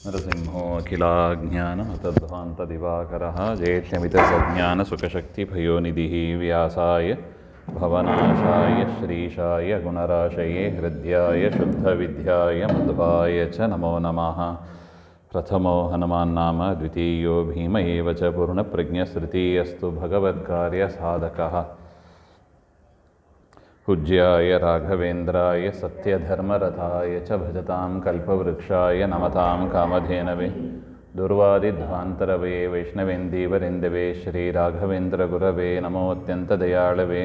ನರಸಿಂಹೋ ಅಖಿಲಾಜ್ಞಾನಮತಧ್ವಾಂತದಿವಾಕರಃ ಜೇಷ್ಯಮಿತಸಜ್ಞಾನಸುಖಶಕ್ತಿಭಯೋನಿಧಿಃ ವ್ಯಾಸಾಯ ಭವನಾಶಾಯ ಶ್ರೀಶಾಯ ಗುಣರಾಶಯೇ ಹೃದ್ಯಾಯ ಶುದ್ಧವಿದ್ಯಾಯ ಮಧ್ವಾಯ ಚ ನಮೋ ನಮಃ. ಪ್ರಥಮೋ ಹನುಮಾನ್ನಾಮ ದ್ವಿತೀಯೋ ಭೀಮ ಏವ ಚ ಪೂರ್ಣಪ್ರಜ್ಞಸ್ತೃತೀಯಸ್ತು ಭಗವತ್ಕಾರ್ಯಸಾಧಕಃ. ಪೂಜ್ಯಾಯ ರಾಘವೇಂದ್ರಾಯ ಸತ್ಯಧರ್ಮರಥಾಯ ಚ ಭಜತಾಂ ಕಲ್ಪವೃಕ್ಷಾಯ ನಮತಾಂ ಕಾಮಧೇನವೇ. ದುರ್ವಾದಿಧ್ವಾಂತರವೇ ವೈಷ್ಣವೇಂದೀವರೆಂದವೇ ಶ್ರೀರಾಘವೇಂದ್ರಗುರವೇ ನಮೋ ಅತ್ಯಂತದಯಾಳವೇ.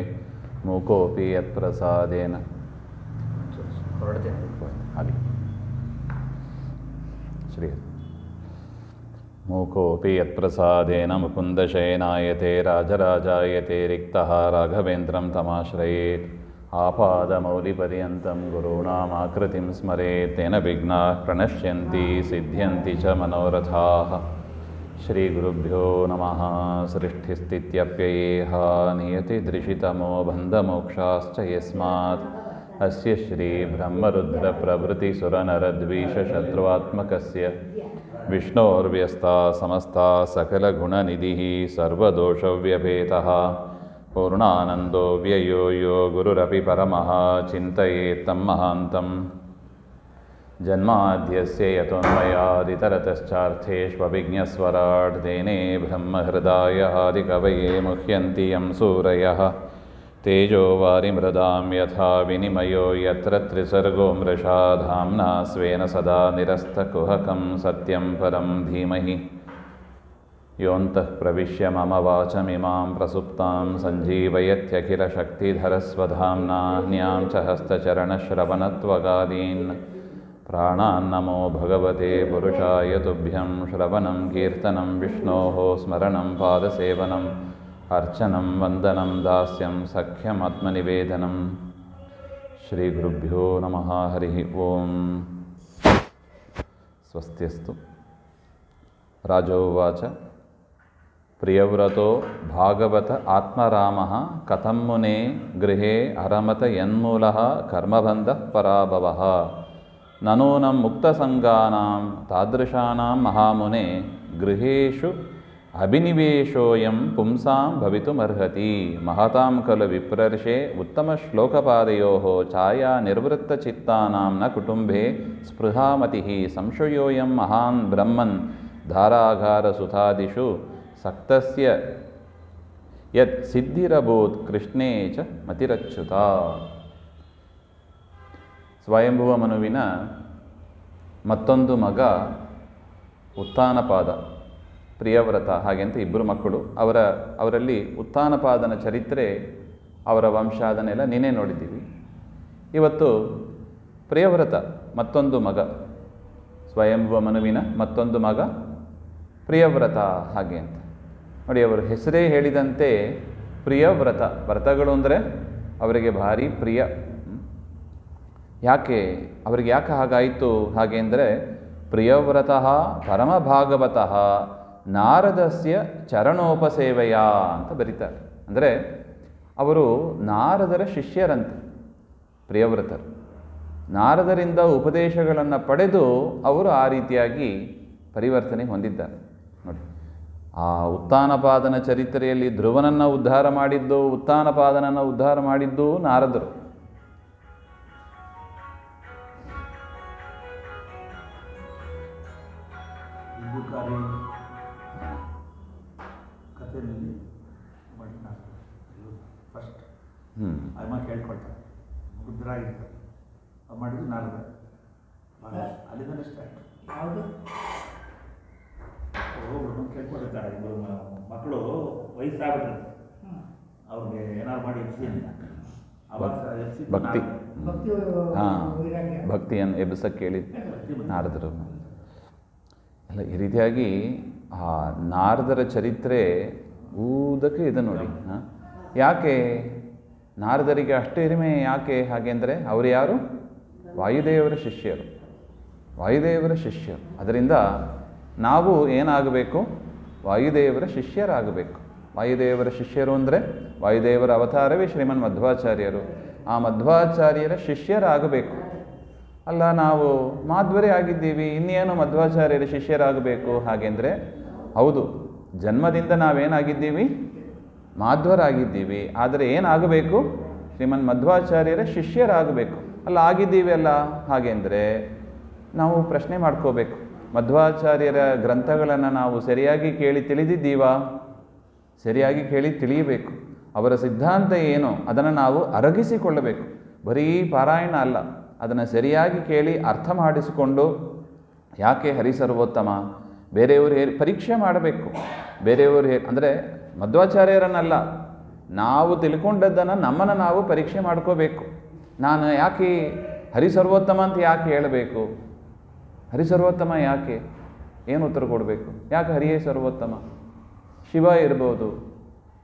ಮೂಕೋಪಿ ಯತ್ಪ್ರಸಾದೇನ ಹಾಗೆ ಶ್ರೀ ಮೂಕೋಪಿ ಯತ್ಪ್ರಸಾದೇನ ಮುಕುಂದಶಯನಾಯತೆ ರಾಜರಾಜಾಯತೆ ರಿಕ್ತಃ ರಾಘವೇಂದ್ರಂ ತಮಾಶ್ರಯೇತ್. ಆಪಾದಮೌಲಿಪರ್ಯಂతం ಗುರುಣಾಮಾಕೃತಿಂ ಸ್ಮರೇತ್ ತೇನ ವಿಘ್ನಾಃ ಪ್ರಣಶ್ಯಂತಿ ಸಿದ್ಧ್ಯಂತಿ ಚ ಮನೋರಥಾಃ. ಶ್ರೀಗುರುಭ್ಯೋ ನಮಃ. ಸೃಷ್ಟಿಸ್ಥಿತ್ಯಪ್ಯಯೇಹ ನಿಯತಿದೃಶಿತಮೋ ಬಂಧಮೋಕ್ಷಾಶ್ಚ ಯಸ್ಮಾತ್ ಅಸ್ಯ ಶ್ರೀ ಬ್ರಹ್ಮರುದ್ರಪ್ರಭೃತಿಸುರನರದ್ವೀಷಶತ್ರುವಾತ್ಮಕಸ್ಯ ವಿಷ್ಣೋರ್ವ್ಯಸ್ತಾ ಸಮಸ್ತಾ ಸಕಲಗುಣನಿಧಿಃ ಸರ್ವದೋಷವ್ಯಪೇತಃ. ಪೂರ್ಣಾನಂದೋ ವ್ಯಯೋ ಯೋ ಗುರುರಪಿ ಪರಮಃ ಚಿಂತಯೇತ್ तं ಮಹಾಂತಂ. ಜನ್ಮಾದ್ಯಸ್ಯ ಯತೋನ್ಮಯಾದಿತರತಶ್ಚಾರ್ಥೇಷ್ವಭಿಜ್ಞಸ್ವರಾಟ್ ತೇನೇ ಬ್ರಹ್ಮಹೃದಾಯ ಆದಿಕವಯೇ ಮುಹ್ಯಂತಿ ಯಂ ಸೂರಯಃ. ತೇಜೋ ವಾರಿಮೃದಾಂ ಯಥಾ ವಿನಿಮಯೋ ಯತ್ರ ತ್ರಿಸರ್ಗೋ ಮೃಷಾ ಧಾಮ್ನಾ ಸ್ವೇನ ಸದಾ ನಿರಸ್ತಕುಹಕಂ ಸತ್ಯಂ ಪರಂ ಧೀಮಹಿ. ಯೋऽन्तಃ ಪ್ರವಿಶ್ಯ ಮಮ ವಾಚಮಿಮಾಂ ಪ್ರಸುಪ್ತಾಂ ಸಂಜೀವಯತ್ಯಖಿಲಶಕ್ತಿಧರಸ್ವಧಾಮ್ನಾ ನ್ಯಾಂ ಚ ಹಸ್ತಚರಣಶ್ರವಣತ್ವಗಾದೀನ್ ಪ್ರಾಣಾನ್ನಮೋ ಭಗವತೆ ಪುರುಷಾಯ ತುಭ್ಯಂ. ಶ್ರವಣಂ ಕೀರ್ತನಂ ವಿಷ್ಣೋಃ ಸ್ಮರಣಂ ಪಾದಸೇವನಂ ಅರ್ಚನಂ ವಂದನಂ ದಾಸ್ಯಂ ಸಖ್ಯಮಾತ್ಮನಿವೇದನಂ. ಶ್ರೀಗುರುಭ್ಯೋ ನಮಃ. ಹರಿ ಓಂ. ಸ್ವಸ್ತ್ಯಸ್ತು. ರಾಜೋವಾಚ ಪ್ರಿಯವ್ರತೋ ಭಾಗವತ ಆತ್ಮರಾಮಃ ಕಥಂ ಮುನೇ ಗೃಹೇ ಅರಮತ ಯನ್ಮೂಲಃ ಕರ್ಮಬಂಧಃ ಪರಾಭವಃ. ನನೂನಂ ಮುಕ್ತಸಂಗಾನಾಂ ತಾದೃಶಾನಾಂ ಮಹಾಮುನೆ ಗೃಹೇಷು ಅಭಿನಿವೇಶೋಯಂ ಪುಂಸಾಂ ಭವಿತುಮರ್ಹತಿ. ಮಹತಾಂ ಖಲು ವಿಪ್ರರ್ಷೆ ಉತ್ತಮಶ್ಲೋಕಪಾದಯೋಃ ಛಾಯಾ ನಿರ್ವೃತ್ತಚಿತ್ತಾನಾಂ ನ ಕುಟುಂಬೇ ಸ್ಪೃಹಾಮತಿಃ. ಸಂಶಯೋಯಂ ಮಹಾನ್ ಬ್ರಹ್ಮನ್ ಧಾರಾಗಾರಸುತಾದಿಷು ಸಕ್ತಸ್ಯ ಯತ್ ಸಿದ್ಧಿರಭೂತ್ ಕೃಷ್ಣೇ ಚ ಮತಿರಚ್ಯುತ. ಸ್ವಯಂಭುವ ಮನುವಿನ ಮತ್ತೊಂದು ಮಗ ಉತ್ಥಾನಪಾದ, ಪ್ರಿಯವ್ರತ, ಹಾಗೆಂತ ಇಬ್ಬರು ಮಕ್ಕಳು. ಅವರಲ್ಲಿ ಉತ್ಥಾನಪಾದನ ಚರಿತ್ರೆ, ಅವರ ವಂಶಾದನೆಲ್ಲ ನೀನೇ ನೋಡಿದ್ದೀವಿ. ಇವತ್ತು ಪ್ರಿಯವ್ರತ ಮತ್ತೊಂದು ಮಗ, ಸ್ವಯಂಭುವ ಮನುವಿನ ಮತ್ತೊಂದು ಮಗ ಪ್ರಿಯವ್ರತ ಹಾಗೆ ಅಂತ ನೋಡಿ. ಅವರ ಹೆಸರೇ ಹೇಳಿದಂತೆ ಪ್ರಿಯವ್ರತ. ವ್ರತಗಳು ಅಂದರೆ ಅವರಿಗೆ ಭಾರಿ ಪ್ರಿಯ. ಯಾಕೆ ಅವರಿಗೆ ಯಾಕೆ ಹಾಗಾಯಿತು? ಹಾಗೆ ಅಂದರೆ ಪ್ರಿಯವ್ರತಃ ಪರಮಭಾಗವತಃ ನಾರದಸ್ಯ ಚರಣೋಪಸೇವೆಯ ಅಂತ ಬರೀತಾರೆ. ಅಂದರೆ ಅವರು ನಾರದರ ಶಿಷ್ಯರಂತೆ ಪ್ರಿಯವ್ರತರು. ನಾರದರಿಂದ ಉಪದೇಶಗಳನ್ನು ಪಡೆದು ಅವರು ಆ ರೀತಿಯಾಗಿ ಪರಿವರ್ತನೆ ಹೊಂದಿದ್ದಾರೆ ನೋಡಿ. ಆ ಉತ್ಥಾನಪಾದನ ಚರಿತ್ರೆಯಲ್ಲಿ ಧ್ರುವನನ್ನು ಉದ್ಧಾರ ಮಾಡಿದ್ದು, ಉತ್ಥಾನಪಾದನನ್ನು ಉದ್ಧಾರ ಮಾಡಿದ್ದು ನಾರದರು. ಕೇಳ್ಕೊಳ್ತಾರೆ ಮುದ್ರಾಗಿರ್ತಾರೆ ಮಾಡಿದ್ದು ನಾರದ ಅಲ್ಲಿಂದ ಸ್ಟಾರ್ಟ್. ಯಾವುದು ಕೇಳ್ಕೊಂಡಿರ್ತಾರೆ ಇಬ್ಬರು ಮಕ್ಕಳು ವಯಸ್ಸಾಗ್ಬಿಟ್ಟಿರುತ್ತೆ, ಅವ್ರಿಗೆ ಏನಾದ್ರು ಮಾಡಿ ಎಬ್ಸಿ ಅಂತ. ಭಕ್ತಿ ಭಕ್ತಿಯನ್ನು ಎಬ್ಬಿಸಕ್ಕೆ ಕೇಳಿ ನಾರದರು ಅಲ್ಲ. ಈ ರೀತಿಯಾಗಿ ಆ ನಾರದರ ಚರಿತ್ರೆ ಊದಕ್ಕೆ ಇದೆ ನೋಡಿ. ಯಾಕೆ ನಾರದರಿಗೆ ಅಷ್ಟು ಹಿರಿಮೆ ಯಾಕೆ? ಹಾಗೆಂದರೆ ಅವರು ಯಾರು? ವಾಯುದೇವರ ಶಿಷ್ಯರು. ವಾಯುದೇವರ ಶಿಷ್ಯರು. ಅದರಿಂದ ನಾವು ಏನಾಗಬೇಕು? ವಾಯುದೇವರ ಶಿಷ್ಯರಾಗಬೇಕು. ವಾಯುದೇವರ ಶಿಷ್ಯರು ಅಂದರೆ ವಾಯುದೇವರ ಅವತಾರವೇ ಶ್ರೀಮನ್ ಮಧ್ವಾಚಾರ್ಯರು. ಆ ಮಧ್ವಾಚಾರ್ಯರ ಶಿಷ್ಯರಾಗಬೇಕು. ಅಲ್ಲ ನಾವು ಮಾಧ್ವರೇ ಆಗಿದ್ದೀವಿ, ಇನ್ನೇನು ಮಧ್ವಾಚಾರ್ಯರ ಶಿಷ್ಯರಾಗಬೇಕು ಹಾಗೆಂದರೆ, ಹೌದು, ಜನ್ಮದಿಂದ ನಾವೇನಾಗಿದ್ದೀವಿ? ಮಾಧ್ವರಾಗಿದ್ದೀವಿ. ಆದರೆ ಏನಾಗಬೇಕು? ಶ್ರೀಮನ್ ಮಧ್ವಾಚಾರ್ಯರ ಶಿಷ್ಯರಾಗಬೇಕು. ಅಲ್ಲ ಆಗಿದ್ದೀವಿ ಅಲ್ಲ ಹಾಗೆಂದರೆ ನಾವು ಪ್ರಶ್ನೆ ಮಾಡ್ಕೋಬೇಕು, ಮಧ್ವಾಚಾರ್ಯರ ಗ್ರಂಥಗಳನ್ನು ನಾವು ಸರಿಯಾಗಿ ಕೇಳಿ ತಿಳಿದಿದ್ದೀವಾ? ಸರಿಯಾಗಿ ಕೇಳಿ ತಿಳಿಯಬೇಕು. ಅವರ ಸಿದ್ಧಾಂತ ಏನು ಅದನ್ನು ನಾವು ಅರಗಿಸಿಕೊಳ್ಳಬೇಕು. ಬರೀ ಪಾರಾಯಣ ಅಲ್ಲ, ಅದನ್ನು ಸರಿಯಾಗಿ ಕೇಳಿ ಅರ್ಥ ಮಾಡಿಸಿಕೊಂಡು, ಯಾಕೆ ಹರಿಸರ್ವೋತ್ತಮ, ಬೇರೆಯವರು ಪರೀಕ್ಷೆ ಮಾಡಬೇಕು. ಬೇರೆಯವರು ಅಂದರೆ ಮಧ್ವಾಚಾರ್ಯರನ್ನಲ್ಲ, ನಾವು ತಿಳ್ಕೊಂಡದ್ದನ್ನು ನಮ್ಮನ್ನು ನಾವು ಪರೀಕ್ಷೆ ಮಾಡ್ಕೋಬೇಕು. ನಾನು ಯಾಕೆ ಹರಿಸರ್ವೋತ್ತಮ ಅಂತ ಯಾಕೆ ಹೇಳಬೇಕು? ಹರಿಸರ್ವೋತ್ತಮ ಯಾಕೆ? ಏನು ಉತ್ತರ ಕೊಡಬೇಕು? ಯಾಕೆ ಹರಿಯೇ ಸರ್ವೋತ್ತಮ? ಶಿವ ಇರ್ಬೋದು,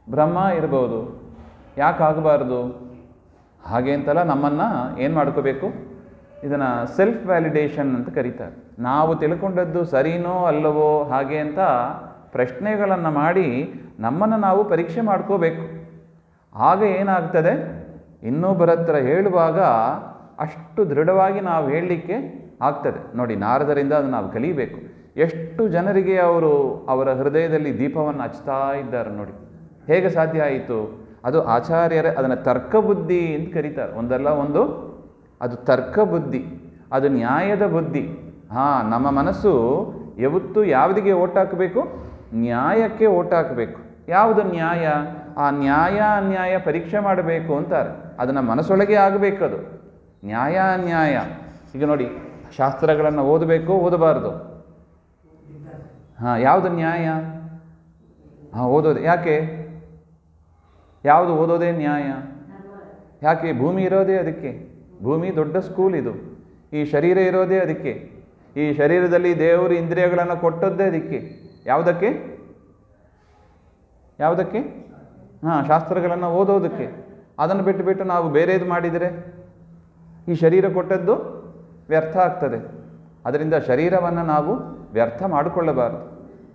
ಬ್ರಹ್ಮ ಇರ್ಬೋದು, ಯಾಕೆ ಆಗಬಾರ್ದು? ಹಾಗೆ ಅಂತಲ್ಲ, ನಮ್ಮನ್ನು ಏನು ಮಾಡ್ಕೋಬೇಕು? ಇದನ್ನು ಸೆಲ್ಫ್ ವ್ಯಾಲಿಡೇಷನ್ ಅಂತ ಕರೀತಾರೆ. ನಾವು ತಿಳ್ಕೊಂಡದ್ದು ಸರಿನೋ ಅಲ್ಲವೋ ಹಾಗೆ ಅಂತ ಪ್ರಶ್ನೆಗಳನ್ನು ಮಾಡಿ ನಮ್ಮನ್ನು ನಾವು ಪರೀಕ್ಷೆ ಮಾಡ್ಕೋಬೇಕು. ಆಗ ಏನಾಗ್ತದೆ, ಇನ್ನೊಬ್ಬರ ಹತ್ರ ಹೇಳುವಾಗ ಅಷ್ಟು ದೃಢವಾಗಿ ನಾವು ಹೇಳಲಿಕ್ಕೆ ಆಗ್ತದೆ. ನೋಡಿ, ನಾರದರಿಂದ ಅದು ನಾವು ಕಲಿಬೇಕು. ಎಷ್ಟು ಜನರಿಗೆ ಅವರು ಅವರ ಹೃದಯದಲ್ಲಿ ದೀಪವನ್ನು ಹಚ್ತಾ ಇದ್ದಾರೆ ನೋಡಿ. ಹೇಗೆ ಸಾಧ್ಯ ಆಯಿತು? ಅದು ಆಚಾರ್ಯರೇ ಅದನ್ನು ತರ್ಕಬುದ್ಧಿ ಅಂತ ಕರೀತಾರೆ. ಒಂದಲ್ಲ ಒಂದು ಅದು ತರ್ಕಬುದ್ಧಿ, ಅದು ನ್ಯಾಯದ ಬುದ್ಧಿ. ನಮ್ಮ ಮನಸ್ಸು ಯಾವತ್ತೂ ಯಾವುದಿಗೆ ಓಟ್ ಹಾಕಬೇಕು? ನ್ಯಾಯಕ್ಕೆ ಓಟ್ ಹಾಕಬೇಕು. ಯಾವುದು ನ್ಯಾಯ? ಆ ನ್ಯಾಯ ಅನ್ಯಾಯ ಪರೀಕ್ಷೆ ಮಾಡಬೇಕು ಅಂತಾರೆ. ಅದನ್ನು ಮನಸ್ಸೊಳಗೆ ಆಗಬೇಕು. ಅದು ನ್ಯಾಯ ಅನ್ಯಾಯ. ಈಗ ನೋಡಿ, ಶಾಸ್ತ್ರಗಳನ್ನು ಓದಬೇಕು, ಓದಬಾರ್ದು? ಯಾವುದು ನ್ಯಾಯ? ಓದೋದು ಯಾಕೆ? ಯಾವುದು ಓದೋದೇ ನ್ಯಾಯ? ಯಾಕೆ? ಭೂಮಿ ಇರೋದೇ ಅದಕ್ಕೆ. ಭೂಮಿ ದೊಡ್ಡ ಸ್ಕೂಲ್ ಇದು. ಈ ಶರೀರ ಇರೋದೇ ಅದಕ್ಕೆ. ಈ ಶರೀರದಲ್ಲಿ ದೇವರು ಇಂದ್ರಿಯಗಳನ್ನು ಕೊಟ್ಟದ್ದೇ ಅದಕ್ಕೆ. ಯಾವುದಕ್ಕೆ? ಯಾವುದಕ್ಕೆ? ಶಾಸ್ತ್ರಗಳನ್ನು ಓದೋದಕ್ಕೆ. ಅದನ್ನು ಬಿಟ್ಟು ನಾವು ಬೇರೆದು ಮಾಡಿದರೆ ಈ ಶರೀರ ಕೊಟ್ಟದ್ದು ವ್ಯರ್ಥ ಆಗ್ತದೆ. ಅದರಿಂದ ಶರೀರವನ್ನು ನಾವು ವ್ಯರ್ಥ ಮಾಡಿಕೊಳ್ಳಬಾರದು.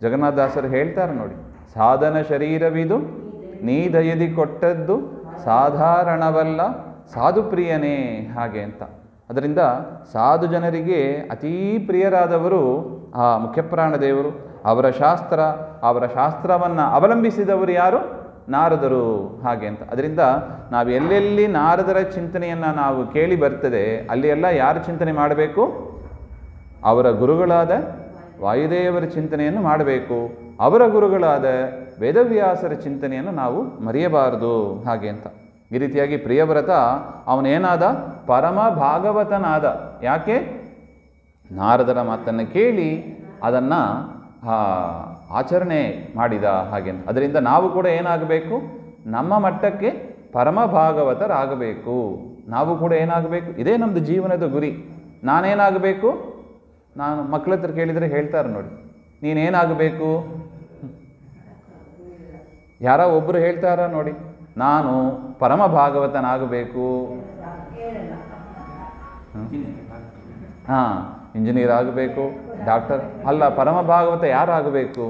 ಜಗನ್ನಾಥದಾಸರು ಹೇಳ್ತಾರೆ ನೋಡಿ, ಸಾಧನ ಶರೀರವಿದು ನೀ ದಯದಿ ಕೊಟ್ಟದ್ದು ಸಾಧಾರಣವಲ್ಲ ಸಾಧುಪ್ರಿಯನೇ ಹಾಗೆ ಅಂತ. ಅದರಿಂದ ಸಾಧು ಜನರಿಗೆ ಅತೀ ಪ್ರಿಯರಾದವರು ಆ ಮುಖ್ಯಪ್ರಾಣದೇವರು. ಅವರ ಶಾಸ್ತ್ರವನ್ನು ಅವಲಂಬಿಸಿದವರು ಯಾರು? ನಾರದರು ಹಾಗೆ ಅಂತ. ಅದರಿಂದ ನಾವು ಎಲ್ಲೆಲ್ಲಿ ನಾರದರ ಚಿಂತನೆಯನ್ನು ನಾವು ಕೇಳಿ ಬರ್ತದೆ, ಅಲ್ಲಿ ಎಲ್ಲ ಯಾರು ಚಿಂತನೆ ಮಾಡಬೇಕು? ಅವರ ಗುರುಗಳಾದ ವಾಯುದೇವರ ಚಿಂತನೆಯನ್ನು ಮಾಡಬೇಕು. ಅವರ ಗುರುಗಳಾದ ವೇದವ್ಯಾಸರ ಚಿಂತನೆಯನ್ನು ನಾವು ಮರೆಯಬಾರದು ಹಾಗೆ ಅಂತ. ಈ ರೀತಿಯಾಗಿ ಪ್ರಿಯವ್ರತ ಅವನೇನಾದ? ಪರಮ ಭಾಗವತನಾದ. ಯಾಕೆ? ನಾರದರ ಮಾತನ್ನು ಕೇಳಿ ಅದನ್ನು ಆಚರಣೆ ಮಾಡಿದ ಹಾಗೆ ಅಂತ. ಅದರಿಂದ ನಾವು ಕೂಡ ಏನಾಗಬೇಕು? ನಮ್ಮ ಮಟ್ಟಕ್ಕೆ ಪರಮ ಭಾಗವತರಾಗಬೇಕು. ನಾವು ಕೂಡ ಏನಾಗಬೇಕು? ಇದೇ ನಮ್ಮದು ಜೀವನದ ಗುರಿ. ನಾನೇನಾಗಬೇಕು? ನಾನು ಮಕ್ಕಳ ಹತ್ರ ಕೇಳಿದರೆ ಹೇಳ್ತಾರೆ ನೋಡಿ, ನೀನೇನಾಗಬೇಕು? ಯಾರೋ ಒಬ್ಬರು ಹೇಳ್ತಾರ ನೋಡಿ, ನಾನು ಪರಮ ಭಾಗವತನಾಗಬೇಕು. ಇಂಜಿನಿಯರ್ ಆಗಬೇಕು, ಡಾಕ್ಟರ್ ಅಲ್ಲ, ಪರಮ ಭಾಗವತ ಯಾರಾಗಬೇಕು?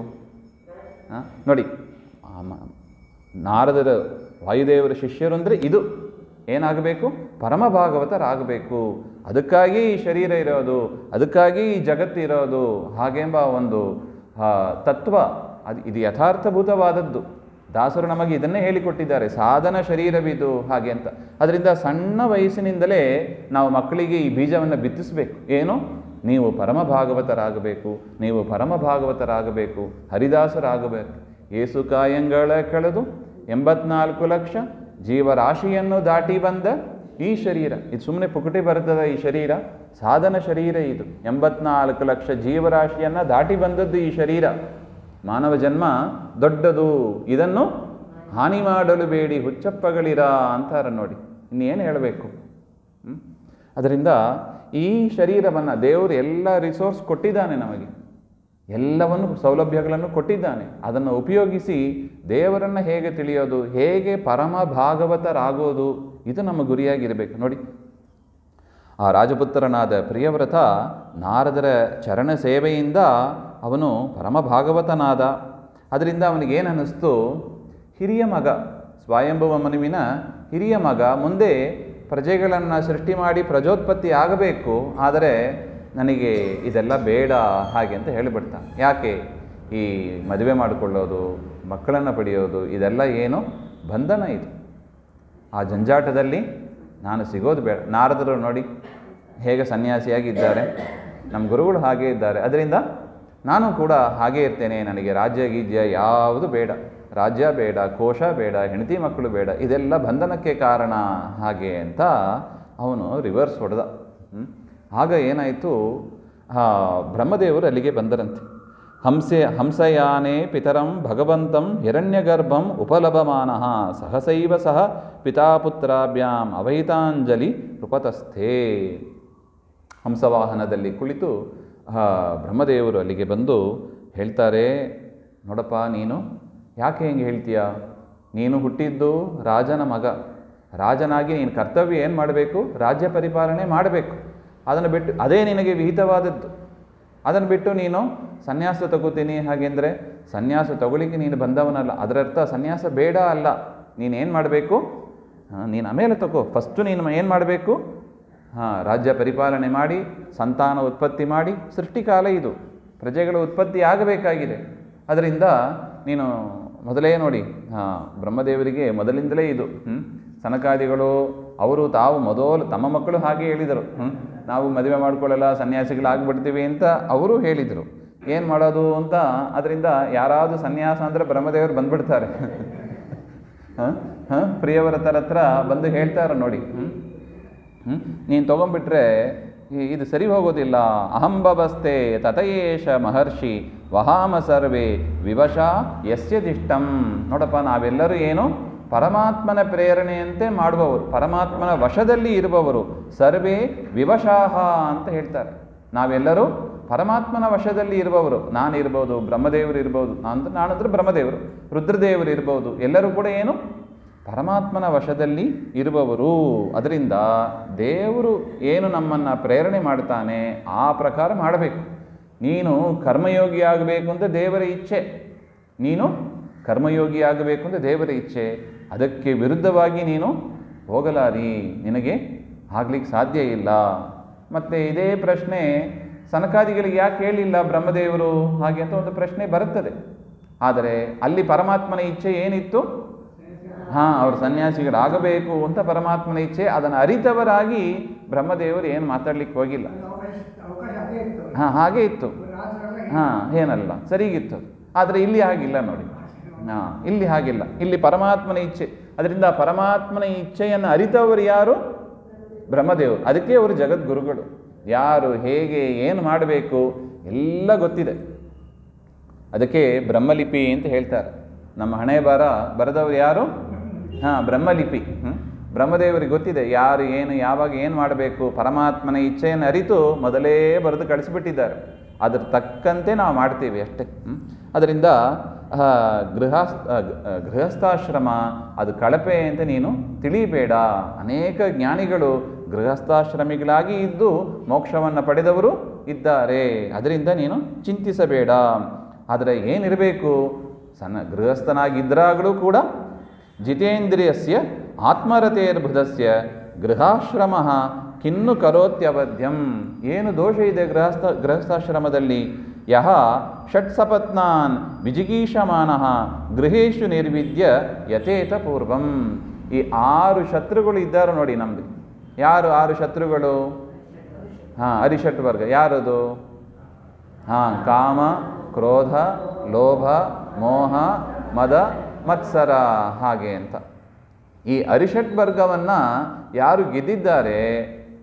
ನೋಡಿ, ನಾರದರ ವಾಯುದೇವರ ಶಿಷ್ಯರು ಅಂದರೆ ಇದು ಏನಾಗಬೇಕು? ಪರಮ ಭಾಗವತರಾಗಬೇಕು. ಅದಕ್ಕಾಗಿ ಈ ಶರೀರ ಇರೋದು, ಅದಕ್ಕಾಗಿ ಈ ಜಗತ್ತು ಇರೋದು ಹಾಗೆಂಬ ಒಂದು ತತ್ವ ಇದು ಯಥಾರ್ಥಭೂತವಾದದ್ದು. ದಾಸರು ನಮಗೆ ಇದನ್ನೇ ಹೇಳಿಕೊಟ್ಟಿದ್ದಾರೆ, ಸಾಧನ ಶರೀರವಿದು ಹಾಗೆ ಅಂತ. ಅದರಿಂದ ಸಣ್ಣ ವಯಸ್ಸಿನಿಂದಲೇ ನಾವು ಮಕ್ಕಳಿಗೆ ಈ ಬೀಜವನ್ನು ಬಿತ್ತಿಸಬೇಕು. ಏನು? ನೀವು ಪರಮ ಭಾಗವತರಾಗಬೇಕು, ನೀವು ಪರಮ ಭಾಗವತರಾಗಬೇಕು, ಹರಿದಾಸರಾಗಬೇಕು. ಏಸು ಕಾಯಂಗಳ ಕಳೆದು 84 ಲಕ್ಷ ಜೀವರಾಶಿಯನ್ನು ದಾಟಿ ಬಂದ ಈ ಶರೀರ, ಇದು ಸುಮ್ಮನೆ ಪುಕಟೆ ಬರ್ತದ? ಈ ಶರೀರ ಸಾಧನ ಶರೀರ. ಇದು 84 ಲಕ್ಷ ಜೀವರಾಶಿಯನ್ನು ದಾಟಿ ಬಂದದ್ದು ಈ ಶರೀರ. ಮಾನವ ಜನ್ಮ ದೊಡ್ಡದು, ಇದನ್ನು ಹಾನಿ ಮಾಡಲು ಬೇಡಿ ಹುಚ್ಚಪ್ಪಗಳಿರ ಅಂತಾರ ನೋಡಿ. ಇನ್ನೇನು ಹೇಳಬೇಕು? ಅದರಿಂದ ಈ ಶರೀರವನ್ನು ದೇವರು ಎಲ್ಲ ರಿಸೋರ್ಸ್ ಕೊಟ್ಟಿದ್ದಾನೆ, ನಮಗೆ ಎಲ್ಲವನ್ನು ಸೌಲಭ್ಯಗಳನ್ನು ಕೊಟ್ಟಿದ್ದಾನೆ. ಅದನ್ನು ಉಪಯೋಗಿಸಿ ದೇವರನ್ನು ಹೇಗೆ ತಿಳಿಯೋದು, ಹೇಗೆ ಪರಮ ಭಾಗವತರಾಗೋದು, ಇದು ನಮ್ಮ ಗುರಿಯಾಗಿರಬೇಕು. ನೋಡಿ, ಆ ರಾಜಪುತ್ರನಾದ ಪ್ರಿಯವ್ರತ ನಾರದರ ಚರಣ ಸೇವೆಯಿಂದ ಅವನು ಪರಮ ಭಾಗವತನಾದ. ಅದರಿಂದ ಅವನಿಗೇನು ಅನ್ನಿಸ್ತು? ಹಿರಿಯ ಮಗ, ಸ್ವಯಂಭುವ ಮನುವಿನ ಹಿರಿಯ ಮಗ ಮುಂದೆ ಪ್ರಜೆಗಳನ್ನು ಸೃಷ್ಟಿ ಮಾಡಿ ಪ್ರಜೋತ್ಪತ್ತಿ ಆಗಬೇಕು, ಆದರೆ ನನಗೆ ಇದೆಲ್ಲ ಬೇಡ ಹಾಗೆ ಅಂತ ಹೇಳಿಬಿಡ್ತಾನೆ. ಯಾಕೆ? ಈ ಮದುವೆ ಮಾಡಿಕೊಳ್ಳೋದು, ಮಕ್ಕಳನ್ನು ಪಡೆಯೋದು, ಇದೆಲ್ಲ ಏನು ಬಂಧನ ಇದು. ಆ ಜಂಜಾಟದಲ್ಲಿ ನಾನು ಸಿಗೋದು ಬೇಡ. ನಾರದರು ನೋಡಿ ಹೇಗೆ ಸನ್ಯಾಸಿಯಾಗಿದ್ದಾರೆ, ನಮ್ಮ ಗುರುಗಳು ಹಾಗೇ ಇದ್ದಾರೆ, ಅದರಿಂದ ನಾನು ಕೂಡ ಹಾಗೇ ಇರ್ತೇನೆ. ನನಗೆ ರಾಜ್ಯ ಗೀಜ್ಯ ಯಾವುದು ಬೇಡ, ರಾಜ್ಯ ಬೇಡ, ಕೋಶ ಬೇಡ, ಹೆಂಡತಿ ಮಕ್ಕಳು ಬೇಡ, ಇದೆಲ್ಲ ಬಂಧನಕ್ಕೆ ಕಾರಣ ಹಾಗೆ ಅಂತ ಅವನು ರಿವರ್ಸ್ ಹೊಡೆದ. ಆಗ ಏನಾಯಿತು, ಬ್ರಹ್ಮದೇವರು ಅಲ್ಲಿಗೆ ಬಂದರಂತೆ. ಹಂಸಯಾನೇ ಪಿತರಂ ಭಗವಂತಂ ಹಿರಣ್ಯಗರ್ಭಂ ಉಪಲಭಮಾನಃ ಸಹಸೈವ ಸಹ ಪಿತಾಪುತ್ರಾಭ್ಯಾಂ ಅವಹಿತಾಂಜಲಿ ನೃಪತಸ್ಥೆ. ಹಂಸವಾಹನದಲ್ಲಿ ಕುಳಿತು ಬ್ರಹ್ಮದೇವರು ಅಲ್ಲಿಗೆ ಬಂದು ಹೇಳ್ತಾರೆ, ನೋಡಪ್ಪ, ನೀನು ಯಾಕೆ ಹೆಂಗೆ ಹೇಳ್ತೀಯ? ನೀನು ಹುಟ್ಟಿದ್ದು ರಾಜನ ಮಗ, ರಾಜನಾಗಿ ನೀನು ಕರ್ತವ್ಯ ಏನು ಮಾಡಬೇಕು? ರಾಜ್ಯ ಪರಿಪಾಲನೆ ಮಾಡಬೇಕು. ಅದನ್ನು ಬಿಟ್ಟು, ಅದೇ ನಿನಗೆ ವಿಹಿತವಾದದ್ದು. ಅದನ್ನು ಬಿಟ್ಟು ನೀನು ಸನ್ಯಾಸ ತಗೋತೀನಿ ಹಾಗೆಂದರೆ ಸನ್ಯಾಸ ತಗೊಳ್ಳಿಕ್ಕೆ ನೀನು ಬಂದವನಲ್ಲ. ಅದರರ್ಥ ಸನ್ಯಾಸ ಬೇಡ ಅಲ್ಲ. ನೀನೇನು ಮಾಡಬೇಕು? ನೀನು ಆಮೇಲೆ ತಗೋ, ಫಸ್ಟು ನೀನು ಏನು ಮಾಡಬೇಕು? ರಾಜ್ಯ ಪರಿಪಾಲನೆ ಮಾಡಿ, ಸಂತಾನ ಉತ್ಪತ್ತಿ ಮಾಡಿ, ಸೃಷ್ಟಿಕಾಲ ಇದು, ಪ್ರಜೆಗಳ ಉತ್ಪತ್ತಿ ಆಗಬೇಕಾಗಿದೆ. ಅದರಿಂದ ನೀನು ಮೊದಲೇ ನೋಡಿ, ಬ್ರಹ್ಮದೇವರಿಗೆ ಮೊದಲಿಂದಲೇ ಇದು. ಸನಕಾದಿಗಳು ಅವರು ತಾವು ಮೊದಲು ತಮ್ಮ ಮಕ್ಕಳು ಹಾಗೆ ಹೇಳಿದರು, ನಾವು ಮದುವೆ ಮಾಡ್ಕೊಳ್ಳಲ್ಲ, ಸನ್ಯಾಸಿಗಳಾಗ್ಬಿಡ್ತೀವಿ ಅಂತ ಅವರು ಹೇಳಿದರು. ಏನು ಮಾಡೋದು ಅಂತ. ಅದರಿಂದ ಯಾರಾದರೂ ಸನ್ಯಾಸ ಅಂದರೆ ಬ್ರಹ್ಮದೇವರು ಬಂದ್ಬಿಡ್ತಾರೆ. ಪ್ರಿಯವರತರ ಹತ್ರ ಬಂದು ಹೇಳ್ತಾರೆ ನೋಡಿ, ನೀನು ತೊಗೊಂಡ್ಬಿಟ್ರೆ ಇದು ಸರಿ ಹೋಗೋದಿಲ್ಲ. ಅಹಂಬವಸ್ತೆ ತತಯೇಶ ಮಹರ್ಷಿ ವಹಾಮ ಸರ್ವೇ ವಿವಶ ಯಸ್ಯದಿಷ್ಟಂ. ನೋಡಪ್ಪ, ನಾವೆಲ್ಲರೂ ಏನು ಪರಮಾತ್ಮನ ಪ್ರೇರಣೆಯಂತೆ ಮಾಡುವವರು, ಪರಮಾತ್ಮನ ವಶದಲ್ಲಿ ಇರುವವರು. ಸರ್ವೇ ವಿವಶಾಹ ಅಂತ ಹೇಳ್ತಾರೆ. ನಾವೆಲ್ಲರೂ ಪರಮಾತ್ಮನ ವಶದಲ್ಲಿ ಇರುವವರು. ನಾನು ಇರ್ಬೋದು, ಬ್ರಹ್ಮದೇವರು ಇರ್ಬೋದು, ನಾನಂದ್ರೆ ಬ್ರಹ್ಮದೇವರು, ರುದ್ರದೇವರು ಇರ್ಬೋದು, ಎಲ್ಲರೂ ಕೂಡ ಏನು ಪರಮಾತ್ಮನ ವಶದಲ್ಲಿ ಇರುವವರು. ಅದರಿಂದ ದೇವರು ಏನು ನಮ್ಮನ್ನು ಪ್ರೇರಣೆ ಮಾಡ್ತಾನೆ ಆ ಪ್ರಕಾರ ಮಾಡಬೇಕು. ನೀನು ಕರ್ಮಯೋಗಿ ಆಗಬೇಕು ಅಂತ ದೇವರ ಇಚ್ಛೆ, ನೀನು ಕರ್ಮಯೋಗಿ ಆಗಬೇಕು ಅಂತ ದೇವರ ಇಚ್ಛೆ. ಅದಕ್ಕೆ ವಿರುದ್ಧವಾಗಿ ನೀನು ಹೋಗಲಾರಿ, ನಿನಗೆ ಆಗ್ಲಿಕ್ಕೆ ಸಾಧ್ಯ ಇಲ್ಲ. ಮತ್ತು ಇದೇ ಪ್ರಶ್ನೆ ಸನಕಾದಿಗಳಿಗೆ ಯಾಕೆ ಹೇಳಿಲ್ಲ ಬ್ರಹ್ಮದೇವರು ಹಾಗೆ ಅಂತ ಒಂದು ಪ್ರಶ್ನೆ ಬರುತ್ತದೆ. ಆದರೆ ಅಲ್ಲಿ ಪರಮಾತ್ಮನ ಇಚ್ಛೆ ಏನಿತ್ತು? ಅವರು ಸನ್ಯಾಸಿಗಳಾಗಬೇಕು ಅಂತ ಪರಮಾತ್ಮನ ಇಚ್ಛೆ. ಅದನ್ನು ಅರಿತವರಾಗಿ ಬ್ರಹ್ಮದೇವರು ಏನು ಮಾತಾಡ್ಲಿಕ್ಕೆ ಹೋಗಿಲ್ಲ. ಹಾಗೆ ಇತ್ತು. ಏನಲ್ಲ, ಸರಿಗಿತ್ತು. ಆದರೆ ಇಲ್ಲಿ ಹಾಗಿಲ್ಲ ನೋಡಿ. ಇಲ್ಲಿ ಹಾಗಿಲ್ಲ, ಇಲ್ಲಿ ಪರಮಾತ್ಮನ ಇಚ್ಛೆ. ಅದರಿಂದ ಪರಮಾತ್ಮನ ಇಚ್ಛೆಯನ್ನು ಅರಿತವರು ಯಾರು? ಬ್ರಹ್ಮದೇವರು. ಅದಕ್ಕೆ ಅವರು ಜಗದ್ಗುರುಗಳು. ಯಾರು ಹೇಗೆ ಏನು ಮಾಡಬೇಕು ಎಲ್ಲ ಗೊತ್ತಿದೆ. ಅದಕ್ಕೆ ಬ್ರಹ್ಮಲಿಪಿ ಅಂತ ಹೇಳ್ತಾರೆ. ನಮ್ಮ ಹಣೆ ಬರೆದವರು ಯಾರು? ಬ್ರಹ್ಮಲಿಪಿ. ಬ್ರಹ್ಮದೇವರಿಗೆ ಗೊತ್ತಿದೆ ಯಾರು ಏನು ಯಾವಾಗ ಏನು ಮಾಡಬೇಕು. ಪರಮಾತ್ಮನ ಇಚ್ಛೆಯನ್ನು ಅರಿತು ಮೊದಲೇ ಬರೆದು ಕಳಿಸಿಬಿಟ್ಟಿದ್ದಾರೆ. ಅದ್ರ ತಕ್ಕಂತೆ ನಾವು ಮಾಡ್ತೀವಿ ಅಷ್ಟೇ. ಅದರಿಂದ ಗೃಹಸ್ಥಾಶ್ರಮ ಅದು ಕಳಪೆ ಅಂತ ನೀನು ತಿಳಿಬೇಡ. ಅನೇಕ ಜ್ಞಾನಿಗಳು ಗೃಹಸ್ಥಾಶ್ರಮಿಗಳಾಗಿ ಇದ್ದು ಮೋಕ್ಷವನ್ನು ಪಡೆದವರು ಇದ್ದಾರೆ. ಅದರಿಂದ ನೀನು ಚಿಂತಿಸಬೇಡ. ಆದರೆ ಏನಿರಬೇಕು? ಗೃಹಸ್ಥನಾಗಿದ್ದರಾಗಲೂ ಕೂಡ ಜಿತೇಂದ್ರಿಯಸ್ಯ ಆತ್ಮರತೇರ್ಬುಧಸ್ಯ ಗೃಹಾಶ್ರಮ ಕಿನ್ನು ಕರೋತ್ಯವಧ್ಯಂ. ಏನು ದೋಷ ಇದೆ ಗೃಹಸ್ಥಾಶ್ರಮದಲ್ಲಿ? ಯಹ ಷಟ್ಸಪತ್ನಾನ್ ವಿಜಿಗೀಷಮಾನಃ ಗೃಹೇಶು ನಿರ್ವಿದ್ಯ ಯಥೇತ ಪೂರ್ವಂ. ಈ 6 ಶತ್ರುಗಳು ಇದ್ದಾರೆ ನೋಡಿ ನಮ್ಮದು. ಯಾರು 6 ಶತ್ರುಗಳು? ಅರಿಷಟ್ ವರ್ಗ. ಯಾರದು? ಕಾಮ, ಕ್ರೋಧ, ಲೋಭ, ಮೋಹ, ಮದ, ಮತ್ಸರ ಹಾಗೆ ಅಂತ. ಈ ಅರಿಷಟ್ ವರ್ಗವನ್ನು ಯಾರು ಗೆದ್ದಿದ್ದಾರೆ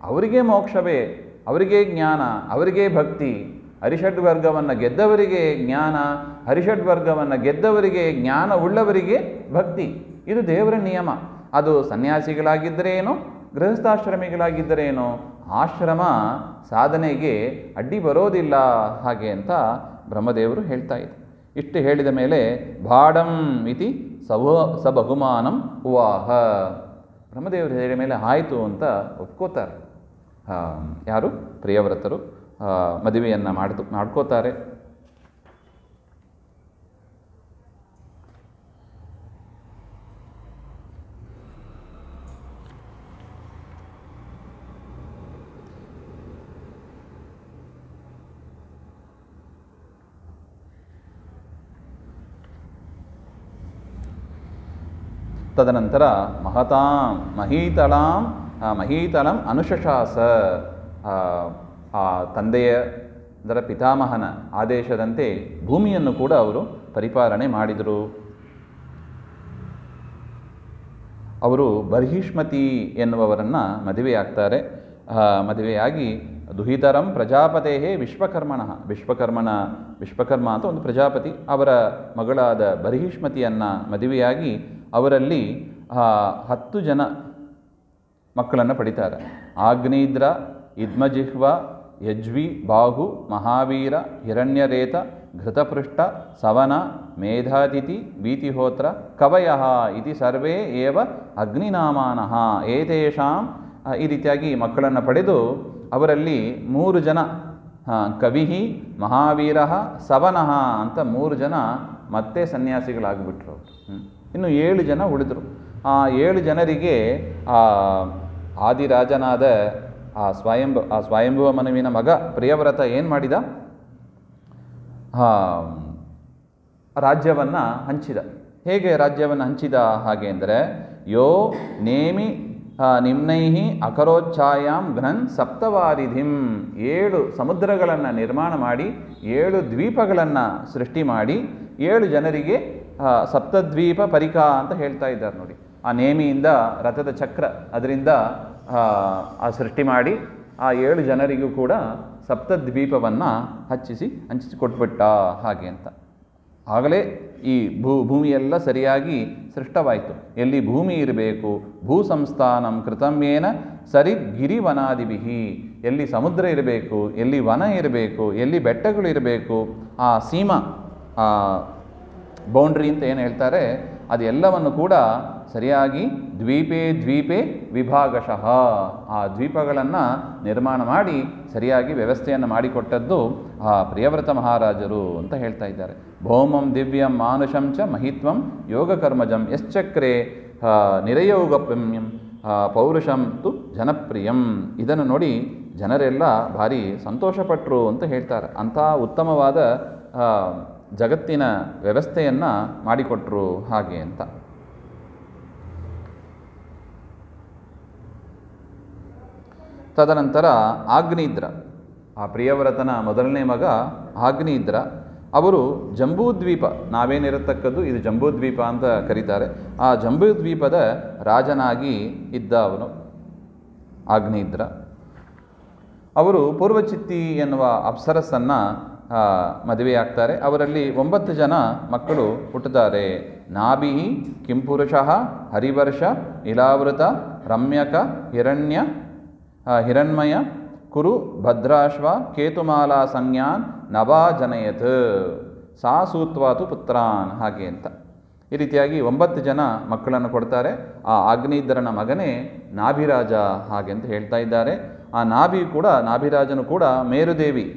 ಅವರಿಗೆ ಮೋಕ್ಷವೇ, ಅವರಿಗೆ ಜ್ಞಾನ, ಅವರಿಗೆ ಭಕ್ತಿ. ಅರಿಷಡ್ ವರ್ಗವನ್ನು ಗೆದ್ದವರಿಗೆ ಜ್ಞಾನ, ಅರಿಷಡ್ ವರ್ಗವನ್ನು ಗೆದ್ದವರಿಗೆ ಜ್ಞಾನ ಉಳ್ಳವರಿಗೆ ಭಕ್ತಿ. ಇದು ದೇವರ ನಿಯಮ. ಅದು ಸನ್ಯಾಸಿಗಳಾಗಿದ್ದರೇನೋ ಗೃಹಸ್ಥಾಶ್ರಮಿಗಳಾಗಿದ್ದರೇನೋ ಆಶ್ರಮ ಸಾಧನೆಗೆ ಅಡ್ಡಿ ಬರೋದಿಲ್ಲ ಹಾಗೆ ಅಂತ ಬ್ರಹ್ಮದೇವರು ಹೇಳ್ತಾ ಇದ್ದಾರೆ. ಇಷ್ಟು ಹೇಳಿದ ಮೇಲೆ ಭಾಡಂ ಇತಿ ಸಬಹುಮಾನಂ ಉವಾಹ. ಬ್ರಹ್ಮದೇವರು ಹೇಳಿದ ಮೇಲೆ ಆಯಿತು ಅಂತ ಒಪ್ಕೋತಾರೆ. ಯಾರು? ಪ್ರಿಯವ್ರತರು ಮದುವೆಯನ್ನು ಮಾಡ್ಕೋತಾರೆ. ತದನಂತರ ಮಹೀತಳಂ ಅನುಶಶಾಸ, ಆ ತಂದೆಯ ಅದರ ಪಿತಾಮಹನ ಆದೇಶದಂತೆ ಭೂಮಿಯನ್ನು ಕೂಡ ಅವರು ಪರಿಪಾಲನೆ ಮಾಡಿದರು. ಅವರು ಬರ್ಹಿಷ್ಮತಿ ಎನ್ನುವವರನ್ನು ಮದುವೆಯಾಗ್ತಾರೆ. ಮದುವೆಯಾಗಿ ದುಹಿತರಂ ಪ್ರಜಾಪತೇ ವಿಶ್ವಕರ್ಮ ಅಂತ ಒಂದು ಪ್ರಜಾಪತಿ, ಅವರ ಮಗಳಾದ ಬರ್ಹಿಷ್ಮತಿಯನ್ನು ಮದುವೆಯಾಗಿ ಅವರಲ್ಲಿ 10 ಜನ ಮಕ್ಕಳನ್ನು ಪಡಿತಾರೆ. ಆಗ್ನೇದ್ರ, ಇದ್ಮಜಿಹ್ವ, ಯಜ್ವಿ, ಬಾಹು, ಮಹಾವೀರ, ಹಿರಣ್ಯರೇತ, ಘೃತಪೃಷ್ಠ, ಸವನ, ಮೇಧಾತಿಥಿ, ವೀತಿಹೋತ್ರ, ಕವಯಃ ಇತಿ ಸರ್ವೇ ಏವ ಅಗ್ನಿನಾಮಾನಃ ಏತೇಷಾಂ. ಈ ರೀತಿಯಾಗಿ ಮಕ್ಕಳನ್ನು ಪಡೆದು ಅವರಲ್ಲಿ 3 ಜನ ಕವಿಹಿ, ಮಹಾವೀರ, ಸವನಃ ಅಂತ 3 ಜನ ಮತ್ತೆ ಸನ್ಯಾಸಿಗಳಾಗಿಬಿಟ್ರು. ಇನ್ನು 7 ಜನ ಉಳಿದರು. ಆ 7 ಜನರಿಗೆ ಆದಿರಾಜನಾದ ಸ್ವಯಂಭುವ ಮನುವಿನ ಮಗ ಪ್ರಿಯವ್ರತ ಏನು ಮಾಡಿದ? ರಾಜ್ಯವನ್ನು ಹಂಚಿದ. ಹೇಗೆ ರಾಜ್ಯವನ್ನು ಹಂಚಿದ? ಹಾಗೆ ಅಂದರೆ ಯೋ ನೇಮಿ ನಿಮ್ನೈಹಿ ಅಕರೋಚ್ಛಾಯಾಂ ಘ್ನನ್ ಸಪ್ತವಾರಿಧಿಂ, 7 ಸಮುದ್ರಗಳನ್ನು ನಿರ್ಮಾಣ ಮಾಡಿ 7 ದ್ವೀಪಗಳನ್ನು ಸೃಷ್ಟಿ ಮಾಡಿ 7 ಜನರಿಗೆ ಸಪ್ತದ್ವೀಪ ಪರಿಕಾ ಅಂತ ಹೇಳ್ತಾ ಇದ್ದಾರೆ ನೋಡಿ. ಆ ನೇಮಿಯಿಂದ ರಥದ ಚಕ್ರ, ಅದರಿಂದ ಸೃಷ್ಟಿ ಮಾಡಿ ಆ 7 ಜನರಿಗೂ ಕೂಡ ಸಪ್ತದ್ವೀಪವನ್ನು ಹಂಚಿಸಿಕೊಟ್ಬಿಟ್ಟ ಹಾಗೆ ಅಂತ. ಆಗಲೇ ಈ ಭೂಮಿಯೆಲ್ಲ ಸರಿಯಾಗಿ ಸೃಷ್ಟವಾಯಿತು. ಎಲ್ಲಿ ಭೂಮಿ ಇರಬೇಕು, ಭೂ ಸಂಸ್ಥಾನಂ ಕೃತಮ್ಯೇನ ಸರಿದ್ಗಿರಿವನಾದಿಭಿಹಿ, ಎಲ್ಲಿ ಸಮುದ್ರ ಇರಬೇಕು, ಎಲ್ಲಿ ವನ ಇರಬೇಕು, ಎಲ್ಲಿ ಬೆಟ್ಟಗಳು ಇರಬೇಕು, ಆ ಸೀಮಾ ಬೌಂಡ್ರಿ ಅಂತ ಏನು ಹೇಳ್ತಾರೆ, ಅದೆಲ್ಲವನ್ನು ಕೂಡ ಸರಿಯಾಗಿ ದ್ವೀಪೇ ವಿಭಾಗಶಃ ಆ ದ್ವೀಪಗಳನ್ನು ನಿರ್ಮಾಣ ಮಾಡಿ ಸರಿಯಾಗಿ ವ್ಯವಸ್ಥೆಯನ್ನು ಮಾಡಿಕೊಟ್ಟದ್ದು ಆ ಪ್ರಿಯವ್ರತ ಮಹಾರಾಜರು ಅಂತ ಹೇಳ್ತಾ ಇದ್ದಾರೆ. ಭೌಮಂ ದಿವ್ಯಂ ಮಾನುಷಂ ಚ ಮಹಿತ್ವಂ ಯೋಗಕರ್ಮಜಂ ಯಶ್ಚಕ್ರೆ ನಿರಯೋಗಪ್ಯಮ್ಯಂ ಪೌರುಷಂ ತು ಜನಪ್ರಿಯಂ. ಇದನ್ನು ನೋಡಿ ಜನರೆಲ್ಲ ಭಾರಿ ಸಂತೋಷಪಟ್ಟರು ಅಂತ ಹೇಳ್ತಾರೆ. ಅಂಥ ಉತ್ತಮವಾದ ಜಗತ್ತಿನ ವ್ಯವಸ್ಥೆಯನ್ನು ಮಾಡಿಕೊಟ್ರು ಹಾಗೆ ಅಂತ. ತದನಂತರ ಆಗ್ನೇದ್ರ, ಆ ಪ್ರಿಯವ್ರತನ ಮೊದಲನೇ ಮಗ ಆಗ್ನೇದ್ರ, ಅವರು ಜಂಬೂದ್ವೀಪ, ನಾವೇನಿರತಕ್ಕದ್ದು ಇದು ಜಂಬೂದ್ವೀಪ ಅಂತ ಕರೀತಾರೆ, ಆ ಜಂಬೂದ್ವೀಪದ ರಾಜನಾಗಿ ಇದ್ದ ಅವನು ಆಗ್ನೇದ್ರ. ಅವರು ಪೂರ್ವಚಿತ್ತಿ ಎನ್ನುವ ಅಪ್ಸರಸ್ಸನ್ನು ಮದುವೆಯಾಗ್ತಾರೆ. ಅವರಲ್ಲಿ 9 ಜನ ಮಕ್ಕಳು ಹುಟ್ಟುತ್ತಾರೆ. ನಾಭಿ, ಕಿಂಪುರುಷಃ, ಹರಿವರ್ಷ, ಇಲಾವೃತ, ರಮ್ಯಕ, ಹಿರಣ್ಮಯ, ಕುರು, ಭದ್ರಾಶ್ವ, ಕೇತುಮಾಲಾ ಸಂಜ್ಞಾನ್ ನವಾ ಜನಯತ್ ಸಾ ಸೂತ್ವಾತು ಪುತ್ರಾನ್ ಹಾಗೆ ಅಂತ. ಈ ರೀತಿಯಾಗಿ 9 ಜನ ಮಕ್ಕಳನ್ನು ಕೊಡ್ತಾರೆ. ಆ ಆಗ್ನೇದ್ರನ ಮಗನೇ ನಾಭಿರಾಜ ಹಾಗೆ ಅಂತ ಹೇಳ್ತಾ ಇದ್ದಾರೆ. ಆ ನಾಭಿರಾಜನು ಕೂಡ ಮೇರುದೇವಿ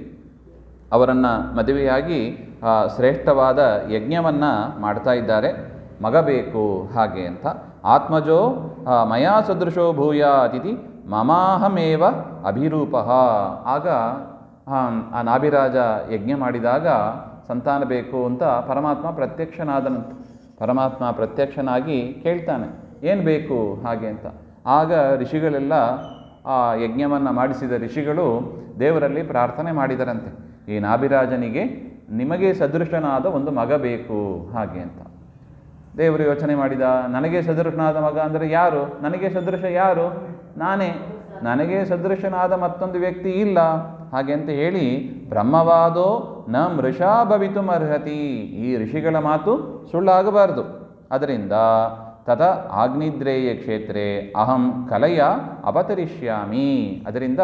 ಅವರನ್ನು ಮದುವೆಯಾಗಿ ಶ್ರೇಷ್ಠವಾದ ಯಜ್ಞವನ್ನು ಮಾಡ್ತಾ ಇದ್ದಾರೆ. ಮಗ ಬೇಕು ಹಾಗೆ ಅಂತ. ಆತ್ಮಜೋ ಮಯಾ ಸದೃಶೋ ಭೂಯಾತಿಥಿ ಮಮಾಹಮೇವ ಅಭಿರೂಪ. ಆಗ ಆ ನಾಭಿರಾಜ ಯಜ್ಞ ಮಾಡಿದಾಗ ಸಂತಾನ ಬೇಕು ಅಂತ ಪರಮಾತ್ಮ ಪ್ರತ್ಯಕ್ಷನಾದನಂತೆ. ಪರಮಾತ್ಮ ಪ್ರತ್ಯಕ್ಷನಾಗಿ ಕೇಳ್ತಾನೆ ಏನು ಬೇಕು ಹಾಗೆ ಅಂತ. ಆಗ ಋಷಿಗಳೆಲ್ಲ ಆ ಯಜ್ಞವನ್ನು ಮಾಡಿಸಿದ ಋಷಿಗಳು ದೇವರಲ್ಲಿ ಪ್ರಾರ್ಥನೆ ಮಾಡಿದರಂತೆ, ಈ ನಾಭಿರಾಜನಿಗೆ ನಿಮಗೆ ಸದೃಶನಾದ ಒಂದು ಮಗ ಬೇಕು ಹಾಗೆ ಅಂತ. ದೇವರು ಯೋಚನೆ ಮಾಡಿದ, ನನಗೆ ಸದೃಶನಾದ ಮಗ ಅಂದರೆ ಯಾರು? ನನಗೆ ಸದೃಶ ಯಾರು? ನಾನೇ. ನನಗೆ ಸದೃಶನಾದ ಮತ್ತೊಂದು ವ್ಯಕ್ತಿ ಇಲ್ಲ ಹಾಗೆ ಅಂತ ಹೇಳಿ ಬ್ರಹ್ಮವಾದೋ ನ ಮೃಷಾ ಭವಿತುಮರ್ಹತಿ, ಈ ಋಷಿಗಳ ಮಾತು ಸುಳ್ಳಾಗಬಾರದು. ಅದರಿಂದ ತತ ಆಗ್ನೇದ್ರೇಯ ಕ್ಷೇತ್ರೇ ಅಹಂ ಕಲೆಯ ಅವತರಿಷ್ಯಾಮಿ. ಅದರಿಂದ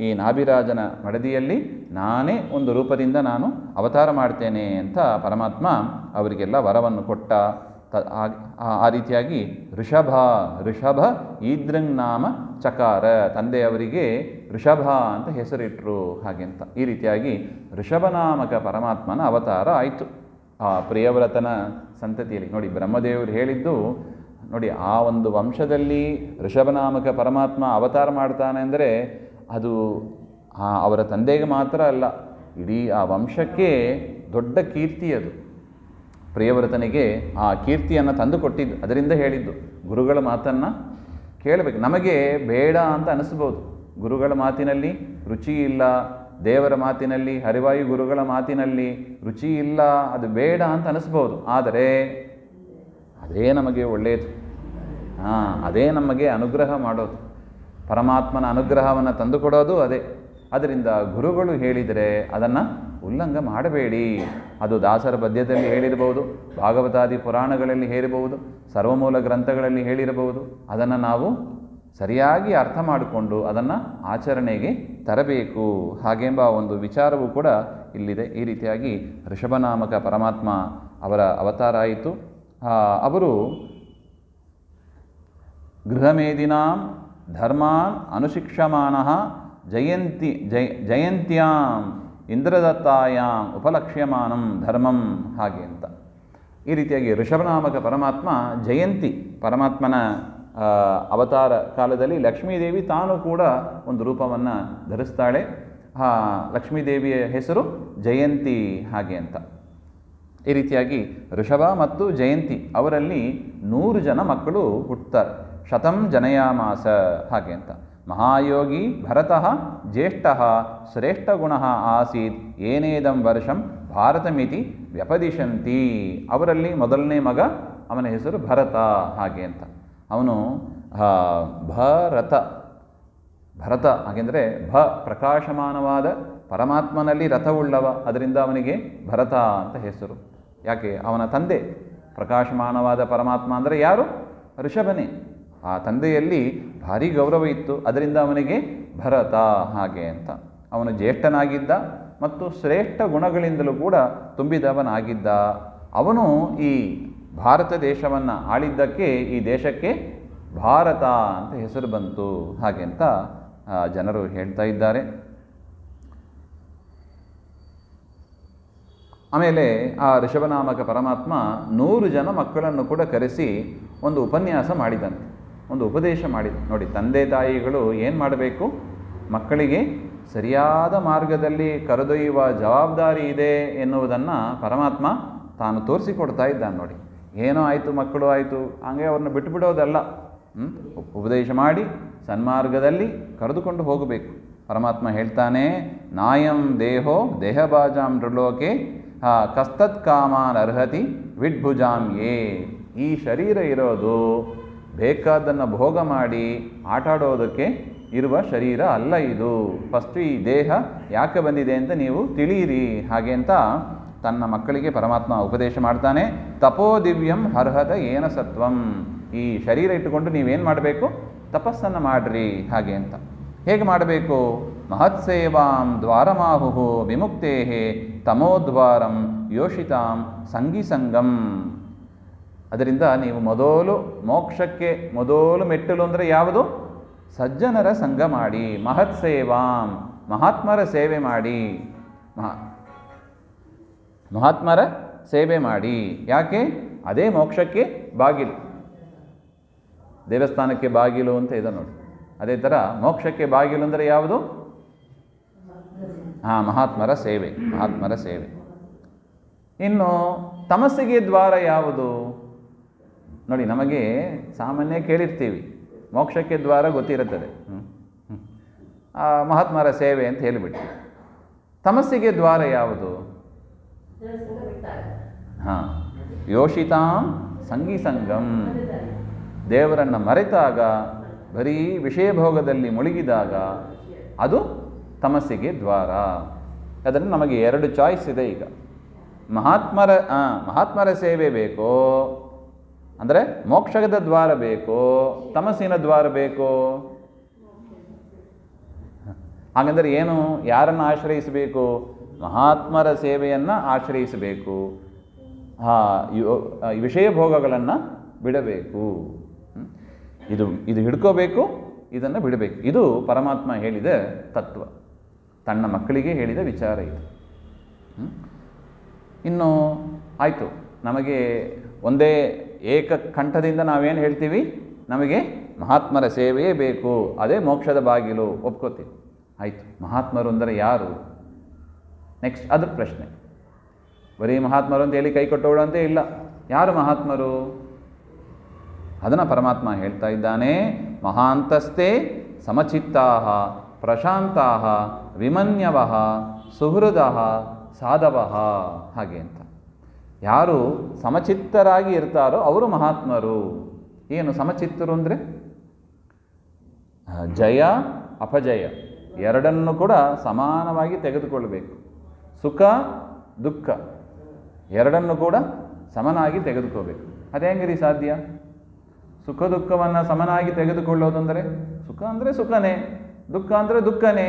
ಈ ನಾಭಿರಾಜನ ಮಡದಿಯಲ್ಲಿ ನಾನೇ ಒಂದು ರೂಪದಿಂದ ನಾನು ಅವತಾರ ಮಾಡ್ತೇನೆ ಅಂತ ಪರಮಾತ್ಮ ಅವರಿಗೆಲ್ಲ ವರವನ್ನು ಕೊಟ್ಟ. ಆ ರೀತಿಯಾಗಿ ಋಷಭ ಈದೃಂಗ್ ನಾಮ ಚಕಾರ, ತಂದೆಯವರಿಗೆ ಋಷಭ ಅಂತ ಹೆಸರಿಟ್ಟರು ಹಾಗೆ ಅಂತ. ಈ ರೀತಿಯಾಗಿ ಋಷಭನಾಮಕ ಪರಮಾತ್ಮನ ಅವತಾರ ಆಯಿತು ಆ ಪ್ರಿಯವ್ರತನ ಸಂತತಿಯಲ್ಲಿ. ನೋಡಿ, ಬ್ರಹ್ಮದೇವರು ಹೇಳಿದ್ದು ನೋಡಿ, ಆ ಒಂದು ವಂಶದಲ್ಲಿ ಋಷಭನಾಮಕ ಪರಮಾತ್ಮ ಅವತಾರ ಮಾಡ್ತಾನೆ ಅಂದರೆ ಅದು ಅವರ ತಂದೆಗೆ ಮಾತ್ರ ಅಲ್ಲ, ಇಡೀ ಆ ವಂಶಕ್ಕೆ ದೊಡ್ಡ ಕೀರ್ತಿ ಅದು. ಪ್ರಿಯವೃತನಿಗೆ ಆ ಕೀರ್ತಿಯನ್ನು ತಂದು ಕೊಟ್ಟಿದ್ದು. ಅದರಿಂದ ಹೇಳಿದ್ದು ಗುರುಗಳ ಮಾತನ್ನು ಕೇಳಬೇಕು. ನಮಗೆ ಬೇಡ ಅಂತ ಅನಿಸ್ಬೋದು, ಗುರುಗಳ ಮಾತಿನಲ್ಲಿ ರುಚಿ ಇಲ್ಲ, ದೇವರ ಮಾತಿನಲ್ಲಿ, ಹರಿವಾಯು ಗುರುಗಳ ಮಾತಿನಲ್ಲಿ ರುಚಿ ಇಲ್ಲ, ಅದು ಬೇಡ ಅಂತ ಅನಿಸ್ಬೋದು. ಆದರೆ ಅದೇ ನಮಗೆ ಒಳ್ಳೆಯದು. ಅದೇ ನಮಗೆ ಅನುಗ್ರಹ ಮಾಡೋದು, ಪರಮಾತ್ಮನ ಅನುಗ್ರಹವನ್ನು ತಂದುಕೊಡೋದು ಅದೇ. ಅದರಿಂದ ಗುರುಗಳು ಹೇಳಿದರೆ ಅದನ್ನು ಉಲ್ಲಂಘ ಮಾಡಬೇಡಿ. ಅದು ದಾಸರ ಪದ್ಯದಲ್ಲಿ ಹೇಳಿರಬಹುದು, ಭಾಗವತಾದಿ ಪುರಾಣಗಳಲ್ಲಿ ಹೇಳಿರಬಹುದು, ಸರ್ವಮೂಲ ಗ್ರಂಥಗಳಲ್ಲಿ ಹೇಳಿರಬಹುದು. ಅದನ್ನು ನಾವು ಸರಿಯಾಗಿ ಅರ್ಥ ಮಾಡಿಕೊಂಡು ಅದನ್ನು ಆಚರಣೆಗೆ ತರಬೇಕು ಹಾಗೆಂಬ ಒಂದು ವಿಚಾರವೂ ಕೂಡ ಇಲ್ಲಿದೆ. ಈ ರೀತಿಯಾಗಿ ಋಷಭನಾಮಕ ಪರಮಾತ್ಮ ಅವರ ಅವತಾರ ಆಯಿತು. ಅವರು ಗೃಹಮೇದಿನಾಂ ಧರ್ಮಾನ್ ಅನುಶಿಕ್ಷಮಾನಃ ಜಯಂತ್ಯಾಂ ಇಂದ್ರದತ್ತಾಯಾಂ ಉಪಲಕ್ಷ್ಯಮಾನಂ ಧರ್ಮಂ, ಹಾಗೆ ಅಂತ. ಈ ರೀತಿಯಾಗಿ ಋಷಭನಾಮಕ ಪರಮಾತ್ಮ ಜಯಂತಿ ಪರಮಾತ್ಮನ ಅವತಾರ ಕಾಲದಲ್ಲಿ ಲಕ್ಷ್ಮೀದೇವಿ ತಾನು ಕೂಡ ಒಂದು ರೂಪವನ್ನು ಧರಿಸ್ತಾಳೆ. ಲಕ್ಷ್ಮೀದೇವಿಯ ಹೆಸರು ಜಯಂತಿ, ಹಾಗೆ ಅಂತ. ಈ ರೀತಿಯಾಗಿ ಋಷಭ ಮತ್ತು ಜಯಂತಿ ಅವರಲ್ಲಿ 100 ಜನ ಮಕ್ಕಳು ಹುಟ್ಟುತ್ತಾರೆ. ಶತಂ ಜನಯಾಮಾಸ, ಹಾಗೆ ಅಂತ. ಮಹಾಯೋಗಿ ಭರತಃ ಜ್ಯೇಷ್ಠಃ ಶ್ರೇಷ್ಠಗುಣಃ ಆಸೀತ್ ಏನೇದಂ ವರ್ಷಂ ಭಾರತಮಿತಿ ವ್ಯಪದಿಶಂತಿ. ಅವರಲ್ಲಿ ಮೊದಲನೇ ಮಗ, ಅವನ ಹೆಸರು ಭರತ, ಹಾಗೆ ಅಂತ. ಅವನು ಭರತ ಹಾಗೆಂದರೆ ಪ್ರಕಾಶಮಾನವಾದ ಪರಮಾತ್ಮನಲ್ಲಿ ರಥವುಳ್ಳವ, ಅದರಿಂದ ಅವನಿಗೆ ಭರತ ಅಂತ ಹೆಸರು. ಯಾಕೆ? ಅವನ ತಂದೆ ಪ್ರಕಾಶಮಾನವಾದ ಪರಮಾತ್ಮ ಅಂದರೆ ಯಾರು? ಋಷಭನೇ. ಆ ತಂದೆಯಲ್ಲಿ ಭಾರಿ ಗೌರವ ಇತ್ತು, ಅದರಿಂದ ಅವನಿಗೆ ಭರತ, ಹಾಗೆ ಅಂತ. ಅವನು ಜ್ಯೇಷ್ಠನಾಗಿದ್ದ ಮತ್ತು ಶ್ರೇಷ್ಠ ಗುಣಗಳಿಂದಲೂ ಕೂಡ ತುಂಬಿದವನಾಗಿದ್ದ. ಅವನು ಈ ಭಾರತ ದೇಶವನ್ನು ಆಳಿದ್ದಕ್ಕೆ ಈ ದೇಶಕ್ಕೆ ಭಾರತ ಅಂತ ಹೆಸರು ಬಂತು, ಹಾಗೆ ಅಂತ ಜನರು ಹೇಳ್ತಾ ಇದ್ದಾರೆ. ಆಮೇಲೆ ಆ ಋಷಭನಾಮಕ ಪರಮಾತ್ಮ 100 ಜನ ಮಕ್ಕಳನ್ನು ಕೂಡ ಕರೆಸಿ ಒಂದು ಉಪನ್ಯಾಸ ಮಾಡಿದಂತೆ, ಒಂದು ಉಪದೇಶ ಮಾಡಿದ. ನೋಡಿ, ತಂದೆ ತಾಯಿಗಳು ಏನು ಮಾಡಬೇಕು? ಮಕ್ಕಳಿಗೆ ಸರಿಯಾದ ಮಾರ್ಗದಲ್ಲಿ ಕರೆದೊಯ್ಯುವ ಜವಾಬ್ದಾರಿ ಇದೆ ಎನ್ನುವುದನ್ನು ಪರಮಾತ್ಮ ತಾನು ತೋರಿಸಿಕೊಡ್ತಾ ಇದ್ದಾನೆ. ನೋಡಿ, ಏನೋ ಆಯಿತು, ಮಕ್ಕಳು ಆಯಿತು, ಹಂಗೆ ಅವ್ರನ್ನ ಬಿಟ್ಟುಬಿಡೋದಲ್ಲ. ಉಪದೇಶ ಮಾಡಿ ಸನ್ಮಾರ್ಗದಲ್ಲಿ ಕರೆದುಕೊಂಡು ಹೋಗಬೇಕು. ಪರಮಾತ್ಮ ಹೇಳ್ತಾನೆ, ನಾಯಂ ದೇಹೋ ದೇಹಬಾಜಾಂ ನೃಲೋಕೆ ಕಸ್ತತ್ ಕಾಮಾನ್ ಅರ್ಹತಿ ವಿಡ್ಭುಜಾಂ ಯೇ. ಈ ಶರೀರ ಇರೋದು ಬೇಕಾದನ್ನು ಭೋಗ ಮಾಡಿ ಆಟಾಡೋದಕ್ಕೆ ಇರುವ ಶರೀರ ಅಲ್ಲ ಇದು. ಫಸ್ಟು ಈ ದೇಹ ಯಾಕೆ ಬಂದಿದೆ ಅಂತ ನೀವು ತಿಳಿಯಿರಿ, ಹಾಗೆ ಅಂತ ತನ್ನ ಮಕ್ಕಳಿಗೆ ಪರಮಾತ್ಮ ಉಪದೇಶ ಮಾಡ್ತಾನೆ. ತಪೋ ದಿವ್ಯಂ ಅರ್ಹತ ಏನ ಸತ್ವಂ. ಈ ಶರೀರ ಇಟ್ಟುಕೊಂಡು ನೀವೇನು ಮಾಡಬೇಕು? ತಪಸ್ಸನ್ನು ಮಾಡ್ರಿ, ಹಾಗೆ ಅಂತ. ಹೇಗೆ ಮಾಡಬೇಕು? ಮಹತ್ಸೇವಾಂ ದ್ವಾರಮಾಹು ವಿಮುಕ್ತೇ ತಮೋದ್ವಾರಂ ಯೋಷಿತಾಂ ಸಂಗೀಸಂಗಂ. ಅದರಿಂದ ನೀವು ಮೊದಲು ಮೋಕ್ಷಕ್ಕೆ ಮೊದಲು ಮೆಟ್ಟಲು ಅಂದರೆ ಯಾವುದು? ಸಜ್ಜನರ ಸಂಘ ಮಾಡಿ, ಮಹತ್ಸೇವಾಂ ಮಹಾತ್ಮರ ಸೇವೆ ಮಾಡಿ, ಮಹಾತ್ಮರ ಸೇವೆ ಮಾಡಿ. ಯಾಕೆ? ಅದೇ ಮೋಕ್ಷಕ್ಕೆ ಬಾಗಿಲು. ದೇವಸ್ಥಾನಕ್ಕೆ ಬಾಗಿಲು ಅಂತ ಇದೆ ನೋಡಿ, ಅದೇ ಥರ ಮೋಕ್ಷಕ್ಕೆ ಬಾಗಿಲು ಅಂದರೆ ಯಾವುದು? ಮಹಾತ್ಮರ ಸೇವೆ, ಮಹಾತ್ಮರ ಸೇವೆ. ಇನ್ನು ತಮಸ್ಸಿಗೆ ದ್ವಾರ ಯಾವುದು? ನೋಡಿ, ನಮಗೆ ಸಾಮಾನ್ಯ ಕೇಳಿರ್ತೀವಿ, ಮೋಕ್ಷಕ್ಕೆ ದ್ವಾರ ಗೊತ್ತಿರುತ್ತದೆ, ಮಹಾತ್ಮರ ಸೇವೆ ಅಂತ ಹೇಳಿಬಿಟ್ಟು. ತಮಸ್ಸಿಗೆ ದ್ವಾರ ಯಾವುದು? ಯೋಷಿತಾಂ ಸಂಗೀಸಂಗಂ. ದೇವರನ್ನು ಮರೆತಾಗ, ಬರೀ ವಿಷಯ ಭೋಗದಲ್ಲಿ ಮುಳುಗಿದಾಗ ಅದು ತಮಸ್ಸಿಗೆ ದ್ವಾರ. ಅದನ್ನು ನಮಗೆ 2 ಚಾಯ್ಸ್ ಇದೆ ಈಗ. ಮಹಾತ್ಮರ ಸೇವೆ ಬೇಕೋ ಅಂದರೆ ಮೋಕ್ಷದ ದ್ವಾರ ಬೇಕೋ, ತಮಸ್ಸಿನ ದ್ವಾರ ಬೇಕೋ? ಹಾಗಂದರೆ ಏನು? ಯಾರನ್ನು ಆಶ್ರಯಿಸಬೇಕು? ಮಹಾತ್ಮರ ಸೇವೆಯನ್ನು ಆಶ್ರಯಿಸಬೇಕು. ವಿಷಯ ಭೋಗಗಳನ್ನು ಬಿಡಬೇಕು. ಇದು ಹಿಡ್ಕೋಬೇಕು, ಇದನ್ನು ಬಿಡಬೇಕು. ಇದು ಪರಮಾತ್ಮ ಹೇಳಿದ ತತ್ವ, ತನ್ನ ಮಕ್ಕಳಿಗೆ ಹೇಳಿದ ವಿಚಾರ ಇದು. ಇನ್ನು ಆಯಿತು, ನಮಗೆ ಒಂದೇ ಏಕಕಂಠದಿಂದ ನಾವೇನು ಹೇಳ್ತೀವಿ? ನಮಗೆ ಮಹಾತ್ಮರ ಸೇವೆಯೇ ಬೇಕು, ಅದೇ ಮೋಕ್ಷದ ಬಾಗಿಲು, ಒಪ್ಕೋತೀವಿ. ಆಯಿತು, ಮಹಾತ್ಮರು ಅಂದರೆ ಯಾರು? ನೆಕ್ಸ್ಟ್ ಅದ್ರ ಪ್ರಶ್ನೆ. ಬರೀ ಮಹಾತ್ಮರು ಅಂತ ಹೇಳಿ ಕೈ ಕೊಟ್ಟವಳು ಅಂತೇ ಇಲ್ಲ. ಯಾರು ಮಹಾತ್ಮರು? ಅದನ್ನು ಪರಮಾತ್ಮ ಹೇಳ್ತಾ ಇದ್ದಾನೆ. ಮಹಾಂತಸ್ತೆ ಸಮಚಿತ್ತಾಹ ಪ್ರಶಾಂತಾಹ ವಿಮನ್ಯವಃ ಸುಹೃದಃ ಸಾಧವಃ, ಹಾಗೆ ಅಂತ. ಯಾರು ಸಮಚಿತ್ತರಾಗಿ ಇರ್ತಾರೋ ಅವರು ಮಹಾತ್ಮರು. ಏನು ಸಮಚಿತ್ತರು ಅಂದರೆ? ಜಯ ಅಪಜಯ ಎರಡನ್ನು ಕೂಡ ಸಮಾನವಾಗಿ ತೆಗೆದುಕೊಳ್ಳಬೇಕು. ಸುಖ ದುಃಖ ಎರಡನ್ನು ಕೂಡ ಸಮನಾಗಿ ತೆಗೆದುಕೋಬೇಕು. ಅದು ಹೆಂಗ್ರಿ ಸಾಧ್ಯ? ಸುಖ ದುಃಖವನ್ನು ಸಮನಾಗಿ ತೆಗೆದುಕೊಳ್ಳೋದಂದರೆ, ಸುಖ ಅಂದರೆ ಸುಖನೇ, ದುಃಖ ಅಂದರೆ ದುಃಖನೇ.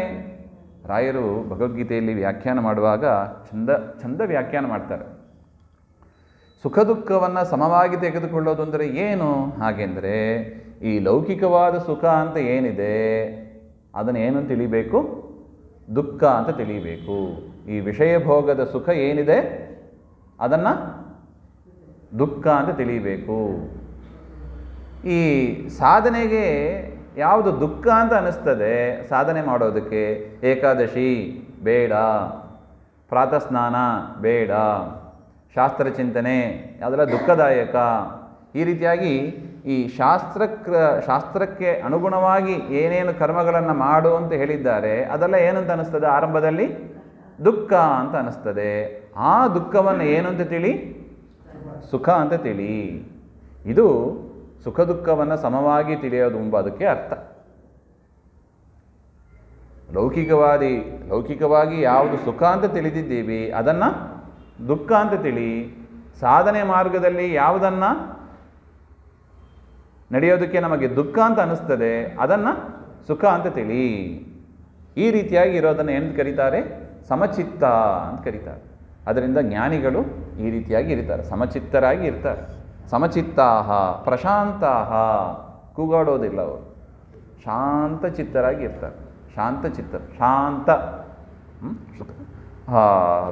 ರಾಯರು ಭಗವದ್ಗೀತೆಯಲ್ಲಿ ವ್ಯಾಖ್ಯಾನ ಮಾಡುವಾಗ ಚಂದ ವ್ಯಾಖ್ಯಾನ ಮಾಡ್ತಾರೆ. ಸುಖ ದುಃಖವನ್ನು ಸಮವಾಗಿ ತೆಗೆದುಕೊಳ್ಳೋದು ಅಂದರೆ ಏನು? ಹಾಗೆಂದರೆ ಈ ಲೌಕಿಕವಾದ ಸುಖ ಅಂತ ಏನಿದೆ ಅದನ್ನು ಏನು ತಿಳಿಬೇಕು? ದುಃಖ ಅಂತ ತಿಳಿಯಬೇಕು. ಈ ವಿಷಯ ಭೋಗದ ಸುಖ ಏನಿದೆ ಅದನ್ನು ದುಃಖ ಅಂತ ತಿಳಿಯಬೇಕು. ಈ ಸಾಧನೆಗೆ ಯಾವುದು ದುಃಖ ಅಂತ ಅನ್ನಿಸ್ತದೆ ಸಾಧನೆ ಮಾಡೋದಕ್ಕೆ, ಏಕಾದಶಿ ಬೇಡ, ಪ್ರಾತಃ ಸ್ನಾನ ಬೇಡ, ಶಾಸ್ತ್ರ ಚಿಂತನೆ ಅದೆಲ್ಲ ದುಃಖದಾಯಕ, ಈ ರೀತಿಯಾಗಿ ಈ ಶಾಸ್ತ್ರಕ್ಕೆ ಅನುಗುಣವಾಗಿ ಏನೇನು ಕರ್ಮಗಳನ್ನು ಮಾಡು ಅಂತ ಹೇಳಿದ್ದಾರೆ ಅದೆಲ್ಲ ಏನಂತ ಅನ್ನಿಸ್ತದೆ? ಆರಂಭದಲ್ಲಿ ದುಃಖ ಅಂತ ಅನ್ನಿಸ್ತದೆ. ಆ ದುಃಖವನ್ನು ಏನು ಅಂತ ತಿಳಿ? ಸುಖ ಅಂತ ತಿಳಿ. ಇದು ಸುಖ ದುಃಖವನ್ನು ಸಮವಾಗಿ ತಿಳಿಯೋದು ಎಂಬುದಕ್ಕೆ ಅರ್ಥ. ಲೌಕಿಕವಾಗಿ ಯಾವುದು ಸುಖ ಅಂತ ತಿಳಿದಿದ್ದೀವಿ ಅದನ್ನು ದುಃಖ ಅಂತ ತಿಳಿ. ಸಾಧನೆ ಮಾರ್ಗದಲ್ಲಿ ಯಾವುದನ್ನು ನಡೆಯೋದಕ್ಕೆ ನಮಗೆ ದುಃಖ ಅಂತ ಅನ್ನಿಸ್ತದೆ ಅದನ್ನು ಸುಖ ಅಂತ ತಿಳಿ. ಈ ರೀತಿಯಾಗಿ ಇರೋದನ್ನು ಏನು ಕರೀತಾರೆ? ಸಮಚಿತ್ತ ಅಂತ ಕರೀತಾರೆ. ಅದರಿಂದ ಜ್ಞಾನಿಗಳು ಈ ರೀತಿಯಾಗಿ ಇರ್ತಾರೆ, ಸಮಚಿತ್ತರಾಗಿ ಇರ್ತಾರೆ. ಸಮಚಿತ್ತಾಹ ಪ್ರಶಾಂತಾಹ, ಕೂಗಾಡೋದಿಲ್ಲ ಅವರು, ಶಾಂತ ಚಿತ್ತರಾಗಿ ಇರ್ತಾರೆ. ಶಾಂತ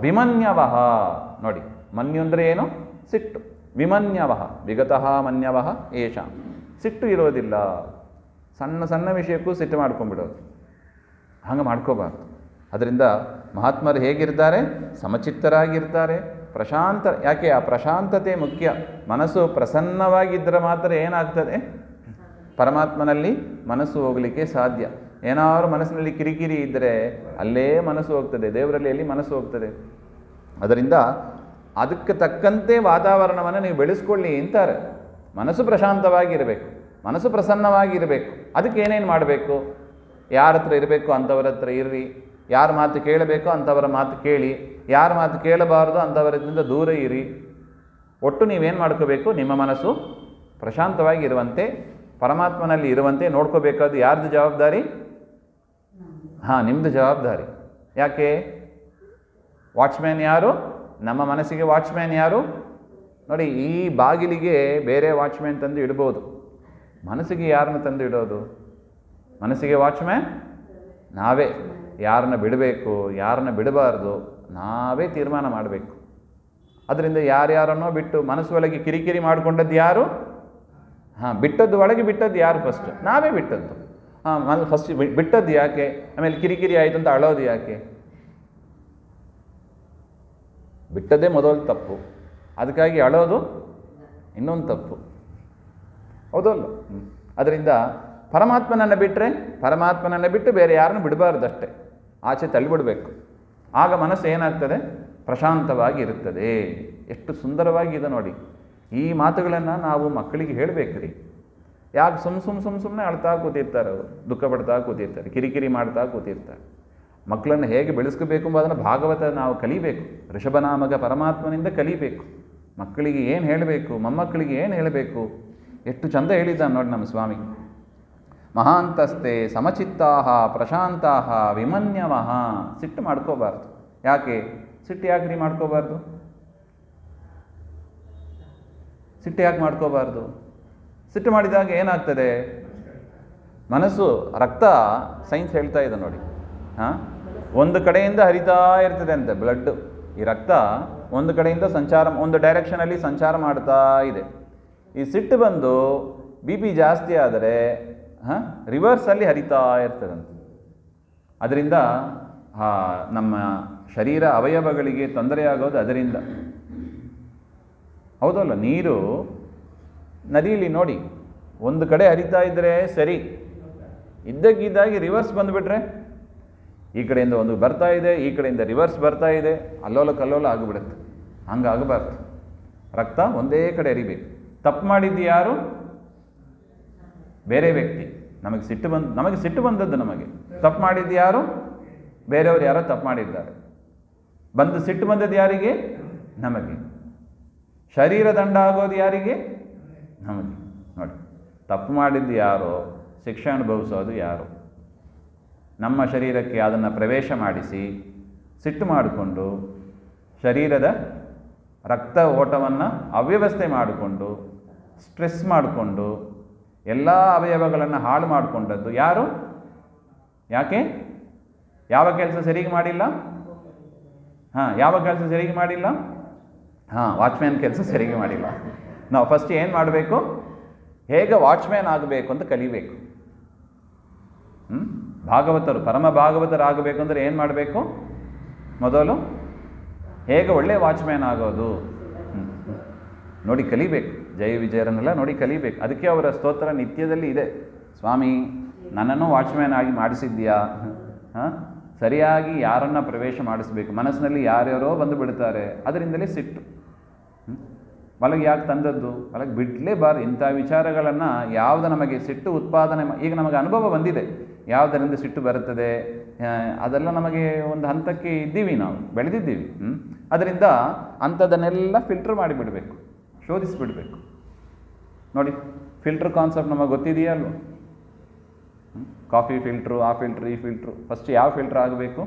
ವಿಮನ್ಯವಃ. ನೋಡಿ, ಮನ್ಯು ಅಂದರೆ ಏನು? ಸಿಟ್ಟು. ವಿಮನ್ಯವಃ ವಿಗತಃ ಮನ್ಯವಃ ಏಷಾಂ. ಸಿಟ್ಟು ಇರೋದಿಲ್ಲ. ಸಣ್ಣ ವಿಷಯಕ್ಕೂ ಸಿಟ್ಟು ಮಾಡ್ಕೊಂಡ್ಬಿಡೋದು, ಹಂಗೆ ಮಾಡ್ಕೋಬಾರ್ದು. ಅದರಿಂದ ಮಹಾತ್ಮರು ಹೇಗಿರ್ತಾರೆ? ಸಮಚಿತ್ತರಾಗಿರ್ತಾರೆ, ಪ್ರಶಾಂತ. ಯಾಕೆ? ಆ ಪ್ರಶಾಂತತೆ ಮುಖ್ಯ. ಮನಸ್ಸು ಪ್ರಸನ್ನವಾಗಿದ್ದರೆ ಮಾತ್ರ ಏನಾಗ್ತದೆ? ಪರಮಾತ್ಮನಲ್ಲಿ ಮನಸ್ಸು ಹೋಗಲಿಕ್ಕೆ ಸಾಧ್ಯ. ಏನಾದರೂ ಮನಸ್ಸಿನಲ್ಲಿ ಕಿರಿಕಿರಿ ಇದ್ದರೆ ಅಲ್ಲೇ ಮನಸ್ಸು ಹೋಗ್ತದೆ, ದೇವರಲ್ಲಿ ಎಲ್ಲಿ ಮನಸ್ಸು ಹೋಗ್ತದೆ. ಅದರಿಂದ ಅದಕ್ಕೆ ತಕ್ಕಂತೆ ವಾತಾವರಣವನ್ನು ನೀವು ಬೆಳೆಸ್ಕೊಳ್ಳಿ ಅಂತಾರೆ. ಮನಸ್ಸು ಪ್ರಶಾಂತವಾಗಿರಬೇಕು, ಮನಸ್ಸು ಪ್ರಸನ್ನವಾಗಿರಬೇಕು. ಅದಕ್ಕೆ ಏನೇನು ಮಾಡಬೇಕು? ಯಾರ ಹತ್ರ ಇರಬೇಕು ಅಂಥವ್ರ ಹತ್ರ ಇರ್ರಿ, ಯಾರ ಮಾತು ಕೇಳಬೇಕೋ ಅಂಥವರ ಮಾತು ಕೇಳಿ, ಯಾರ ಮಾತು ಕೇಳಬಾರ್ದು ಅಂಥವರಿಂದ ದೂರ ಇರಿ. ಒಟ್ಟು ನೀವೇನು ಮಾಡ್ಕೋಬೇಕು? ನಿಮ್ಮ ಮನಸ್ಸು ಪ್ರಶಾಂತವಾಗಿ ಇರುವಂತೆ, ಪರಮಾತ್ಮನಲ್ಲಿ ಇರುವಂತೆ ನೋಡ್ಕೋಬೇಕಾದ ಯಾರ್ದು ಜವಾಬ್ದಾರಿ? ನಿಮ್ಮದು ಜವಾಬ್ದಾರಿ. ಯಾಕೆ? ವಾಚ್ಮ್ಯಾನ್ ಯಾರು? ನಮ್ಮ ಮನಸ್ಸಿಗೆ ವಾಚ್ಮ್ಯಾನ್ ಯಾರು? ನೋಡಿ, ಈ ಬಾಗಿಲಿಗೆ ಬೇರೆ ವಾಚ್ಮ್ಯಾನ್ ತಂದು ಇಡ್ಬೋದು, ಮನಸ್ಸಿಗೆ ಯಾರನ್ನು ತಂದು ಇಡೋದು? ಮನಸ್ಸಿಗೆ ವಾಚ್ಮ್ಯಾನ್ ನಾವೇ. ಯಾರನ್ನ ಬಿಡಬೇಕು, ಯಾರನ್ನ ಬಿಡಬಾರ್ದು ನಾವೇ ತೀರ್ಮಾನ ಮಾಡಬೇಕು. ಅದರಿಂದ ಯಾರ್ಯಾರನ್ನೋ ಬಿಟ್ಟು ಮನಸ್ಸೊಳಗೆ ಕಿರಿಕಿರಿ ಮಾಡಿಕೊಂಡದ್ದು ಯಾರು? ಬಿಟ್ಟದ್ದು ಒಳಗೆ ಬಿಟ್ಟದ್ದು ಯಾರು? ಫಸ್ಟ್ ನಾವೇ ಬಿಟ್ಟದ್ದು. ಫಸ್ಟ್ ಬಿಟ್ಟದ್ದು ಯಾಕೆ? ಆಮೇಲೆ ಕಿರಿಕಿರಿ ಆಯಿತು ಅಂತ ಅಳೋದು ಯಾಕೆ? ಬಿಟ್ಟದ್ದೇ ಮೊದಲು ತಪ್ಪು, ಅದಕ್ಕಾಗಿ ಅಳೋದು ಇನ್ನೊಂದು ತಪ್ಪು. ಹೌದಲ್ಲ? ಅದರಿಂದ ಪರಮಾತ್ಮನನ್ನು ಬಿಟ್ಟು ಬೇರೆ ಯಾರನ್ನು ಬಿಡಬಾರ್ದಷ್ಟೇ, ಆಚೆ ತಳ್ಳಿಬಿಡಬೇಕು. ಆಗ ಮನಸ್ಸು ಏನಾಗ್ತದೆ? ಪ್ರಶಾಂತವಾಗಿ ಇರುತ್ತದೆ. ಎಷ್ಟು ಸುಂದರವಾಗಿದೆ ನೋಡಿ. ಈ ಮಾತುಗಳನ್ನು ನಾವು ಮಕ್ಕಳಿಗೆ ಹೇಳಬೇಕ್ರಿ. ಯಾಕೆ ಸುಮ್ಮನೆ ಅಳ್ತಾ ಕೂತಿರ್ತಾರೆ, ಅವರು ದುಃಖ ಪಡ್ತಾ ಕೂತಿರ್ತಾರೆ, ಕಿರಿಕಿರಿ ಮಾಡ್ತಾ ಕೂತಿರ್ತಾರೆ. ಮಕ್ಕಳನ್ನು ಹೇಗೆ ಬೆಳೆಸ್ಕೋಬೇಕು ಎಂಬುದನ್ನು ಭಾಗವತ ನಾವು ಕಲಿಬೇಕು. ಋಷಭನಾಮಕ ಪರಮಾತ್ಮನಿಂದ ಕಲಿಬೇಕು. ಮಕ್ಕಳಿಗೆ ಏನು ಹೇಳಬೇಕು, ಮೊಮ್ಮಕ್ಕಳಿಗೆ ಏನು ಹೇಳಬೇಕು, ಎಷ್ಟು ಚಂದ ಹೇಳಿದ್ದಾನೆ ನೋಡಿ ನಮ್ಮ ಸ್ವಾಮಿ. ಮಹಾಂತಸ್ತೆ ಸಮಚಿತ್ತಾಹ ಪ್ರಶಾಂತಾಹ ವಿಮನ್ಯವಃ. ಸಿಟ್ಟು ಮಾಡ್ಕೋಬಾರ್ದು. ಯಾಕೆ? ಸಿಟ್ಟು ಯಾಕ್ರಿ ಮಾಡ್ಕೋಬಾರ್ದು? ಸಿಟ್ಟು ಯಾಕೆ ಮಾಡ್ಕೋಬಾರ್ದು? ಸಿಟ್ಟು ಮಾಡಿದಾಗ ಏನಾಗ್ತದೆ? ಮನಸ್ಸು, ರಕ್ತ ಸೈನ್ಸ್ ಹೇಳ್ತಾ ಇದೆ ನೋಡಿ, ಒಂದು ಕಡೆಯಿಂದ ಹರಿತಾ ಇರ್ತದೆ ಅಂತೆ ಬ್ಲಡ್. ಈ ರಕ್ತ ಒಂದು ಕಡೆಯಿಂದ ಒಂದು ಡೈರೆಕ್ಷನಲ್ಲಿ ಸಂಚಾರ ಮಾಡ್ತಾ ಇದೆ. ಈ ಸಿಟ್ಟು ಬಂದು BP ಜಾಸ್ತಿ ಆದರೆ ರಿವರ್ಸಲ್ಲಿ ಹರಿತಾ ಇರ್ತದಂತೆ. ಅದರಿಂದ ನಮ್ಮ ಶರೀರ ಅವಯವಗಳಿಗೆ ತೊಂದರೆಯಾಗೋದು ಅದರಿಂದ. ಹೌದಲ್ಲ? ನೀರು ನದಿಯಲ್ಲಿ ನೋಡಿ, ಒಂದು ಕಡೆ ಹರಿತಾ ಇದ್ದರೆ ಸರಿ, ಇದ್ದಕ್ಕಿದ್ದಾಗಿ ರಿವರ್ಸ್ ಬಂದುಬಿಟ್ರೆ ಈ ಕಡೆಯಿಂದ ಒಂದು ಬರ್ತಾ ಇದೆ, ಈ ಕಡೆಯಿಂದ ರಿವರ್ಸ್ ಬರ್ತಾ ಇದೆ, ಅಲ್ಲೋಲ ಕಲ್ಲೋಲ ಆಗಿಬಿಡುತ್ತೆ. ಹಂಗಾಗಬಾರ್ದು. ರಕ್ತ ಒಂದೇ ಕಡೆ ಹರಿಬೇಕು. ತಪ್ಪು ಮಾಡಿದ್ದು ಯಾರು? ಬೇರೆ ವ್ಯಕ್ತಿ. ನಮಗೆ ಸಿಟ್ಟು ಬಂದದ್ದು ನಮಗೆ. ತಪ್ಪು ಮಾಡಿದ್ದು ಯಾರು? ಬೇರೆಯವರು ಯಾರೋ ತಪ್ಪು ಮಾಡಿದ್ದಾರೆ. ಸಿಟ್ಟು ಬಂದದ್ದು ಯಾರಿಗೆ? ನಮಗೆ. ಶರೀರ ದಂಡ ಆಗೋದು ಯಾರಿಗೆ? ನಮಗೆ. ನೋಡಿ, ತಪ್ಪು ಮಾಡಿದ್ದು ಯಾರೋ, ಶಿಕ್ಷೆ ಅನುಭವಿಸೋದು ಯಾರು? ನಮ್ಮ ಶರೀರಕ್ಕೆ ಅದನ್ನು ಪ್ರವೇಶ ಮಾಡಿಸಿ ಸಿಟ್ಟು ಮಾಡಿಕೊಂಡು ಶರೀರದ ರಕ್ತ ಓಟವನ್ನು ಅವ್ಯವಸ್ಥೆ ಮಾಡಿಕೊಂಡು ಸ್ಟ್ರೆಸ್ ಮಾಡಿಕೊಂಡು ಎಲ್ಲ ಅವಯವಗಳನ್ನು ಹಾಳು ಮಾಡಿಕೊಂಡದ್ದು ಯಾರು? ಯಾಕೆ? ಯಾವ ಕೆಲಸ ಸರಿಗೆ ಮಾಡಿಲ್ಲ? ಯಾವ ಕೆಲಸ ಸರಿಗೆ ಮಾಡಿಲ್ಲ? ವಾಚ್ಮ್ಯಾನ್ ಕೆಲಸ ಸರಿಗೆ ಮಾಡಿಲ್ಲ. ನಾವು ಫಸ್ಟ್ ಏನು ಮಾಡಬೇಕು? ಹೇಗೆ ವಾಚ್ಮ್ಯಾನ್ ಆಗಬೇಕು ಅಂತ ಕಲಿಬೇಕು. ಭಾಗವತರು, ಪರಮ ಭಾಗವತರಾಗಬೇಕು ಅಂದರೆ ಏನು ಮಾಡಬೇಕು? ಮೊದಲು ಹೇಗೆ ಒಳ್ಳೆ ವಾಚ್ಮ್ಯಾನ್ ಆಗೋದು ನೋಡಿ ಕಲಿಬೇಕು. ಜಯ ವಿಜಯರನ್ನೆಲ್ಲ ನೋಡಿ ಕಲಿಬೇಕು. ಅದಕ್ಕೆ ಅವರ ಸ್ತೋತ್ರ ನಿತ್ಯದಲ್ಲಿ ಇದೆ. ಸ್ವಾಮಿ, ನನ್ನನ್ನು ವಾಚ್ಮ್ಯಾನ್ ಆಗಿ ಮಾಡಿಸಿದ್ಯಾ? ಸರಿಯಾಗಿ ಯಾರನ್ನು ಪ್ರವೇಶ ಮಾಡಿಸ್ಬೇಕು. ಮನಸ್ಸಿನಲ್ಲಿ ಯಾರ್ಯಾರೋ ಬಂದು ಬಿಡ್ತಾರೆ, ಅದರಿಂದಲೇ ಸಿಟ್ಟು. ಒಳಗೆ ಯಾಕೆ ತಂದದ್ದು? ಒಳಗೆ ಬಿಡಲೇಬಾರ್ದು. ಇಂಥ ವಿಚಾರಗಳನ್ನು ಯಾವುದು ನಮಗೆ ಸಿಟ್ಟು ಉತ್ಪಾದನೆ, ಈಗ ನಮಗೆ ಅನುಭವ ಬಂದಿದೆ ಯಾವುದರಿಂದ ಸಿಟ್ಟು ಬರುತ್ತದೆ, ಅದೆಲ್ಲ ನಮಗೆ ಒಂದು ಹಂತಕ್ಕೆ ಇದ್ದೀವಿ, ನಾವು ಬೆಳೆದಿದ್ದೀವಿ. ಅದರಿಂದ ಅಂಥದ್ದನ್ನೆಲ್ಲ ಫಿಲ್ಟರ್ ಮಾಡಿಬಿಡಬೇಕು, ಶೋಧಿಸಿಬಿಡಬೇಕು. ನೋಡಿ, ಫಿಲ್ಟ್ರ್ ಕಾನ್ಸೆಪ್ಟ್ ನಮಗೆ ಗೊತ್ತಿದೆಯಾ ಅಲ್ವ? ಕಾಫಿ ಫಿಲ್ಟ್ರು, ಆ ಫಿಲ್ಟ್ರು, ಈ ಫಿಲ್ಟ್ರು. ಫಸ್ಟ್ ಯಾವ ಫಿಲ್ಟ್ರ್ ಆಗಬೇಕು?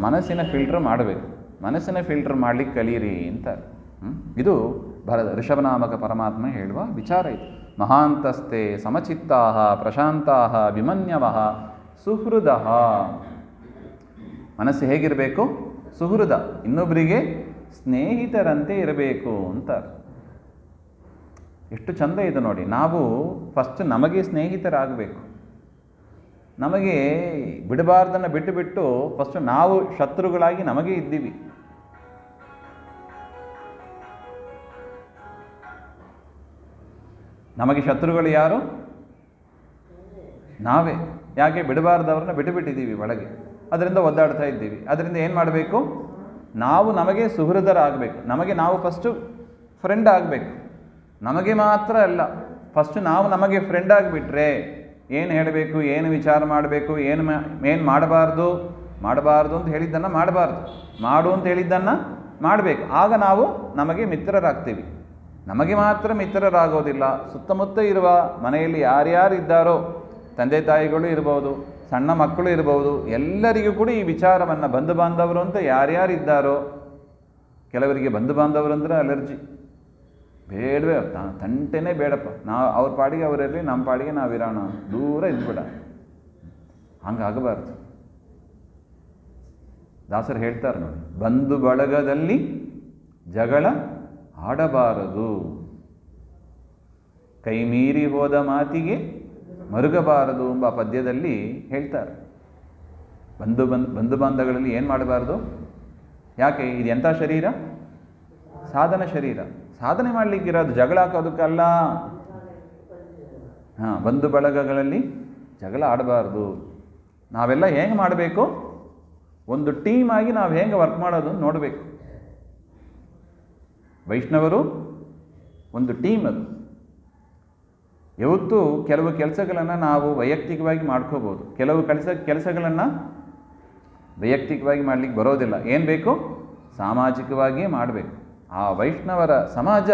ಮನಸ್ಸಿನ ಫಿಲ್ಟ್ರ್ ಮಾಡಬೇಕು. ಮನಸ್ಸಿನ ಫಿಲ್ಟರ್ ಮಾಡಲಿಕ್ಕೆ ಕಲೀರಿ ಅಂತ. ಇದು ಋಷಭನಾಮಕ ಪರಮಾತ್ಮ ಹೇಳುವ ವಿಚಾರ ಇದು. ಮಹಾಂತಸ್ತೆ ಸಮಚಿತ್ತಾ ಪ್ರಶಾಂತಾ ವಿಮನ್ಯವ ಸುಹೃದ. ಮನಸ್ಸು ಹೇಗಿರಬೇಕು? ಸುಹೃದ, ಇನ್ನೊಬ್ಬರಿಗೆ ಸ್ನೇಹಿತರಂತೆ ಇರಬೇಕು ಅಂತ. ಎಷ್ಟು ಚಂದ ಇದು ನೋಡಿ. ನಾವು ಫಸ್ಟ್ ನಮಗೆ ಸ್ನೇಹಿತರಾಗಬೇಕು. ನಮಗೆ ಬಿಡಬಾರ್ದನ್ನು ಬಿಟ್ಟು ಫಸ್ಟ್ ನಾವು ಶತ್ರುಗಳಾಗಿ ನಮಗೆ ಇದ್ದೀವಿ. ನಮಗೆ ಶತ್ರುಗಳು ಯಾರು? ನಾವೇ. ಯಾಕೆ? ಬಿಡಬಾರ್ದವ್ರನ್ನ ಬಿಟ್ಟಿದ್ದೀವಿ ಒಳಗೆ, ಅದರಿಂದ ಒದ್ದಾಡ್ತಾ ಇದ್ದೀವಿ. ಅದರಿಂದ ಏನು ಮಾಡಬೇಕು? ನಾವು ನಮಗೆ ಸುಹೃದರಾಗಬೇಕು. ನಮಗೆ ನಾವು ಫಸ್ಟು ಫ್ರೆಂಡ್ ಆಗಬೇಕು. ನಮಗೆ ಮಾತ್ರ ಅಲ್ಲ, ಫಸ್ಟ್ ನಾವು ನಮಗೆ ಫ್ರೆಂಡ್ ಆಗಿಬಿಟ್ರೆ ಏನು ಹೇಳಬೇಕು, ಏನು ವಿಚಾರ ಮಾಡಬೇಕು, ಏನು ಮಾಡಬಾರ್ದು ಅಂತ ಹೇಳಿದ್ದನ್ನು ಮಾಡಬಾರ್ದು, ಮಾಡು ಅಂತ ಹೇಳಿದ್ದನ್ನು ಮಾಡಬೇಕು. ಆಗ ನಾವು ನಮಗೆ ಮಿತ್ರರಾಗ್ತೀವಿ. ನಮಗೆ ಮಾತ್ರ ಮಿತ್ರರಾಗೋದಿಲ್ಲ, ಸುತ್ತಮುತ್ತ ಇರುವ ಮನೆಯಲ್ಲಿ ಯಾರ್ಯಾರು ಇದ್ದಾರೋ, ತಂದೆ ತಾಯಿಗಳು ಇರ್ಬೋದು, ಸಣ್ಣ ಮಕ್ಕಳು ಇರ್ಬೋದು, ಎಲ್ಲರಿಗೂ ಕೂಡ ಈ ವಿಚಾರವನ್ನು, ಬಂಧು ಬಾಂಧವರು ಅಂತ ಯಾರ್ಯಾರು ಇದ್ದಾರೋ, ಕೆಲವರಿಗೆ ಬಂಧು ಬಾಂಧವರು ಅಂದರೆ ಅಲರ್ಜಿ, ಬೇಡವೇ, ತಂಟೆನೇ ಬೇಡಪ್ಪ, ಅವ್ರ ಪಾಡಿಗೆ ಅವರಿರಲಿ, ನಮ್ಮ ಪಾಡಿಗೆ ನಾವಿರೋಣ, ದೂರ ಇದ್ಬಿಡ. ಹಂಗಾಗಬಾರ್ದು. ದಾಸರು ಹೇಳ್ತಾರೆ ನೋಡಿ, ಬಂಧು ಬಳಗದಲ್ಲಿ ಜಗಳ ಆಡಬಾರದು, ಕೈ ಮೀರಿ ಹೋದ ಮಾತಿಗೆ ಮರುಗಬಾರದು ಎಂಬ ಪದ್ಯದಲ್ಲಿ ಹೇಳ್ತಾರೆ. ಬಂಧು ಬಾಂಧವಗಳಲ್ಲಿ ಏನು ಮಾಡಬಾರ್ದು? ಯಾಕೆ? ಇದು ಎಂಥ ಶರೀರ? ಸಾಧನ ಶರೀರ. ಸಾಧನೆ ಮಾಡಲಿಕ್ಕಿರೋದು, ಜಗಳ ಹಾಕೋದಕ್ಕಲ್ಲ. ಬಂಧು ಬಳಗಗಳಲ್ಲಿ ಜಗಳ ಆಡಬಾರ್ದು. ನಾವೆಲ್ಲ ಹೆಂಗೆ ಮಾಡಬೇಕು? ಒಂದು ಟೀಮ್ ಆಗಿ ನಾವು ಹೆಂಗೆ ವರ್ಕ್ ಮಾಡೋದು ನೋಡಬೇಕು. ವೈಷ್ಣವರು ಒಂದು ಟೀಮ್ ಅದು. ಯಾವತ್ತೂ ಕೆಲವು ಕೆಲಸಗಳನ್ನು ನಾವು ವೈಯಕ್ತಿಕವಾಗಿ ಮಾಡ್ಕೋಬೋದು, ಕೆಲವು ಕೆಲಸಗಳನ್ನು ವೈಯಕ್ತಿಕವಾಗಿ ಮಾಡಲಿಕ್ಕೆ ಬರೋದಿಲ್ಲ. ಏನು ಬೇಕು? ಸಾಮಾಜಿಕವಾಗಿಯೇ ಮಾಡಬೇಕು. ಆ ವೈಷ್ಣವರ ಸಮಾಜ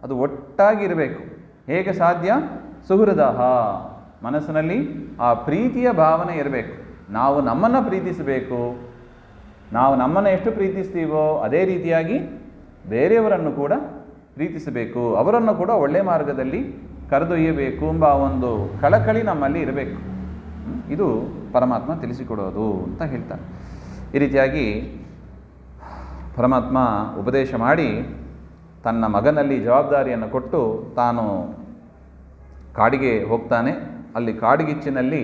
ಅದು ಒಟ್ಟಾಗಿರಬೇಕು. ಹೇಗೆ ಸಾಧ್ಯ? ಸುಹೃದ, ಮನಸ್ಸಿನಲ್ಲಿ ಆ ಪ್ರೀತಿಯ ಭಾವನೆ ಇರಬೇಕು. ನಾವು ನಮ್ಮನ್ನು ಪ್ರೀತಿಸಬೇಕು. ನಾವು ನಮ್ಮನ್ನು ಎಷ್ಟು ಪ್ರೀತಿಸ್ತೀವೋ ಅದೇ ರೀತಿಯಾಗಿ ಬೇರೆಯವರನ್ನು ಕೂಡ ಪ್ರೀತಿಸಬೇಕು, ಅವರನ್ನು ಕೂಡ ಒಳ್ಳೆಯ ಮಾರ್ಗದಲ್ಲಿ ಕರೆದೊಯ್ಯಬೇಕು ಎಂಬ ಒಂದು ಕಳಕಳಿ ನಮ್ಮಲ್ಲಿ ಇರಬೇಕು. ಇದು ಪರಮಾತ್ಮ ತಿಳಿಸಿಕೊಡೋದು ಅಂತ ಹೇಳ್ತಾನೆ. ಈ ರೀತಿಯಾಗಿ ಪರಮಾತ್ಮ ಉಪದೇಶ ಮಾಡಿ ತನ್ನ ಮಗನಲ್ಲಿ ಜವಾಬ್ದಾರಿಯನ್ನು ಕೊಟ್ಟು ತಾನು ಕಾಡಿಗೆ ಹೋಗ್ತಾನೆ. ಅಲ್ಲಿ ಕಾಡಿಗಿಚ್ಚಿನಲ್ಲಿ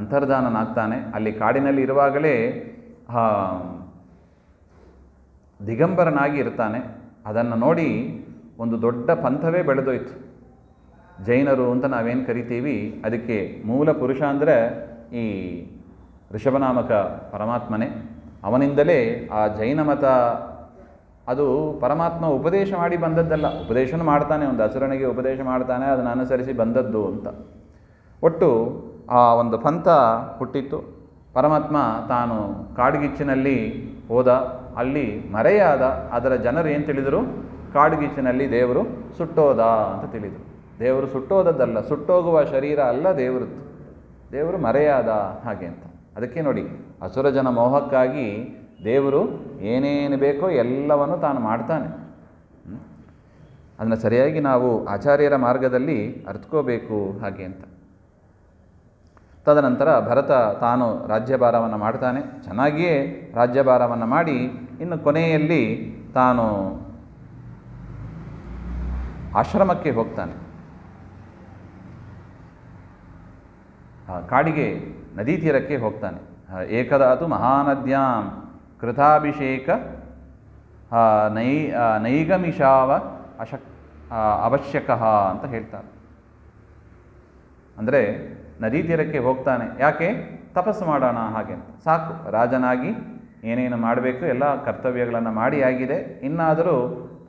ಅಂತರ್ಧಾನನಾಗ್ತಾನೆ. ಅಲ್ಲಿ ಕಾಡಿನಲ್ಲಿ ಇರುವಾಗಲೇ ದಿಗಂಬರನಾಗಿ ಇರ್ತಾನೆ. ಅದನ್ನು ನೋಡಿ ಒಂದು ದೊಡ್ಡ ಪಂಥವೇ ಬೆಳೆದೋಯ್ತು. ಜೈನರು ಅಂತ ನಾವೇನು ಕರಿತೀವಿ, ಅದಕ್ಕೆ ಮೂಲ ಪುರುಷ ಅಂದರೆ ಈ ಋಷಭನಾಮಕ ಪರಮಾತ್ಮನೇ. ಅವನಿಂದಲೇ ಆ ಜೈನ ಮತ ಅದು ಪರಮಾತ್ಮ ಉಪದೇಶ ಮಾಡಿ ಬಂದದ್ದಲ್ಲ. ಉಪದೇಶನೂ ಮಾಡ್ತಾನೆ, ಒಂದು ಅಸುರನಿಗೆ ಉಪದೇಶ ಮಾಡ್ತಾನೆ, ಅದನ್ನು ಅನುಸರಿಸಿ ಬಂದದ್ದು ಅಂತ. ಒಟ್ಟು ಆ ಒಂದು ಪಂಥ ಹುಟ್ಟಿತ್ತು. ಪರಮಾತ್ಮ ತಾನು ಕಾಡ್ಗಿಚ್ಚಿನಲ್ಲಿ ಹೋದ, ಅಲ್ಲಿ ಮರೆಯಾದ. ಅದರ ಜನರು ಏನು ತಿಳಿದರು, ಕಾಡ್ಗಿಚ್ಚಿನಲ್ಲಿ ದೇವರು ಸುಟ್ಟೋದ ಅಂತ ತಿಳಿದರು. ದೇವರು ಸುಟ್ಟೋದದ್ದಲ್ಲ, ಸುಟ್ಟೋಗುವ ಶರೀರ ಅಲ್ಲ ದೇವರದ್ದು, ದೇವರು ಮರೆಯಾದ ಹಾಗೆ ಅಂತ. ಅದಕ್ಕೆ ನೋಡಿ, ಅಸುರ ಜನ ಮೋಹಕ್ಕಾಗಿ ದೇವರು ಏನೇನು ಬೇಕೋ ಎಲ್ಲವನ್ನು ತಾನು ಮಾಡ್ತಾನೆ. ಅದನ್ನು ಸರಿಯಾಗಿ ನಾವು ಆಚಾರ್ಯರ ಮಾರ್ಗದಲ್ಲಿ ಅರ್ಥಕೋಬೇಕು ಹಾಗೆ ಅಂತ. ತದನಂತರ ಭರತ ತಾನು ರಾಜ್ಯಭಾರವನ್ನು ಮಾಡ್ತಾನೆ, ಚೆನ್ನಾಗಿಯೇ ರಾಜ್ಯಭಾರವನ್ನು ಮಾಡಿ ಇನ್ನು ಕೊನೆಯಲ್ಲಿ ತಾನು ಆಶ್ರಮಕ್ಕೆ ಹೋಗ್ತಾನೆ. ಕಾಡಿಗೆ ನದಿ ತೀರಕ್ಕೆ ಹೋಗ್ತಾನೆ. ಏಕದಾತು ಮಹಾನದ್ಯಾಂ ಕೃತಾಭಿಷೇಕ ನೈಗಮಿಷಾವ ಅವಶ್ಯಕ ಅಂತ ಹೇಳ್ತಾರೆ. ಅಂದರೆ ನದಿ ತೀರಕ್ಕೆ ಹೋಗ್ತಾನೆ. ಯಾಕೆ? ತಪಸ್ಸು ಮಾಡೋಣ ಹಾಗೆ ಅಂತ. ಸಾಕು, ರಾಜನಾಗಿ ಏನೇನು ಮಾಡಬೇಕು ಎಲ್ಲ ಕರ್ತವ್ಯಗಳನ್ನು ಮಾಡಿ ಆಗಿದೆ, ಇನ್ನಾದರೂ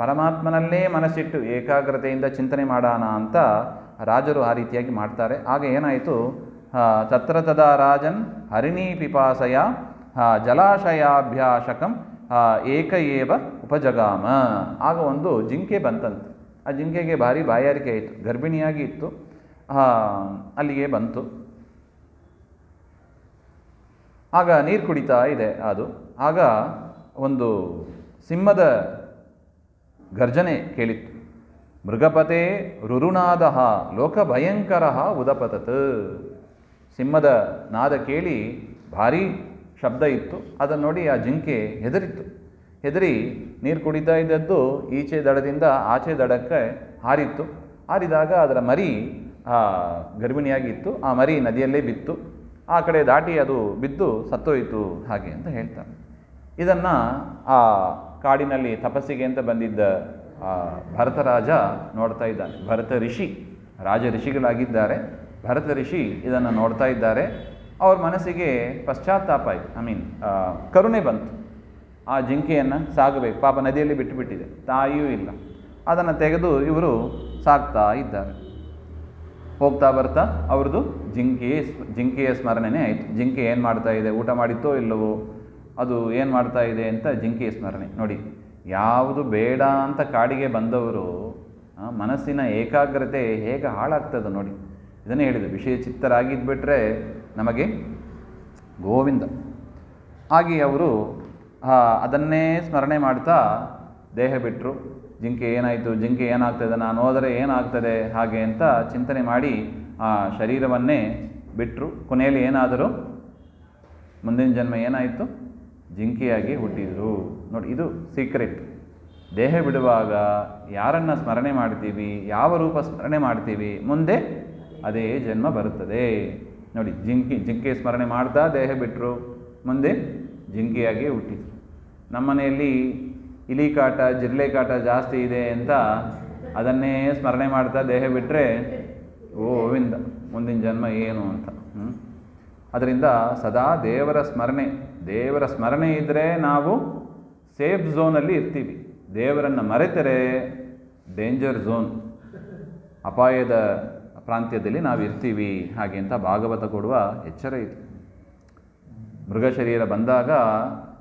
ಪರಮಾತ್ಮನಲ್ಲೇ ಮನಸ್ಸಿಟ್ಟು ಏಕಾಗ್ರತೆಯಿಂದ ಚಿಂತನೆ ಮಾಡೋಣ ಅಂತ ರಾಜರು ಆ ರೀತಿಯಾಗಿ ಮಾಡ್ತಾರೆ. ಆಗ ಏನಾಯಿತು, ತತ್ರ ತದಾ ರಾಜನ್ ಹರಿಣೀ ಪಿಪಾಸಯ ಜಲಾಶಯಾಭ್ಯಾಸಕಂ ಏಕ ಏವ ಉಪಜಗಾಮ. ಆಗ ಒಂದು ಜಿಂಕೆ ಬಂತಂತೆ. ಆ ಜಿಂಕೆಗೆ ಭಾರಿ ಬಾಯಾರಿಕೆ ಆಯಿತು, ಗರ್ಭಿಣಿಯಾಗಿ ಇತ್ತು. ಅಲ್ಲಿಗೆ ಬಂತು. ಆಗ ನೀರು ಕುಡಿತಾ ಇದೆ ಅದು. ಆಗ ಒಂದು ಸಿಂಹದ ಗರ್ಜನೆ ಕೇಳಿತ್ತು. ಮೃಗಪತೆ ರುರುನಾದ ಲೋಕಭಯಂಕರ ಉದಪತತ್. ಸಿಂಹದ ನಾದ ಕೇಳಿ ಭಾರೀ ಶಬ್ದ ಇತ್ತು. ಅದನ್ನು ನೋಡಿ ಆ ಜಿಂಕೆ ಹೆದರಿತ್ತು. ಹೆದರಿ ನೀರು ಕುಡಿತಾ ಇದ್ದದ್ದು ಈಚೆ ದಡದಿಂದ ಆಚೆ ದಡಕ್ಕೆ ಹಾರಿತ್ತು. ಹಾರಿದಾಗ ಅದರ ಮರಿ ಗರ್ಭಿಣಿಯಾಗಿತ್ತು. ಆ ಮರಿ ನದಿಯಲ್ಲೇ ಬಿತ್ತು. ಆ ಕಡೆ ದಾಟಿ ಅದು ಬಿದ್ದು ಸತ್ತೋಯಿತು ಹಾಗೆ ಅಂತ ಹೇಳ್ತಾರೆ. ಇದನ್ನು ಆ ಕಾಡಿನಲ್ಲಿ ತಪಸ್ಸಿಗೆ ಅಂತ ಬಂದಿದ್ದ ಭರತರಾಜ ನೋಡ್ತಾ ಇದ್ದಾನೆ. ಭರತ ಋಷಿ, ರಾಜ ಋಷಿಗಳಾಗಿದ್ದಾರೆ. ಭರತ ಋಷಿ ಇದನ್ನು ನೋಡ್ತಾ ಇದ್ದಾರೆ. ಅವ್ರ ಮನಸ್ಸಿಗೆ ಪಶ್ಚಾತ್ತಾಪ ಆಯಿತು, ಕರುಣೆ ಬಂತು. ಆ ಜಿಂಕೆಯನ್ನು ಸಾಗಬೇಕು, ಪಾಪ ನದಿಯಲ್ಲಿ ಬಿಟ್ಟುಬಿಟ್ಟಿದೆ, ತಾಯಿಯೂ ಇಲ್ಲ. ಅದನ್ನು ತೆಗೆದು ಇವರು ಸಾಕ್ತಾ ಇದ್ದಾರೆ. ಹೋಗ್ತಾ ಬರ್ತಾ ಅವ್ರದ್ದು ಜಿಂಕೆಯ ಸ್ಮರಣೆನೇ ಆಯಿತು. ಜಿಂಕೆ ಏನು ಮಾಡ್ತಾ ಇದೆ, ಊಟ ಮಾಡಿತ್ತೋ ಇಲ್ಲವೋ, ಅದು ಏನು ಮಾಡ್ತಾ ಇದೆ ಅಂತ ಜಿಂಕೆಯ ಸ್ಮರಣೆ. ನೋಡಿ, ಯಾವುದು ಬೇಡ ಅಂತ ಕಾಡಿಗೆ ಬಂದವರು ಮನಸ್ಸಿನ ಏಕಾಗ್ರತೆ ಹೇಗೆ ಹಾಳಾಗ್ತದೆ ನೋಡಿ. ಇದನ್ನೇ ಹೇಳಿದೆ, ವಿಷಯ ಚಿತ್ತರಾಗಿದ್ಬಿಟ್ರೆ ನಮಗೆ ಗೋವಿಂದ. ಹಾಗೆ ಅವರು ಅದನ್ನೇ ಸ್ಮರಣೆ ಮಾಡ್ತಾ ದೇಹ ಬಿಟ್ಟರು. ಜಿಂಕೆ ಏನಾಯಿತು, ಜಿಂಕೆ ಏನಾಗ್ತದೆ, ನಾನು ಹೋದರೆ ಏನಾಗ್ತದೆ ಹಾಗೆ ಅಂತ ಚಿಂತನೆ ಮಾಡಿ ಆ ಶರೀರವನ್ನೇ ಬಿಟ್ಟರು. ಕೊನೆಯಲ್ಲಿ ಏನಾದರೂ ಮುಂದಿನ ಜನ್ಮ ಏನಾಯಿತು, ಜಿಂಕೆಯಾಗಿ ಹುಟ್ಟಿದರು. ನೋಡಿ, ಇದು ಸೀಕ್ರೆಟ್. ದೇಹ ಬಿಡುವಾಗ ಯಾರನ್ನು ಸ್ಮರಣೆ ಮಾಡ್ತೀವಿ, ಯಾವ ರೂಪ ಸ್ಮರಣೆ ಮಾಡ್ತೀವಿ, ಮುಂದೆ ಅದೇ ಜನ್ಮ ಬರುತ್ತದೆ. ನೋಡಿ, ಜಿಂಕೆ ಸ್ಮರಣೆ ಮಾಡ್ತಾ ದೇಹ ಬಿಟ್ಟರು, ಮುಂದೆ ಜಿಂಕೆಯಾಗಿ ಹುಟ್ಟಿದ್ರು. ನಮ್ಮನೆಯಲ್ಲಿ ಇಲಿ ಕಾಟ, ಜಿರಳೆ ಕಾಟ ಜಾಸ್ತಿ ಇದೆ ಅಂತ ಅದನ್ನೇ ಸ್ಮರಣೆ ಮಾಡ್ತಾ ದೇಹ ಬಿಟ್ಟರೆ ಗೋವಿಂದ, ಮುಂದಿನ ಜನ್ಮ ಏನು ಅಂತ. ಅದರಿಂದ ಸದಾ ದೇವರ ಸ್ಮರಣೆ ಇದ್ದರೆ ನಾವು ಸೇಫ್ ಝೋನಲ್ಲಿ ಇರ್ತೀವಿ. ದೇವರನ್ನು ಮರೆತರೆ ಡೇಂಜರ್ ಝೋನ್, ಅಪಾಯದ ಪ್ರಾಂತ್ಯದಲ್ಲಿ ನಾವು ಇರ್ತೀವಿ ಹಾಗೆ ಅಂತ ಭಾಗವತ ಕೊಡುವ ಎಚ್ಚರ ಇದು. ಮೃಗ ಶರೀರ ಬಂದಾಗ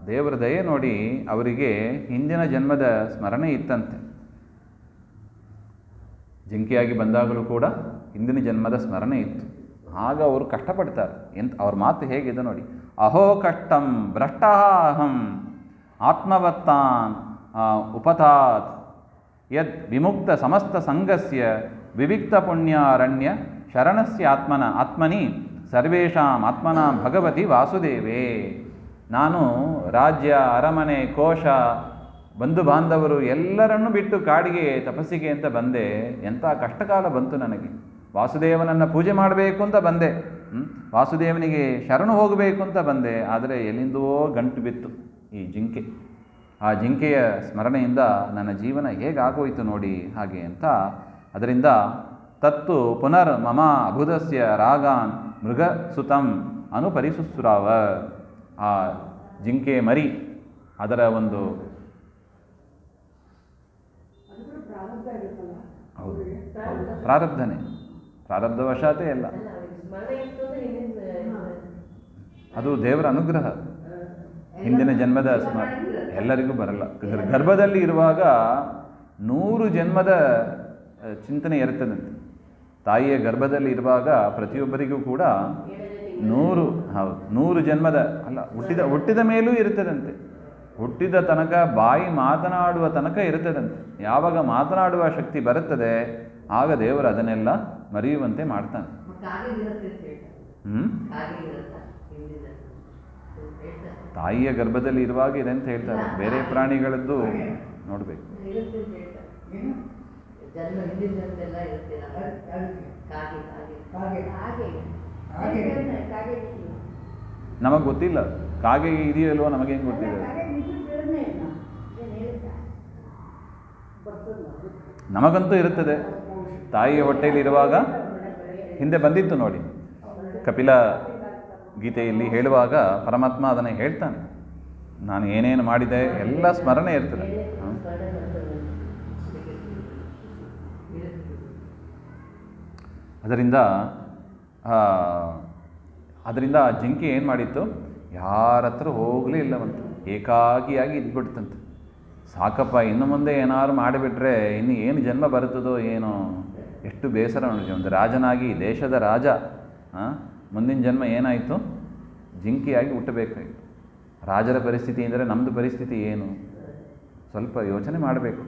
ದೇವರ ದಯೆ ನೋಡಿ ಅವರಿಗೆ ಹಿಂದಿನ ಜನ್ಮದ ಸ್ಮರಣೆ ಇತ್ತಂತೆ. ಜಿಂಕೆಯಾಗಿ ಬಂದಾಗಲೂ ಕೂಡ ಹಿಂದಿನ ಜನ್ಮದ ಸ್ಮರಣೆ ಇತ್ತು. ಆಗ ಅವರು ಕಷ್ಟಪಡ್ತಾರೆ. ಅವ್ರ ಮಾತು ಹೇಗಿದೆ ನೋಡಿ. ಅಹೋ ಕಷ್ಟಂ ಭ್ರಷ್ಟ ಅಹಂ ಆತ್ಮವತ್ತಾನ್ ಉಪತಾತ್ ಯದ್ ವಿಮುಕ್ತ ಸಮಸ್ತ ಸಂಘಸ್ಯ ವಿವಿಕ್ತ ಪುಣ್ಯಾರಣ್ಯ ಶರಣಸ್ಯ ಆತ್ಮನಿ ಸರ್ವೇಷಾಂ ಆತ್ಮನಾಂ ಭಗವತಿ ವಾಸುದೇವೇ. ನಾನು ರಾಜ್ಯ, ಅರಮನೆ, ಕೋಶ, ಬಂಧು ಬಾಂಧವರು ಎಲ್ಲರನ್ನೂ ಬಿಟ್ಟು ಕಾಡಿಗೆ ತಪಸ್ಸಿಗೆ ಅಂತ ಬಂದೆ. ಎಂಥ ಕಷ್ಟಕಾಲ ಬಂತು ನನಗೆ. ವಾಸುದೇವನನ್ನು ಪೂಜೆ ಮಾಡಬೇಕು ಅಂತ ಬಂದೆ, ವಾಸುದೇವನಿಗೆ ಶರಣು ಹೋಗಬೇಕು ಅಂತ ಬಂದೆ. ಆದರೆ ಎಲ್ಲಿಂದೋ ಗಂಟು ಬಿತ್ತು ಈ ಜಿಂಕೆ. ಆ ಜಿಂಕೆಯ ಸ್ಮರಣೆಯಿಂದ ನನ್ನ ಜೀವನ ಹೇಗಾಗೋಯಿತು ನೋಡಿ ಹಾಗೆ ಅಂತ. ಅದರಿಂದ ತತ್ತು ಪುನರ್ ಮಮ ಅಬುಧಸ್ಯ ರಾಗಾನ್ ಮೃಗಸುತಂ ಅನುಪರಿಸುಸ್ರಾವ. ಆ ಜಿಂಕೆ ಮರಿ ಅದರ ಒಂದು ಹೌದು ಪ್ರಾರಬ್ಧನೇ, ಪ್ರಾರಬ್ಧವಶಾತೇ ಎಲ್ಲ, ಅದು ದೇವರ ಅನುಗ್ರಹ. ಹಿಂದಿನ ಜನ್ಮದ ಎಲ್ಲರಿಗೂ ಬರಲ್ಲ. ಗರ್ಭದಲ್ಲಿ ಇರುವಾಗ 100 ಜನ್ಮದ ಚಿಂತನೆ ಇರುತ್ತದಂತೆ. ತಾಯಿಯ ಗರ್ಭದಲ್ಲಿ ಇರುವಾಗ ಪ್ರತಿಯೊಬ್ಬರಿಗೂ ಕೂಡ 100 ಜನ್ಮದ ಅಲ್ಲ, ಹುಟ್ಟಿದ ಮೇಲೂ ಇರುತ್ತದಂತೆ. ಹುಟ್ಟಿದ ತನಕ ಬಾಯಿ ಮಾತನಾಡುವ ತನಕ ಇರುತ್ತದಂತೆ. ಯಾವಾಗ ಮಾತನಾಡುವ ಶಕ್ತಿ ಬರುತ್ತದೆ ಆಗ ದೇವರು ಅದನ್ನೆಲ್ಲ ಮರೆಯುವಂತೆ ಮಾಡ್ತಾನೆ. ತಾಯಿಯ ಗರ್ಭದಲ್ಲಿ ಇರುವಾಗ ಇದೆ ಅಂತ ಹೇಳ್ತಾರೆ. ಬೇರೆ ಪ್ರಾಣಿಗಳದ್ದು ನೋಡ್ಬೇಕು. ನಮಗೆ ಗೊತ್ತಿಲ್ಲ ಕಾಗೆ ಇದೆಯಲ್ವೋ, ನಮಗೇನು ಗೊತ್ತಿದೆ? ನಮಗಂತೂ ಇರುತ್ತದೆ. ತಾಯಿಯ ಹೊಟ್ಟೆಯಲ್ಲಿ ಇರುವಾಗ ಹಿಂದೆ ಬಂದಿತ್ತು ನೋಡಿ, ಕಪಿಲ ಗೀತೆಯಲ್ಲಿ ಹೇಳುವಾಗ ಪರಮಾತ್ಮ ಅದನ್ನು ಹೇಳ್ತಾನೆ. ನಾನು ಏನೇನು ಮಾಡಿದೆ ಎಲ್ಲ ಸ್ಮರಣೆ ಇರ್ತದೆ. ಅದರಿಂದ ಆ ಜಿಂಕೆ ಏನು ಮಾಡಿತ್ತು, ಯಾರ ಹತ್ರ ಹೋಗಲೇ ಇಲ್ಲವಂತೆ, ಏಕಾಗಿಯಾಗಿ ಇದ್ಬಿಡ್ತಂತೆ. ಸಾಕಪ್ಪ, ಇನ್ನು ಮುಂದೆ ಏನಾದ್ರು ಮಾಡಿಬಿಟ್ರೆ ಇನ್ನು ಏನು ಜನ್ಮ ಬರುತ್ತದೋ ಏನೋ, ಎಷ್ಟು ಬೇಸರ ನನಗೆ. ಒಂದು ರಾಜನಾಗಿ, ದೇಶದ ರಾಜ, ಮುಂದಿನ ಜನ್ಮ ಏನಾಯಿತು, ಜಿಂಕೆಯಾಗಿ ಹುಟ್ಟಬೇಕಾಯಿತು. ರಾಜರ ಪರಿಸ್ಥಿತಿ ಅಂದರೆ ನಮ್ಮದು ಪರಿಸ್ಥಿತಿ ಏನು, ಸ್ವಲ್ಪ ಯೋಚನೆ ಮಾಡಬೇಕು.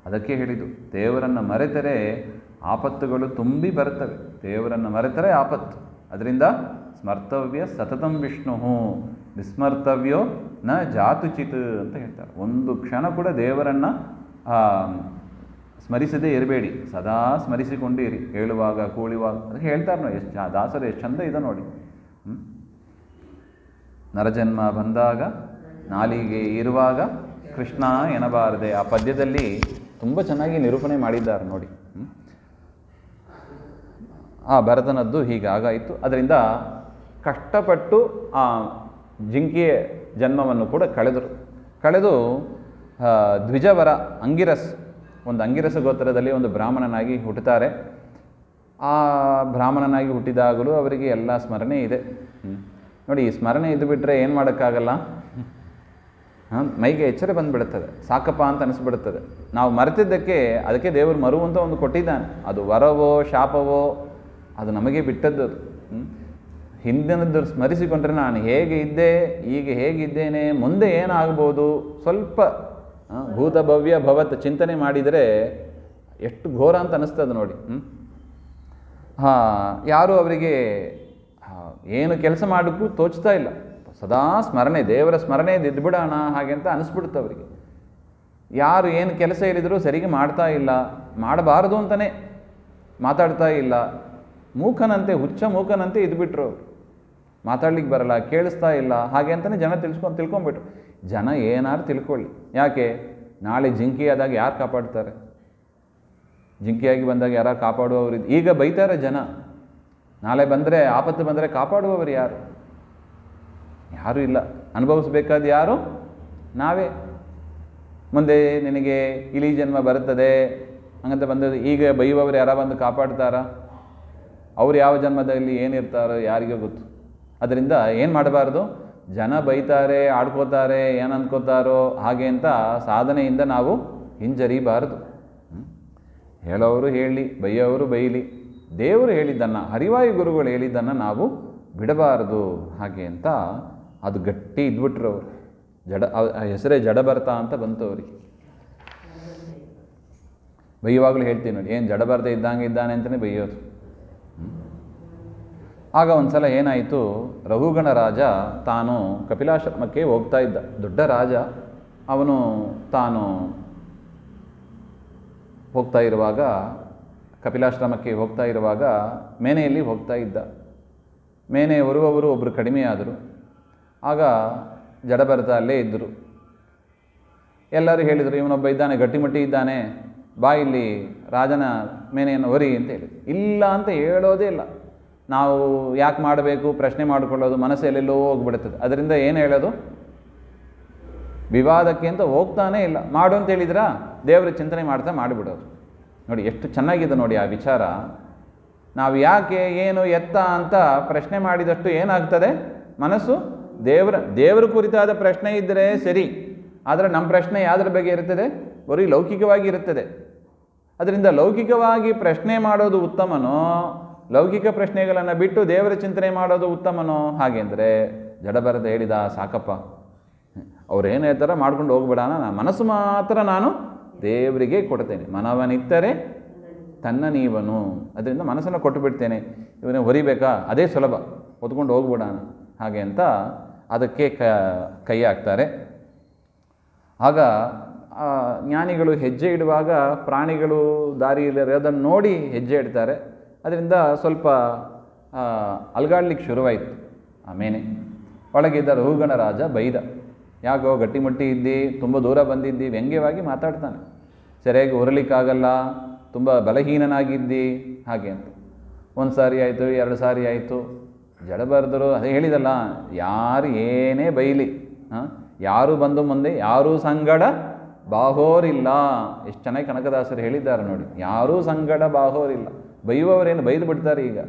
ಅದಕ್ಕೆ ಹೇಳಿದ್ದು, ದೇವರನ್ನು ಮರೆತರೆ ಆಪತ್ತುಗಳು ತುಂಬಿ ಬರ್ತವೆ. ದೇವರನ್ನು ಮರೆತರೆ ಆಪತ್ತು. ಅದರಿಂದ ಸ್ಮರ್ತವ್ಯ ಸತತಂ ವಿಷ್ಣು ವಿಸ್ಮರ್ತವ್ಯೋ ನ ಜಾತುಚಿತ್ ಅಂತ ಹೇಳ್ತಾರೆ. ಒಂದು ಕ್ಷಣ ಕೂಡ ದೇವರನ್ನು ಸ್ಮರಿಸದೇ ಇರಬೇಡಿ, ಸದಾ ಸ್ಮರಿಸಿಕೊಂಡಿರಿ. ಹೇಳುವಾಗ ಕೂಳುವಾಗ ಅದಕ್ಕೆ ಹೇಳ್ತಾರೆ ನೋಡಿ, ಎಷ್ಟು ದಾಸರು ಎಷ್ಟು ಚಂದ ಇದೆ ನೋಡಿ. ನರಜನ್ಮ ಬಂದಾಗ ನಾಲಿಗೆ ಇರುವಾಗ ಕೃಷ್ಣ ಎನ್ನಬಾರದೆ. ಆ ಪದ್ಯದಲ್ಲಿ ತುಂಬ ಚೆನ್ನಾಗಿ ನಿರೂಪಣೆ ಮಾಡಿದ್ದಾರೆ ನೋಡಿ. ಆ ಭರತನದ್ದು ಹೀಗಾಗಾಯಿತು. ಅದರಿಂದ ಕಷ್ಟಪಟ್ಟು ಆ ಜಿಂಕೆಯ ಜನ್ಮವನ್ನು ಕೂಡ ಕಳೆದು ದ್ವಿಜವರ ಅಂಗಿರಸ್, ಒಂದು ಅಂಗಿರಸ ಗೋತ್ರದಲ್ಲಿ ಒಂದು ಬ್ರಾಹ್ಮಣನಾಗಿ ಹುಟ್ಟುತ್ತಾರೆ. ಆ ಬ್ರಾಹ್ಮಣನಾಗಿ ಹುಟ್ಟಿದಾಗಲೂ ಅವರಿಗೆ ಎಲ್ಲ ಸ್ಮರಣೆ ಇದೆ ನೋಡಿ. ಈ ಸ್ಮರಣೆ ಇದ್ದು ಬಿಟ್ಟರೆ ಏನು ಮಾಡೋಕ್ಕಾಗಲ್ಲ, ಮೈಗೆ ಎಚ್ಚರ ಬಂದುಬಿಡುತ್ತದೆ, ಸಾಕಪ್ಪ ಅಂತ ಅನಿಸ್ಬಿಡುತ್ತದೆ. ನಾವು ಮರೆತಿದ್ದಕ್ಕೆ ಅದಕ್ಕೆ ದೇವರು ಮರುವಂತ ಒಂದು ಕೊಟ್ಟಿದ್ದಾನೆ. ಅದು ವರವೋ ಶಾಪವೋ ಅದು ನಮಗೆ ಬಿಟ್ಟದ್ದು. ಅದು ಹಿಂದಿನದ್ದು ಸ್ಮರಿಸಿಕೊಂಡ್ರೆ ನಾನು ಹೇಗೆ ಇದ್ದೆ, ಈಗ ಹೇಗಿದ್ದೇನೆ, ಮುಂದೆ ಏನಾಗ್ಬೋದು, ಸ್ವಲ್ಪ ಭೂತ ಭವ್ಯ ಭವತ್ ಚಿಂತನೆ ಮಾಡಿದರೆ ಎಷ್ಟು ಘೋರ ಅಂತ ಅನ್ನಿಸ್ತದೆ ನೋಡಿ. ಯಾರೂ ಅವರಿಗೆ ಏನು ಕೆಲಸ ಮಾಡೋಕ್ಕೂ ತೋಚ್ತಾ ಇಲ್ಲ. ಸದಾ ಸ್ಮರಣೆ, ದೇವರ ಸ್ಮರಣೆ ಇದ್ಬಿಡೋಣ ಹಾಗೆ ಅಂತ ಅನಿಸ್ಬಿಡುತ್ತೆ ಅವರಿಗೆ. ಯಾರು ಏನು ಕೆಲಸ ಹೇಳಿದರೂ ಸರಿಗೆ ಮಾಡ್ತಾ ಇಲ್ಲ, ಮಾಡಬಾರದು ಅಂತಲೇ ಮಾತಾಡ್ತಾ ಇಲ್ಲ. ಮೂಕನಂತೆ, ಹುಚ್ಚ ಮೂಕನಂತೆ ಇದ್ಬಿಟ್ರು. ಮಾತಾಡ್ಲಿಕ್ಕೆ ಬರಲ್ಲ, ಕೇಳಿಸ್ತಾ ಇಲ್ಲ ಹಾಗೆ ಅಂತಲೇ ಜನ ತಿಳ್ಕೊಂಬಿಟ್ರು. ಜನ ಏನಾರು ತಿಳ್ಕೊಳ್ಳಿ, ಯಾಕೆ ನಾಳೆ ಜಿಂಕೆಯಾದಾಗ ಯಾರು ಕಾಪಾಡ್ತಾರೆ? ಜಿಂಕೆಯಾಗಿ ಬಂದಾಗ ಯಾರು ಕಾಪಾಡುವವರು? ಈಗ ಬೈತಾರೆ ಜನ, ನಾಳೆ ಬಂದರೆ, ಆಪತ್ತು ಬಂದರೆ ಕಾಪಾಡುವವರು ಯಾರು? ಯಾರೂ ಇಲ್ಲ. ಅನುಭವಿಸ್ಬೇಕಾದ ಯಾರು? ನಾವೇ. ಮುಂದೆ ನಿನಗೆ ಇಲಿ ಜನ್ಮ ಬರುತ್ತದೆ ಹಂಗಂತ ಬಂದದ್ದು, ಈಗ ಬೈಯುವವರು ಯಾರ ಬಂದು ಕಾಪಾಡ್ತಾರ? ಅವ್ರು ಯಾವ ಜನ್ಮದಲ್ಲಿ ಏನಿರ್ತಾರೋ ಯಾರಿಗೂ ಗೊತ್ತು. ಅದರಿಂದ ಏನು ಮಾಡಬಾರ್ದು, ಜನ ಬೈತಾರೆ, ಆಡ್ಕೋತಾರೆ, ಏನು ಅಂದ್ಕೋತಾರೋ ಹಾಗೆ ಅಂತ ಸಾಧನೆಯಿಂದ ನಾವು ಹಿಂಜರಿಬಾರದು. ಹೇಳೋರು ಹೇಳಲಿ, ಬೈಯೋರು ಬೈಲಿ, ದೇವರು ಹೇಳಿದ್ದನ್ನು, ಹರಿವಾಯು ಗುರುಗಳು ಹೇಳಿದ್ದನ್ನು ನಾವು ಬಿಡಬಾರದು ಹಾಗೆ ಅಂತ ಅದು ಗಟ್ಟಿ ಇದ್ಬಿಟ್ರು ಅವರು. ಹೆಸರೇ ಜಡಭರತ ಅಂತ ಬಂತು ಅವರಿಗೆ. ಬೈಯುವಾಗಲೂ ಹೇಳ್ತೀನಿ ನೋಡಿ, ಏನು ಜಡಭರತ ಇದ್ದಂಗೆ ಇದ್ದಾನೆ ಅಂತಲೇ ಬೈಯೋದು. ಆಗ ಒಂದು ಸಲ ಏನಾಯಿತು, ರಘುಗಣ ರಾಜ ತಾನು ಕಪಿಲಾಶ್ರಮಕ್ಕೆ ಹೋಗ್ತಾ ಇದ್ದ. ದೊಡ್ಡ ರಾಜ ಅವನು. ತಾನು ಹೋಗ್ತಾ ಇರುವಾಗ, ಕಪಿಲಾಶ್ರಮಕ್ಕೆ ಹೋಗ್ತಾ ಇರುವಾಗ ಮೇನೆಯಲ್ಲಿ ಹೋಗ್ತಾ ಇದ್ದ. ಮೇನೆ ಹೊರುವವರು ಒಬ್ಬರು ಕಡಿಮೆ ಆದರು. ಆಗ ಜಡಭರತ ಅಲ್ಲೇ ಇದ್ದರು. ಎಲ್ಲರೂ ಹೇಳಿದರು, ಇವನೊಬ್ಬ ಇದ್ದಾನೆ, ಗಟ್ಟಿಮುಟ್ಟಿ ಇದ್ದಾನೆ, ಬಾ ಇಲ್ಲಿ ರಾಜನ ಮೇನೆಯನ್ನು ಒರಿ ಅಂತ ಹೇಳಿ. ಇಲ್ಲ ಅಂತ ಹೇಳೋದೇ ಇಲ್ಲ. ನಾವು ಯಾಕೆ ಮಾಡಬೇಕು ಪ್ರಶ್ನೆ ಮಾಡಿಕೊಳ್ಳೋದು, ಮನಸ್ಸಲ್ಲೆಲ್ಲೋ ಹೋಗ್ಬಿಡುತ್ತದೆ. ಅದರಿಂದ ಏನು ಹೇಳೋದು, ವಿವಾದಕ್ಕೆ ಅಂತ ಹೋಗ್ತಾನೇ ಇಲ್ಲ. ಮಾಡು ಅಂತ ಹೇಳಿದ್ರಾ, ದೇವರ ಚಿಂತನೆ ಮಾಡ್ತಾ ಮಾಡಿಬಿಡೋದು. ನೋಡಿ ಎಷ್ಟು ಚೆನ್ನಾಗಿದೆ ನೋಡಿ ಆ ವಿಚಾರ. ನಾವು ಯಾಕೆ ಏನು ಎತ್ತ ಅಂತ ಪ್ರಶ್ನೆ ಮಾಡಿದಷ್ಟು ಏನಾಗ್ತದೆ, ಮನಸ್ಸು ದೇವರ ಕುರಿತಾದ ಪ್ರಶ್ನೆ ಇದ್ದರೆ ಸರಿ. ಆದರೆ ನಮ್ಮ ಪ್ರಶ್ನೆ ಯಾವುದ್ರ ಬಗ್ಗೆ ಇರುತ್ತದೆ, ಬರೀ ಲೌಕಿಕವಾಗಿ ಇರುತ್ತದೆ. ಅದರಿಂದ ಲೌಕಿಕವಾಗಿ ಪ್ರಶ್ನೆ ಮಾಡೋದು ಉತ್ತಮನೋ, ಲೌಕಿಕ ಪ್ರಶ್ನೆಗಳನ್ನು ಬಿಟ್ಟು ದೇವರ ಚಿಂತನೆ ಮಾಡೋದು ಉತ್ತಮನೋ? ಹಾಗೆಂದರೆ ಜಡಭರತ ಹೇಳಿದ, ಸಾಕಪ್ಪ, ಅವ್ರೇನು ಹೇಳ್ತಾರ ಮಾಡ್ಕೊಂಡು ಹೋಗ್ಬಿಡೋಣ, ಮನಸ್ಸು ಮಾತ್ರ ನಾನು ದೇವರಿಗೆ ಕೊಡ್ತೇನೆ. ಮನವನಿತ್ತರೆ ತನ್ನ ನೀವನು. ಅದರಿಂದ ಮನಸ್ಸನ್ನು ಕೊಟ್ಟು ಬಿಡ್ತೇನೆ. ಇವನೇ ಹೊರಿಬೇಕಾ, ಅದೇ ಸುಲಭ, ಹೊತ್ಕೊಂಡು ಹೋಗ್ಬಿಡೋಣ ಹಾಗೆ ಅಂತ ಅದಕ್ಕೆ ಕೈ ಹಾಕ್ತಾರೆ. ಆಗ ಜ್ಞಾನಿಗಳು ಹೆಜ್ಜೆ ಇಡುವಾಗ ಪ್ರಾಣಿಗಳು ದಾರಿಯಲ್ಲಿರೋದನ್ನು ನೋಡಿ ಹೆಜ್ಜೆ ಇಡ್ತಾರೆ. ಅದರಿಂದ ಸ್ವಲ್ಪ ಅಲ್ಗಾಡ್ಲಿಕ್ಕೆ ಶುರುವಾಯಿತು. ಆಮೇಲೆ ಒಳಗಿದ್ದ ರಹುಗಣ ರಾಜ ಬೈದ, ಯಾಕೋ ಗಟ್ಟಿಮುಟ್ಟಿ ಇದ್ದಿ, ತುಂಬ ದೂರ ಬಂದಿದ್ದಿ, ವ್ಯಂಗ್ಯವಾಗಿ ಮಾತಾಡ್ತಾನೆ. ಸರಿಯಾಗಿ ಹೊರಲಿಕ್ಕಾಗಲ್ಲ, ತುಂಬ ಬಲಹೀನನಾಗಿದ್ದಿ ಹಾಗೆ ಅಂತ. ಒಂದು ಸಾರಿ ಆಯಿತು, 2 ಸಾರಿ ಆಯಿತು. ಜಡಭರತರು ಅದೇ ಹೇಳಿದಲ್ಲ, ಯಾರು ಏನೇ ಬೈಲಿ, ಯಾರು ಬಂದು ಮುಂದೆ ಯಾರೂ ಸಂಗಡ ಬಾಹೋರಿಲ್ಲ. ಎಷ್ಟು ಚೆನ್ನಾಗಿ ಕನಕದಾಸರು ಹೇಳಿದ್ದಾರೆ ನೋಡಿ, ಯಾರೂ ಸಂಗಡ ಬಾಹೋರಿಲ್ಲ. ಬೈಯುವವರೇನು ಬೈದು ಬಿಡ್ತಾರೆ. ಈಗ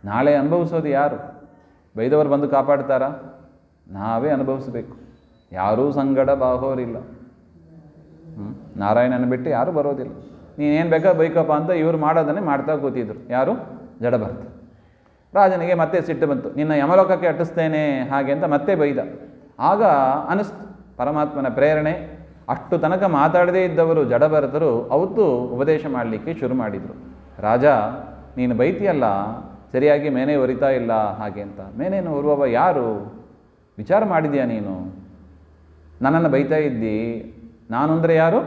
ನಾಳೆ ಅನುಭವಿಸೋದು ಯಾರು? ಬೈದವರು ಬಂದು ಕಾಪಾಡ್ತಾರಾ? ನಾವೇ ಅನುಭವಿಸಬೇಕು. ಯಾರೂ ಸಂಗಡ ಬಾಹೋರಿಲ್ಲ. ನಾರಾಯಣನ ಬಿಟ್ಟು ಯಾರೂ ಬರೋದಿಲ್ಲ. ನೀನೇನು ಬೇಕಾ ಬೈಕಪ್ಪ ಅಂತ ಇವರು ಮಾಡೋದನ್ನೇ ಮಾಡ್ತಾ ಕೂತಿದ್ರು. ಯಾರು? ಜಡಭರತ. ರಾಜನಿಗೆ ಮತ್ತೆ ಸಿಟ್ಟು ಬಂತು, ನಿನ್ನ ಯಮಲೋಕಕ್ಕೆ ಅಟ್ಟಿಸ್ತೇನೆ ಹಾಗೆ ಅಂತ ಮತ್ತೆ ಬೈದ. ಆಗ ಅನಿಸ್ತು ಪರಮಾತ್ಮನ ಪ್ರೇರಣೆ. ಅಷ್ಟು ತನಕ ಮಾತಾಡದೇ ಇದ್ದವರು ಜಡಭರತರು ಅವತ್ತು ಉಪದೇಶ ಮಾಡಲಿಕ್ಕೆ ಶುರು ಮಾಡಿದರು. ರಾಜ, ನೀನು ಬೈತಿಯಲ್ಲ, ಸರಿಯಾಗಿ ಮೇನೆ ಹೊರಿತಾ ಇಲ್ಲ ಹಾಗೆ ಅಂತ. ಮೇನೇನು ಹೊರುವವ ಯಾರು? ವಿಚಾರ ಮಾಡಿದ್ಯಾ ನೀನು? ನನ್ನನ್ನು ಬೈತಾ ಇದ್ದಿ. ನಾನು ಅಂದರೆ ಯಾರು?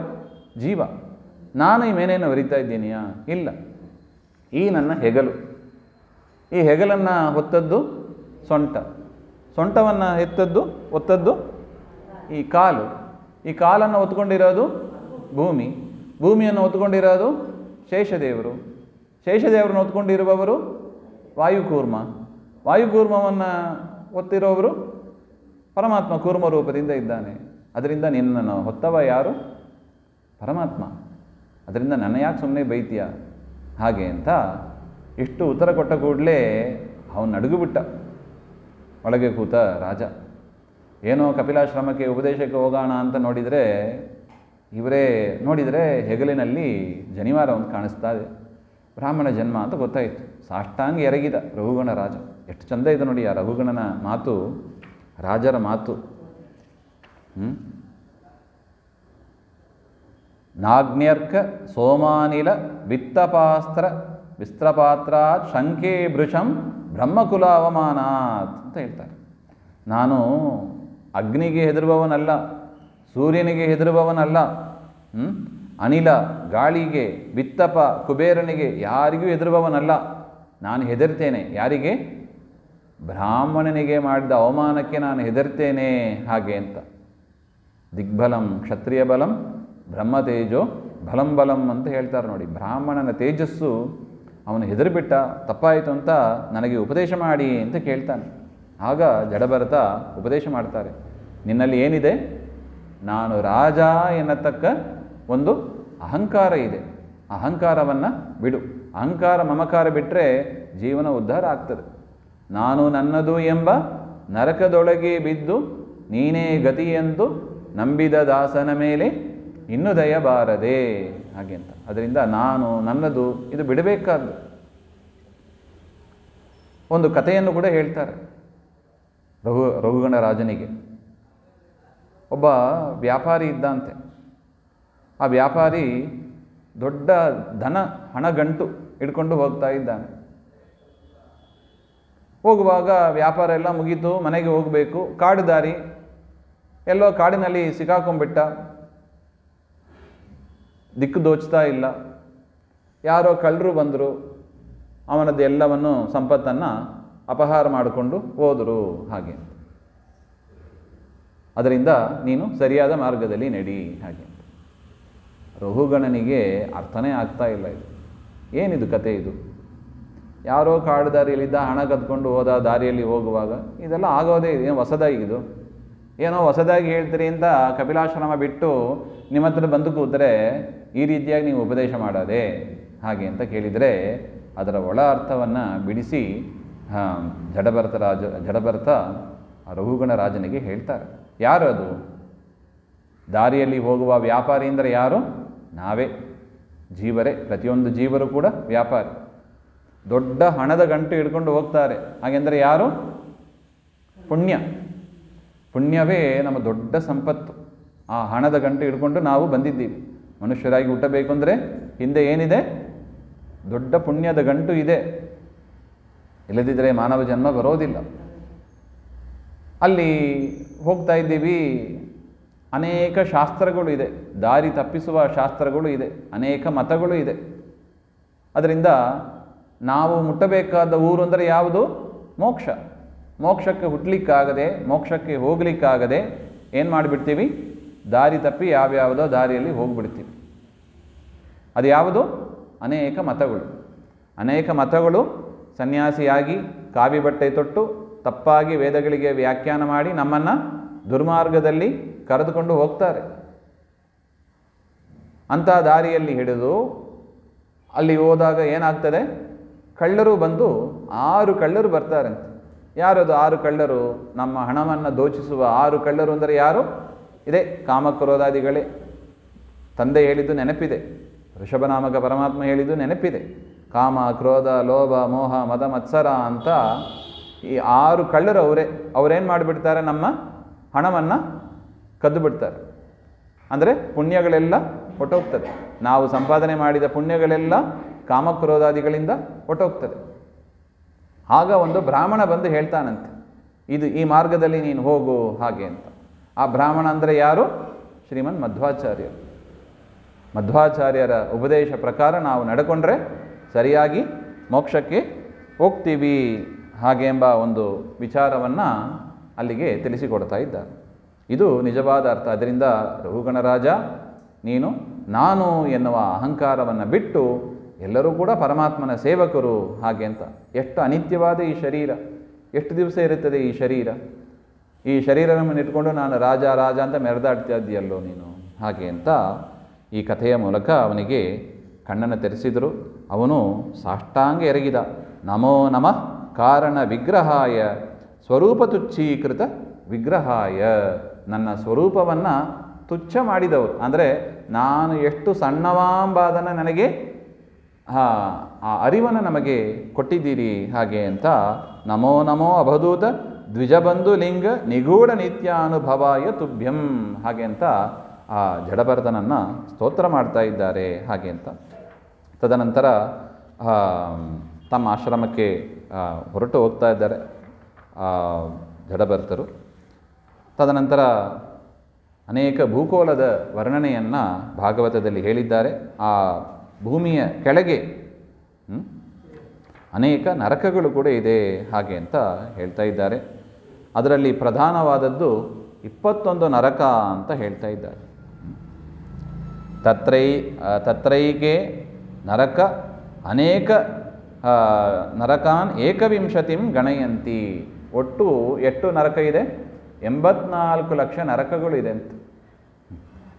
ಜೀವ. ನಾನು ಈ ಮೇನೆಯನ್ನು ಹೊರಿತಾ ಇದ್ದೀನಿಯಾ? ಇಲ್ಲ. ಈ ನನ್ನ ಹೆಗಲು, ಈ ಹೆಗಲನ್ನು ಹೊತ್ತದ್ದು ಸೊಂಟ, ಸೊಂಟವನ್ನು ಒತ್ತದ್ದು ಈ ಕಾಲು, ಈ ಕಾಲನ್ನು ಹೊತ್ಕೊಂಡಿರೋದು ಭೂಮಿ, ಭೂಮಿಯನ್ನು ಹೊತ್ಕೊಂಡಿರೋದು ಶೇಷದೇವರು, ಶೇಷದೇವರನ್ನು ಹೊತ್ಕೊಂಡಿರುವವರು ವಾಯುಕೂರ್ಮ, ವಾಯುಕೂರ್ಮವನ್ನು ಒತ್ತಿರೋವರು ಪರಮಾತ್ಮ ಕೂರ್ಮ ರೂಪದಿಂದ ಇದ್ದಾನೆ. ಅದರಿಂದ ನಿನ್ನನ್ನು ಹೊತ್ತವ ಯಾರು? ಪರಮಾತ್ಮ. ಅದರಿಂದ ನನ್ನ ಯಾಕೆ ಸುಮ್ಮನೆ ಬೈತೀಯ ಹಾಗೆ ಅಂತ ಇಷ್ಟು ಉತ್ತರ ಕೊಟ್ಟ ಕೂಡಲೇ ಅವನು ನಡುಗುಬಿಟ್ಟ. ಒಳಗೆ ಕೂತ ರಾಜ ಏನೋ ಕಪಿಲಾಶ್ರಮಕ್ಕೆ ಉಪದೇಶಕ್ಕೆ ಹೋಗೋಣ ಅಂತ ನೋಡಿದರೆ ಹೆಗಲಿನಲ್ಲಿ ಜನಿವಾರ ಒಂದು ಕಾಣಿಸ್ತಾ ಇದೆ. ಬ್ರಾಹ್ಮಣ ಜನ್ಮ ಅಂತ ಗೊತ್ತಾಯಿತು. ಸಾಷ್ಟಾಂಗ ಎರಗಿದ ರಘುಗಣ ರಾಜ. ಎಷ್ಟು ಚಂದ ಇದೆ ನೋಡಿ ಆ ರಘುಗಣನ ಮಾತು, ರಾಜರ ಮಾತು. ನಾಗ್ನ್ಯರ್ಕ ಸೋಮಾನಿಲ ವಿತ್ತಪಾಸ್ತ್ರ ವಿಸ್ತ್ರಪಾತ್ರಾತ್ ಶಂಕೆ ಭೃಶಂ ಬ್ರಹ್ಮಕುಲ ಅವಮಾನಾತ್ ಅಂತ ಹೇಳ್ತಾರೆ. ನಾನು ಅಗ್ನಿಗೆ ಹೆದರುವವನಲ್ಲ, ಸೂರ್ಯನಿಗೆ ಹೆದರುವವನಲ್ಲ, ಅನಿಲ ಗಾಳಿಗೆ, ವಿತ್ತಪ ಕುಬೇರನಿಗೆ ಯಾರಿಗೂ ಹೆದರುವವನಲ್ಲ. ನಾನು ಹೆದರ್ತೇನೆ ಯಾರಿಗೆ? ಬ್ರಾಹ್ಮಣನಿಗೆ ಮಾಡಿದ ಅವಮಾನಕ್ಕೆ ನಾನು ಹೆದರ್ತೇನೆ ಹಾಗೆ ಅಂತ. ದಿಗ್ಬಲಂ ಕ್ಷತ್ರಿಯ ಬಲಂ ಬ್ರಹ್ಮತೇಜೋ ಬಲಂ ಬಲಂ ಅಂತ ಹೇಳ್ತಾರೆ ನೋಡಿ. ಬ್ರಾಹ್ಮಣನ ತೇಜಸ್ಸು ಅವನು ಹೆದರಿಬಿಟ್ಟ, ತಪ್ಪಾಯಿತು ಅಂತ ನನಗೆ ಉಪದೇಶ ಮಾಡಿ ಅಂತ ಕೇಳ್ತಾನೆ. ಆಗ ಜಡಭರತ ಉಪದೇಶ ಮಾಡ್ತಾರೆ, ನಿನ್ನಲ್ಲಿ ಏನಿದೆ? ನಾನು ರಾಜ ಎನ್ನತಕ್ಕ ಒಂದು ಅಹಂಕಾರ ಇದೆ. ಅಹಂಕಾರವನ್ನು ಬಿಡು. ಅಹಂಕಾರ ಮಮಕಾರ ಬಿಟ್ಟರೆ ಜೀವನ ಉದ್ಧಾರ ಆಗ್ತದೆ. ನಾನು ನನ್ನದು ಎಂಬ ನರಕದೊಳಗೆ ಬಿದ್ದು ನೀನೇ ಗತಿಯೆಂದು ನಂಬಿದ ದಾಸನ ಮೇಲೆ ಇನ್ನೂ ದಯ ಬಾರದೆ ಹಾಗೆ ಅಂತ. ಅದರಿಂದ ನಾನು ನನ್ನದು ಇದು ಬಿಡಬೇಕಾದ್ದು. ಒಂದು ಕಥೆಯನ್ನು ಕೂಡ ಹೇಳ್ತಾರೆ ರಘುಗಣ ರಾಜನಿಗೆ. ಒಬ್ಬ ವ್ಯಾಪಾರಿ ಇದ್ದಂತೆ. ಆ ವ್ಯಾಪಾರಿ ದೊಡ್ಡ ಹಣಗಂಟು ಹಿಡ್ಕೊಂಡು ಹೋಗ್ತಾ ಇದ್ದಾನೆ. ಹೋಗುವಾಗ ವ್ಯಾಪಾರ ಎಲ್ಲ ಮುಗೀತು, ಮನೆಗೆ ಹೋಗಬೇಕು. ಕಾಡು ದಾರಿ, ಎಲ್ಲೋ ಕಾಡಿನಲ್ಲಿ ಸಿಕ್ಕಾಕೊಂಡ್ಬಿಟ್ಟ, ದಿಕ್ಕು ದೋಚ್ತಾ ಇಲ್ಲ. ಯಾರೋ ಕಳ್ಳರು ಬಂದರು, ಅವನದ್ದು ಎಲ್ಲವನ್ನು ಸಂಪತ್ತನ್ನು ಅಪಹಾರ ಮಾಡಿಕೊಂಡು ಹೋದರು ಹಾಗೆ. ಅದರಿಂದ ನೀನು ಸರಿಯಾದ ಮಾರ್ಗದಲ್ಲಿ ನಡಿ ಹಾಗೆ. ರಹುಗಣನಿಗೆ ಅರ್ಥನೇ ಆಗ್ತಾ ಇಲ್ಲ. ಇದು ಏನಿದು ಕತೆ? ಇದು ಯಾರೋ ಕಾಡು ದಾರಿಯಲ್ಲಿದ್ದ, ಹಣ ಕದ್ಕೊಂಡು ಹೋದ, ದಾರಿಯಲ್ಲಿ ಹೋಗುವಾಗ ಇದೆಲ್ಲ ಆಗೋದೇ ಇದೆ. ಏನು ಹೊಸದಾಗಿದು? ಏನೋ ಹೊಸದಾಗಿ ಹೇಳ್ತೀರಿ ಅಂತ ಕಪಿಲಾಶ್ರಮ ಬಿಟ್ಟು ನಿಮ್ಮ ಹತ್ರ ಬಂದು ಕೂತರೆ ಈ ರೀತಿಯಾಗಿ ನೀವು ಉಪದೇಶ ಮಾಡೋದೆ ಹಾಗೆ ಅಂತ ಕೇಳಿದರೆ ಅದರ ಒಳ ಅರ್ಥವನ್ನು ಬಿಡಿಸಿ ಜಡಭರತ ರಘುಗಣ ರಾಜನಿಗೆ ಹೇಳ್ತಾರೆ. ಯಾರು ಅದು? ದಾರಿಯಲ್ಲಿ ಹೋಗುವ ವ್ಯಾಪಾರಿ ಅಂದರೆ ಯಾರು? ನಾವೇ, ಜೀವರೇ. ಪ್ರತಿಯೊಂದು ಜೀವರು ಕೂಡ ವ್ಯಾಪಾರಿ. ದೊಡ್ಡ ಹಣದ ಗಂಟು ಹಿಡ್ಕೊಂಡು ಹೋಗ್ತಾರೆ. ಹಾಗೆಂದರೆ ಯಾರು? ಪುಣ್ಯ. ಪುಣ್ಯವೇ ನಮ್ಮ ದೊಡ್ಡ ಸಂಪತ್ತು. ಆ ಹಣದ ಗಂಟು ಹಿಡ್ಕೊಂಡು ನಾವು ಬಂದಿದ್ದೀವಿ. ಮನುಷ್ಯರಾಗಿ ಹುಟ್ಟಬೇಕು ಅಂದರೆ ಹಿಂದೆ ಏನಿದೆ? ದೊಡ್ಡ ಪುಣ್ಯದ ಗಂಟು ಇದೆ. ಇಲ್ಲದಿದ್ದರೆ ಮಾನವ ಜನ್ಮ ಬರೋದಿಲ್ಲ. ಅಲ್ಲಿ ಹೋಗ್ತಾ ಇದ್ದೀವಿ. ಅನೇಕ ಶಾಸ್ತ್ರಗಳು ಇದೆ, ದಾರಿ ತಪ್ಪಿಸುವ ಶಾಸ್ತ್ರಗಳು ಇದೆ, ಅನೇಕ ಮತಗಳು ಇದೆ. ಅದರಿಂದ ನಾವು ಮುಟ್ಟಬೇಕಾದ ಊರು ಅಂದರೆ ಯಾವುದು? ಮೋಕ್ಷ. ಮೋಕ್ಷಕ್ಕೆ ಹುಟ್ಟಲಿಕ್ಕಾಗದೆ, ಮೋಕ್ಷಕ್ಕೆ ಹೋಗಲಿಕ್ಕಾಗದೆ ಏನು ಮಾಡಿಬಿಡ್ತೀವಿ? ದಾರಿ ತಪ್ಪಿ ಯಾವ್ಯಾವುದೋ ದಾರಿಯಲ್ಲಿ ಹೋಗ್ಬಿಡ್ತೀವಿ. ಅದು ಯಾವುದು? ಅನೇಕ ಮತಗಳು. ಅನೇಕ ಮತಗಳು ಸನ್ಯಾಸಿಯಾಗಿ ಕಾವಿ ಬಟ್ಟೆ ತೊಟ್ಟು ತಪ್ಪಾಗಿ ವೇದಗಳಿಗೆ ವ್ಯಾಖ್ಯಾನ ಮಾಡಿ ನಮ್ಮನ್ನು ದುರ್ಮಾರ್ಗದಲ್ಲಿ ಕರೆದುಕೊಂಡು ಹೋಗ್ತಾರೆ. ಅಂಥ ದಾರಿಯಲ್ಲಿ ಹಿಡಿದು ಅಲ್ಲಿ ಹೋದಾಗ ಏನಾಗ್ತದೆ? ಕಳ್ಳರು ಬಂದು 6 ಕಳ್ಳರು ಬರ್ತಾರಂತೆ. ಯಾರದು 6 ಕಳ್ಳರು? ನಮ್ಮ ಹಣವನ್ನು ದೋಚಿಸುವ 6 ಕಳ್ಳರು ಅಂದರೆ ಯಾರು? ಇದೆ, ಕಾಮಕ್ರೋಧಾದಿಗಳೇ. ತಂದೆ ಹೇಳಿದ್ದು ನೆನಪಿದೆ, ಋಷಭನಾಮಕ ಪರಮಾತ್ಮ ಹೇಳಿದ್ದು ನೆನಪಿದೆ. ಕಾಮ, ಕ್ರೋಧ, ಲೋಭ, ಮೋಹ, ಮದ, ಮತ್ಸರ ಅಂತ ಈ 6 ಕಳ್ಳರು ಅವರೇ. ಅವರೇನು ಮಾಡಿಬಿಡ್ತಾರೆ? ನಮ್ಮ ಹಣವನ್ನು ಕದ್ದು ಬಿಡ್ತಾರೆ. ಅಂದರೆ ಪುಣ್ಯಗಳೆಲ್ಲ ಹೊಟ್ಟೋಗ್ತದೆ. ನಾವು ಸಂಪಾದನೆ ಮಾಡಿದ ಪುಣ್ಯಗಳೆಲ್ಲ ಕಾಮಕ್ರೋಧಾದಿಗಳಿಂದ ಹೊಟ್ಟೋಗ್ತದೆ. ಆಗ ಒಂದು ಬ್ರಾಹ್ಮಣ ಬಂದು ಹೇಳ್ತಾನಂತೆ, ಈ ಮಾರ್ಗದಲ್ಲಿ ನೀನು ಹೋಗು ಹಾಗೆ ಅಂತ. ಆ ಬ್ರಾಹ್ಮಣ ಅಂದರೆ ಯಾರು? ಶ್ರೀಮನ್ ಮಧ್ವಾಚಾರ್ಯರು. ಮಧ್ವಾಚಾರ್ಯರ ಉಪದೇಶ ಪ್ರಕಾರ ನಾವು ನಡ್ಕೊಂಡ್ರೆ ಸರಿಯಾಗಿ ಮೋಕ್ಷಕ್ಕೆ ಹೋಗ್ತೀವಿ ಹಾಗೆ ಎಂಬ ಒಂದು ವಿಚಾರವನ್ನು ಅಲ್ಲಿಗೆ ತಿಳಿಸಿಕೊಡ್ತಾ ಇದ್ದಾರೆ. ಇದು ನಿಜವಾದ ಅರ್ಥ. ಅದರಿಂದ ರಘುಗಣರಾಜ, ನೀನು ನಾನು ಎನ್ನುವ ಅಹಂಕಾರವನ್ನು ಬಿಟ್ಟು ಎಲ್ಲರೂ ಕೂಡ ಪರಮಾತ್ಮನ ಸೇವಕರು ಹಾಗೆ ಅಂತ. ಎಷ್ಟು ಅನಿತ್ಯವಾದ ಈ ಶರೀರ, ಎಷ್ಟು ದಿವಸ ಇರುತ್ತದೆ ಈ ಶರೀರ? ಈ ಶರೀರವನ್ನು ಇಟ್ಕೊಂಡು ನಾನು ರಾಜ ರಾಜ ಅಂತ ಮೆರೆದಾಡ್ತಾ ಇದ್ದೀಯಲ್ಲೋ ನೀನು ಹಾಗೆ ಅಂತ ಈ ಕಥೆಯ ಮೂಲಕ ಅವನಿಗೆ ಕಣ್ಣನ್ನು ತೆರೆಸಿದರು. ಅವನು ಸಾಷ್ಟಾಂಗ ಎರಗಿದ. ನಮೋ ನಮಃ ಕಾರಣ ವಿಗ್ರಹಾಯ ಸ್ವರೂಪ ತುಚ್ಛೀಕೃತ ವಿಗ್ರಹಾಯ. ನನ್ನ ಸ್ವರೂಪವನ್ನು ತುಚ್ಛ ಮಾಡಿದವರು ಅಂದರೆ ನಾನು ಎಷ್ಟು ಸಣ್ಣವಾಂಬಾದನ್ನು ನನಗೆ ಆ ಅರಿವನ್ನು ನಮಗೆ ಕೊಟ್ಟಿದ್ದೀರಿ ಹಾಗೆ ಅಂತ. ನಮೋ ನಮೋ ಅಭದೂತ ದ್ವಿಜಬಂಧು ಲಿಂಗ ನಿಗೂಢ ನಿತ್ಯಾನುಭವಾಯ ತುಭ್ಯಂ ಹಾಗೆ ಅಂತ ಆ ಜಡಭರತನನ್ನು ಸ್ತೋತ್ರ ಮಾಡ್ತಾ ಇದ್ದಾರೆ ಹಾಗೆ ಅಂತ. ತದನಂತರ ತಮ್ಮ ಆಶ್ರಮಕ್ಕೆ ಹೊರಟು ಹೋಗ್ತಾ ಇದ್ದಾರೆ ಜಡಭರತರು. ತದನಂತರ ಅನೇಕ ಭೂಗೋಳದ ವರ್ಣನೆಯನ್ನು ಭಾಗವತದಲ್ಲಿ ಹೇಳಿದ್ದಾರೆ. ಆ ಭೂಮಿಯ ಕೆಳಗೆ ಅನೇಕ ನರಕಗಳು ಕೂಡ ಇದೆ ಹಾಗೆ ಅಂತ ಹೇಳ್ತಾ ಇದ್ದಾರೆ. ಅದರಲ್ಲಿ ಪ್ರಧಾನವಾದದ್ದು 21 ನರಕ ಅಂತ ಹೇಳ್ತಾ ಇದ್ದಾರೆ. ತತ್ರೈಕೆ ನರಕ ಅನೇಕ ನರಕಾನ್ ಏಕವಿಂಶತಿಂ ಗಣಯಂತಿ. ಒಟ್ಟು ಎಷ್ಟು ನರಕ ಇದೆ? 84 ಲಕ್ಷ ನರಕಗಳು ಇದೆ ಅಂತ.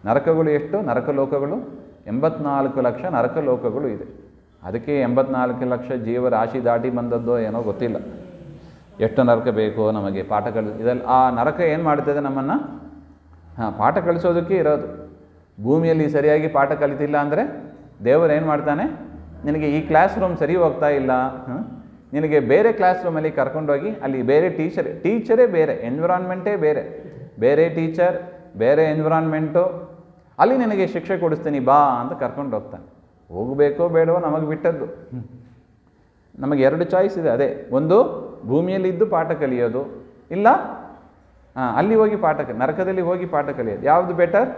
ನರಕಗಳು ಎಷ್ಟು? ನರಕಲೋಕಗಳು 84 ಲಕ್ಷ ನರಕಲೋಕಗಳು ಇದೆ. ಅದಕ್ಕೆ 84 ಲಕ್ಷ ಜೀವರಾಶಿ ದಾಟಿ ಬಂದದ್ದೋ ಏನೋ ಗೊತ್ತಿಲ್ಲ. ಎಷ್ಟು ನರಕ ಬೇಕೋ ನಮಗೆ ಪಾಠ ಇದೆಲ್ಲ. ಆ ನರಕ ಏನು ಮಾಡ್ತದೆ ನಮ್ಮನ್ನು? ಪಾಠ ಕಲಿಸೋದಕ್ಕೆ ಇರೋದು. ಭೂಮಿಯಲ್ಲಿ ಸರಿಯಾಗಿ ಪಾಠ ಕಲಿತಿಲ್ಲ ಅಂದರೆ ದೇವರು ಏನು ಮಾಡ್ತಾನೆ? ನಿನಗೆ ಈ ಕ್ಲಾಸ್ ರೂಮ್ ಸರಿ ಹೋಗ್ತಾ ಇಲ್ಲ, ನಿನಗೆ ಬೇರೆ ಕ್ಲಾಸ್ ರೂಮಲ್ಲಿ ಕರ್ಕೊಂಡೋಗಿ ಅಲ್ಲಿ ಬೇರೆ ಟೀಚರೇ ಬೇರೆ, ಎನ್ವಿರಾನ್ಮೆಂಟೇ ಬೇರೆ ಟೀಚರ್, ಬೇರೆ ಎನ್ವಿರಾನ್ಮೆಂಟು, ಅಲ್ಲಿ ನಿನಗೆ ಶಿಕ್ಷೆ ಕೊಡಿಸ್ತೀನಿ ಬಾ ಅಂತ ಕರ್ಕೊಂಡು ಹೋಗ್ತಾನೆ. ಹೋಗಬೇಕೋ ಬೇಡವೋ ನಮಗೆ ಬಿಟ್ಟದ್ದು. ನಮಗೆ 2 ಚಾಯ್ಸ್ ಇದೆ. ಅದೇ, ಒಂದು ಭೂಮಿಯಲ್ಲಿದ್ದು ಪಾಠ ಕಲಿಯೋದು, ಇಲ್ಲ ಅಲ್ಲಿ ಹೋಗಿ ನರಕದಲ್ಲಿ ಹೋಗಿ ಪಾಠ ಕಲಿಯೋದು. ಯಾವುದು ಬೆಟರ್?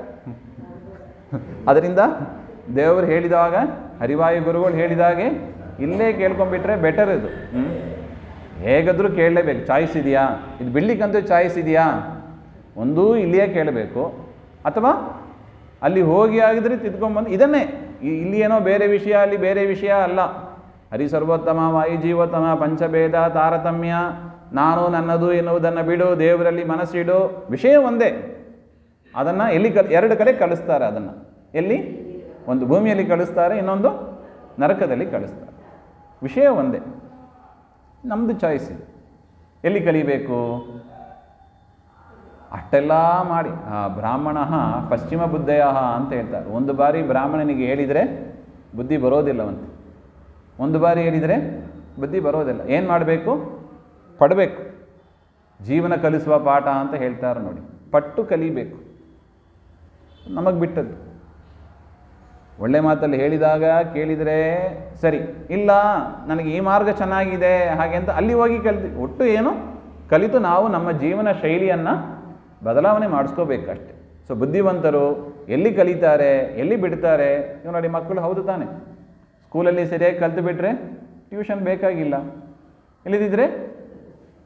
ಅದರಿಂದ ದೇವರು ಹೇಳಿದಾಗ, ಹರಿವಾಯು ಗುರುಗಳು ಹೇಳಿದಾಗೆ ಇಲ್ಲೇ ಕೇಳ್ಕೊಂಡ್ಬಿಟ್ರೆ ಬೆಟರ್ ಇದು. ಹೇಗಾದರೂ ಕೇಳಲೇಬೇಕು. ಚಾಯ್ಸ್ ಇದೆಯಾ? ಇದು ಬಿಡ್ಲಿಕ್ಕಂತೂ ಚಾಯ್ಸ್ ಇದೆಯಾ? ಒಂದೂ ಇಲ್ಲಿಯೇ ಕೇಳಬೇಕು, ಅಥವಾ ಅಲ್ಲಿ ಹೋಗಿ ಆಗಿದ್ರೆ ತಿದ್ಕೊಂಡ್ಬಂದು ಇದನ್ನೇ. ಇಲ್ಲಿ ಏನೋ ಬೇರೆ ವಿಷಯ, ಅಲ್ಲಿ ಬೇರೆ ವಿಷಯ ಅಲ್ಲ. ಹರಿ ಸರ್ವೋತ್ತಮ, ವಾಯು ಜೀವೋತ್ತಮ, ಪಂಚಭೇದ, ತಾರತಮ್ಯ, ನಾನು ನನ್ನದು ಎನ್ನುವುದನ್ನು ಬಿಡು, ದೇವರಲ್ಲಿ ಮನಸ್ಸಿಡು, ವಿಷಯ ಒಂದೇ. ಅದನ್ನು ಎಲ್ಲಿ ಎರಡು ಕಡೆ ಕಳಿಸ್ತಾರೆ. ಅದನ್ನು ಎಲ್ಲಿ? ಒಂದು ಭೂಮಿಯಲ್ಲಿ ಕಳಿಸ್ತಾರೆ, ಇನ್ನೊಂದು ನರಕದಲ್ಲಿ ಕಳಿಸ್ತಾರೆ. ವಿಷಯ ಒಂದೇ. ನಮ್ಮದು ಚಾಯ್ಸ್ ಇದೆ, ಎಲ್ಲಿ ಕಲಿಬೇಕು. ಅಷ್ಟೆಲ್ಲ ಮಾಡಿ ಬ್ರಾಹ್ಮಣ ಪಶ್ಚಿಮ ಬುದ್ಧಯ ಅಂತ ಹೇಳ್ತಾರೆ. ಒಂದು ಬಾರಿ ಬ್ರಾಹ್ಮಣನಿಗೆ ಹೇಳಿದರೆ ಬುದ್ಧಿ ಬರೋದಿಲ್ಲವಂತೆ. ಒಂದು ಬಾರಿ ಹೇಳಿದರೆ ಬುದ್ಧಿ ಬರೋದಿಲ್ಲ. ಏನು ಮಾಡಬೇಕು? ಪಡಬೇಕು. ಜೀವನ ಕಲಿಸುವ ಪಾಠ ಅಂತ ಹೇಳ್ತಾರೆ ನೋಡಿ. ಪಟ್ಟು ಕಲಿಬೇಕು. ನಮಗೆ ಬಿಟ್ಟದ್ದು. ಒಳ್ಳೆ ಮಾತಲ್ಲಿ ಹೇಳಿದಾಗ ಕೇಳಿದರೆ ಸರಿ, ಇಲ್ಲ ನನಗೆ ಈ ಮಾರ್ಗ ಚೆನ್ನಾಗಿದೆ ಹಾಗೆ ಅಂತ ಅಲ್ಲಿ ಹೋಗಿ ಕಲಿತು, ಒಟ್ಟು ಏನು ಕಲಿತು ನಾವು ನಮ್ಮ ಜೀವನ ಶೈಲಿಯನ್ನು ಬದಲಾವಣೆ ಮಾಡಿಸ್ಕೋಬೇಕಷ್ಟೆ. ಸೊ ಬುದ್ಧಿವಂತರು ಎಲ್ಲಿ ಕಲಿತಾರೆ, ಎಲ್ಲಿ ಬಿಡ್ತಾರೆ. ಇವು ನೋಡಿ, ಮಕ್ಕಳು ಹೌದು ತಾನೆ, ಸ್ಕೂಲಲ್ಲಿ ಸರಿಯಾಗಿ ಕಲಿತು ಬಿಟ್ಟರೆ ಟ್ಯೂಷನ್ ಬೇಕಾಗಿಲ್ಲ. ಇಲ್ಲದಿದ್ದರೆ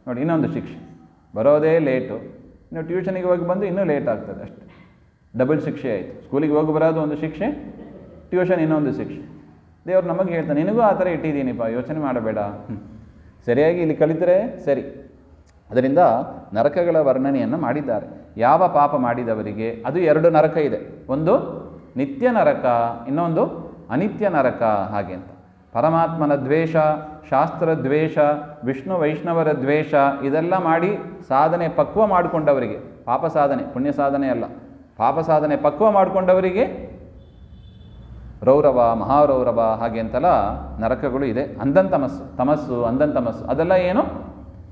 ನೋಡಿ ಇನ್ನೊಂದು ಶಿಕ್ಷೆ, ಬರೋದೇ ಲೇಟು, ಇನ್ನು ಟ್ಯೂಷನಿಗೆ ಹೋಗಿ ಬಂದು ಇನ್ನೂ ಲೇಟ್ ಆಗ್ತದೆ ಅಷ್ಟೆ. ಡಬಲ್ ಶಿಕ್ಷೆ ಆಯಿತು. ಸ್ಕೂಲಿಗೆ ಹೋಗಿ ಬರೋದು ಒಂದು ಶಿಕ್ಷೆ, ಟ್ಯೂಷನ್ ಇನ್ನೊಂದು ಶಿಕ್ಷೆ. ದೇವ್ರು ನಮಗೆ ಹೇಳ್ತಾನೆ, ನಿನಗೂ ಆ ಥರ ಇಟ್ಟಿದ್ದೀನಿಪ್ಪ, ಯೋಚನೆ ಮಾಡಬೇಡ, ಸರಿಯಾಗಿ ಇಲ್ಲಿ ಕಲಿತರೆ ಸರಿ. ಅದರಿಂದ ನರಕಗಳ ವರ್ಣನೆಯನ್ನು ಮಾಡಿದ್ದಾರೆ. ಯಾವ ಪಾಪ ಮಾಡಿದವರಿಗೆ ಅದು 2 ನರಕ ಇದೆ. ಒಂದು ನಿತ್ಯ ನರಕ, ಇನ್ನೊಂದು ಅನಿತ್ಯ ನರಕ ಹಾಗೆ ಅಂತ. ಪರಮಾತ್ಮನ ದ್ವೇಷ, ಶಾಸ್ತ್ರ ದ್ವೇಷ, ವಿಷ್ಣು ವೈಷ್ಣವರ ದ್ವೇಷ ಇದೆಲ್ಲ ಮಾಡಿ ಸಾಧನೆ ಪಕ್ವ ಮಾಡಿಕೊಂಡವರಿಗೆ, ಪಾಪ ಸಾಧನೆ ಪುಣ್ಯ ಸಾಧನೆ ಅಲ್ಲ, ಪಾಪ ಸಾಧನೆ ಪಕ್ವ ಮಾಡಿಕೊಂಡವರಿಗೆ ರೌರವ, ಮಹಾರೌರವ ಹಾಗೆ ಅಂತೆಲ್ಲ ನರಕಗಳು ಇದೆ. ಅಂಧಂತಮಸ್ಸು, ತಮಸ್ಸು, ಅಂಧಂತಮಸ್ಸು ಅದೆಲ್ಲ ಏನು?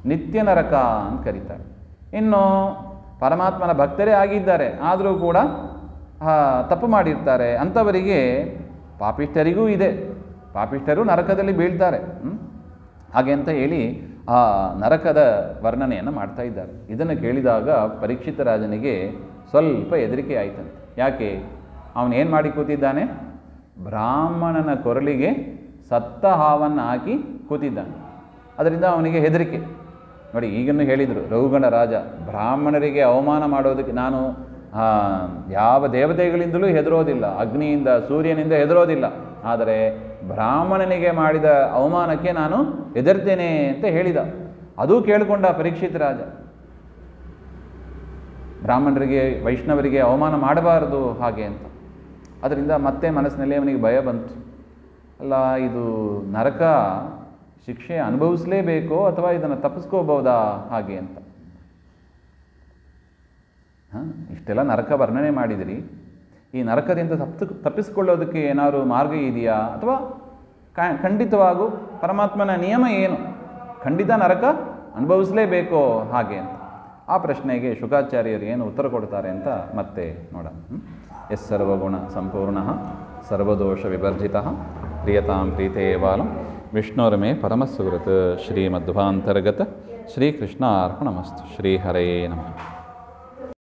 ನಿತ್ಯ ನರಕ ಅಂತ ಕರೀತಾರೆ. ಇನ್ನು ಪರಮಾತ್ಮನ ಭಕ್ತರೇ ಆಗಿದ್ದಾರೆ, ಆದರೂ ಕೂಡ ತಪ್ಪು ಮಾಡಿರ್ತಾರೆ ಅಂಥವರಿಗೆ, ಪಾಪಿಷ್ಠರಿಗೂ ಇದೆ, ಪಾಪಿಷ್ಠರು ನರಕದಲ್ಲಿ ಬೀಳ್ತಾರೆ ಹಾಗೆ ಅಂತ ಹೇಳಿ ಆ ನರಕದ ವರ್ಣನೆಯನ್ನು ಮಾಡ್ತಾ ಇದ್ದಾರೆ. ಇದನ್ನು ಕೇಳಿದಾಗ ಪರೀಕ್ಷಿತ ರಾಜನಿಗೆ ಸ್ವಲ್ಪ ಹೆದರಿಕೆ ಆಯ್ತಂತೆ. ಯಾಕೆ? ಅವನು ಏನು ಮಾಡಿ ಕೂತಿದ್ದಾನೆ? ಬ್ರಾಹ್ಮಣನ ಕೊರಳಿಗೆ ಸತ್ತ ಹಾವನ್ನು ಹಾಕಿ ಕೂತಿದ್ದಾನೆ. ಅದರಿಂದ ಅವನಿಗೆ ಹೆದರಿಕೆ. ನೋಡಿ, ಈಗನ್ನು ಹೇಳಿದರು ರಘುಗಣ ರಾಜ, ಬ್ರಾಹ್ಮಣರಿಗೆ ಅವಮಾನ ಮಾಡೋದಕ್ಕೆ ನಾನು ಯಾವ ದೇವತೆಗಳಿಂದಲೂ ಹೆದರೋದಿಲ್ಲ, ಅಗ್ನಿಯಿಂದ ಸೂರ್ಯನಿಂದ ಹೆದರೋದಿಲ್ಲ, ಆದರೆ ಬ್ರಾಹ್ಮಣನಿಗೆ ಮಾಡಿದ ಅವಮಾನಕ್ಕೆ ನಾನು ಹೆದರ್ತೇನೆ ಅಂತ ಹೇಳಿದ. ಅದೂ ಕೇಳಿಕೊಂಡ ಪರೀಕ್ಷಿತ ರಾಜ, ಬ್ರಾಹ್ಮಣರಿಗೆ ವೈಷ್ಣವರಿಗೆ ಅವಮಾನ ಮಾಡಬಾರದು ಹಾಗೆ ಅಂತ. ಅದರಿಂದ ಮತ್ತೆ ಮನಸ್ಸಿನಲ್ಲಿ ಅವನಿಗೆ ಭಯ ಬಂತು. ಅಲ್ಲ, ಇದು ನರಕ ಶಿಕ್ಷೆ ಅನುಭವಿಸಲೇಬೇಕೋ ಅಥವಾ ಇದನ್ನು ತಪ್ಪಿಸ್ಕೋಬಹುದಾ ಹಾಗೆ ಅಂತ. ಇಷ್ಟೆಲ್ಲ ನರಕ ವರ್ಣನೆ ಮಾಡಿದಿರಿ, ಈ ನರಕದಿಂದ ತಪ್ಪಿಸಿಕೊಳ್ಳೋದಕ್ಕೆ ಏನಾದರೂ ಮಾರ್ಗ ಇದೆಯಾ? ಅಥವಾ ಖಂಡಿತವಾಗೂ ಪರಮಾತ್ಮನ ನಿಯಮ ಏನು? ಖಂಡಿತ ನರಕ ಅನುಭವಿಸಲೇಬೇಕೋ ಹಾಗೆ ಅಂತ. ಆ ಪ್ರಶ್ನೆಗೆ ಶುಕಾಚಾರ್ಯರು ಏನು ಉತ್ತರ ಕೊಡ್ತಾರೆ ಅಂತ ಮತ್ತೆ ನೋಡೋಣ. ಎಸ್ ಸರ್ವಗುಣ ಸಂಪೂರ್ಣ ಸರ್ವದೋಷ ವಿವರ್ಜಿತ ಪ್ರಿಯತಾಂ ಪ್ರೀತೇವಾಲಂ ವಿಷ್ಣೋರ್ಮೇ ಪರಮಸುಹೃತ್ ಶ್ರೀಮಧ್ವಾಂತರ್ಗತ ಶ್ರೀಕೃಷ್ಣಾರ್ಪಣಮಸ್ತು. ಶ್ರೀಹರೇ ನಮಃ.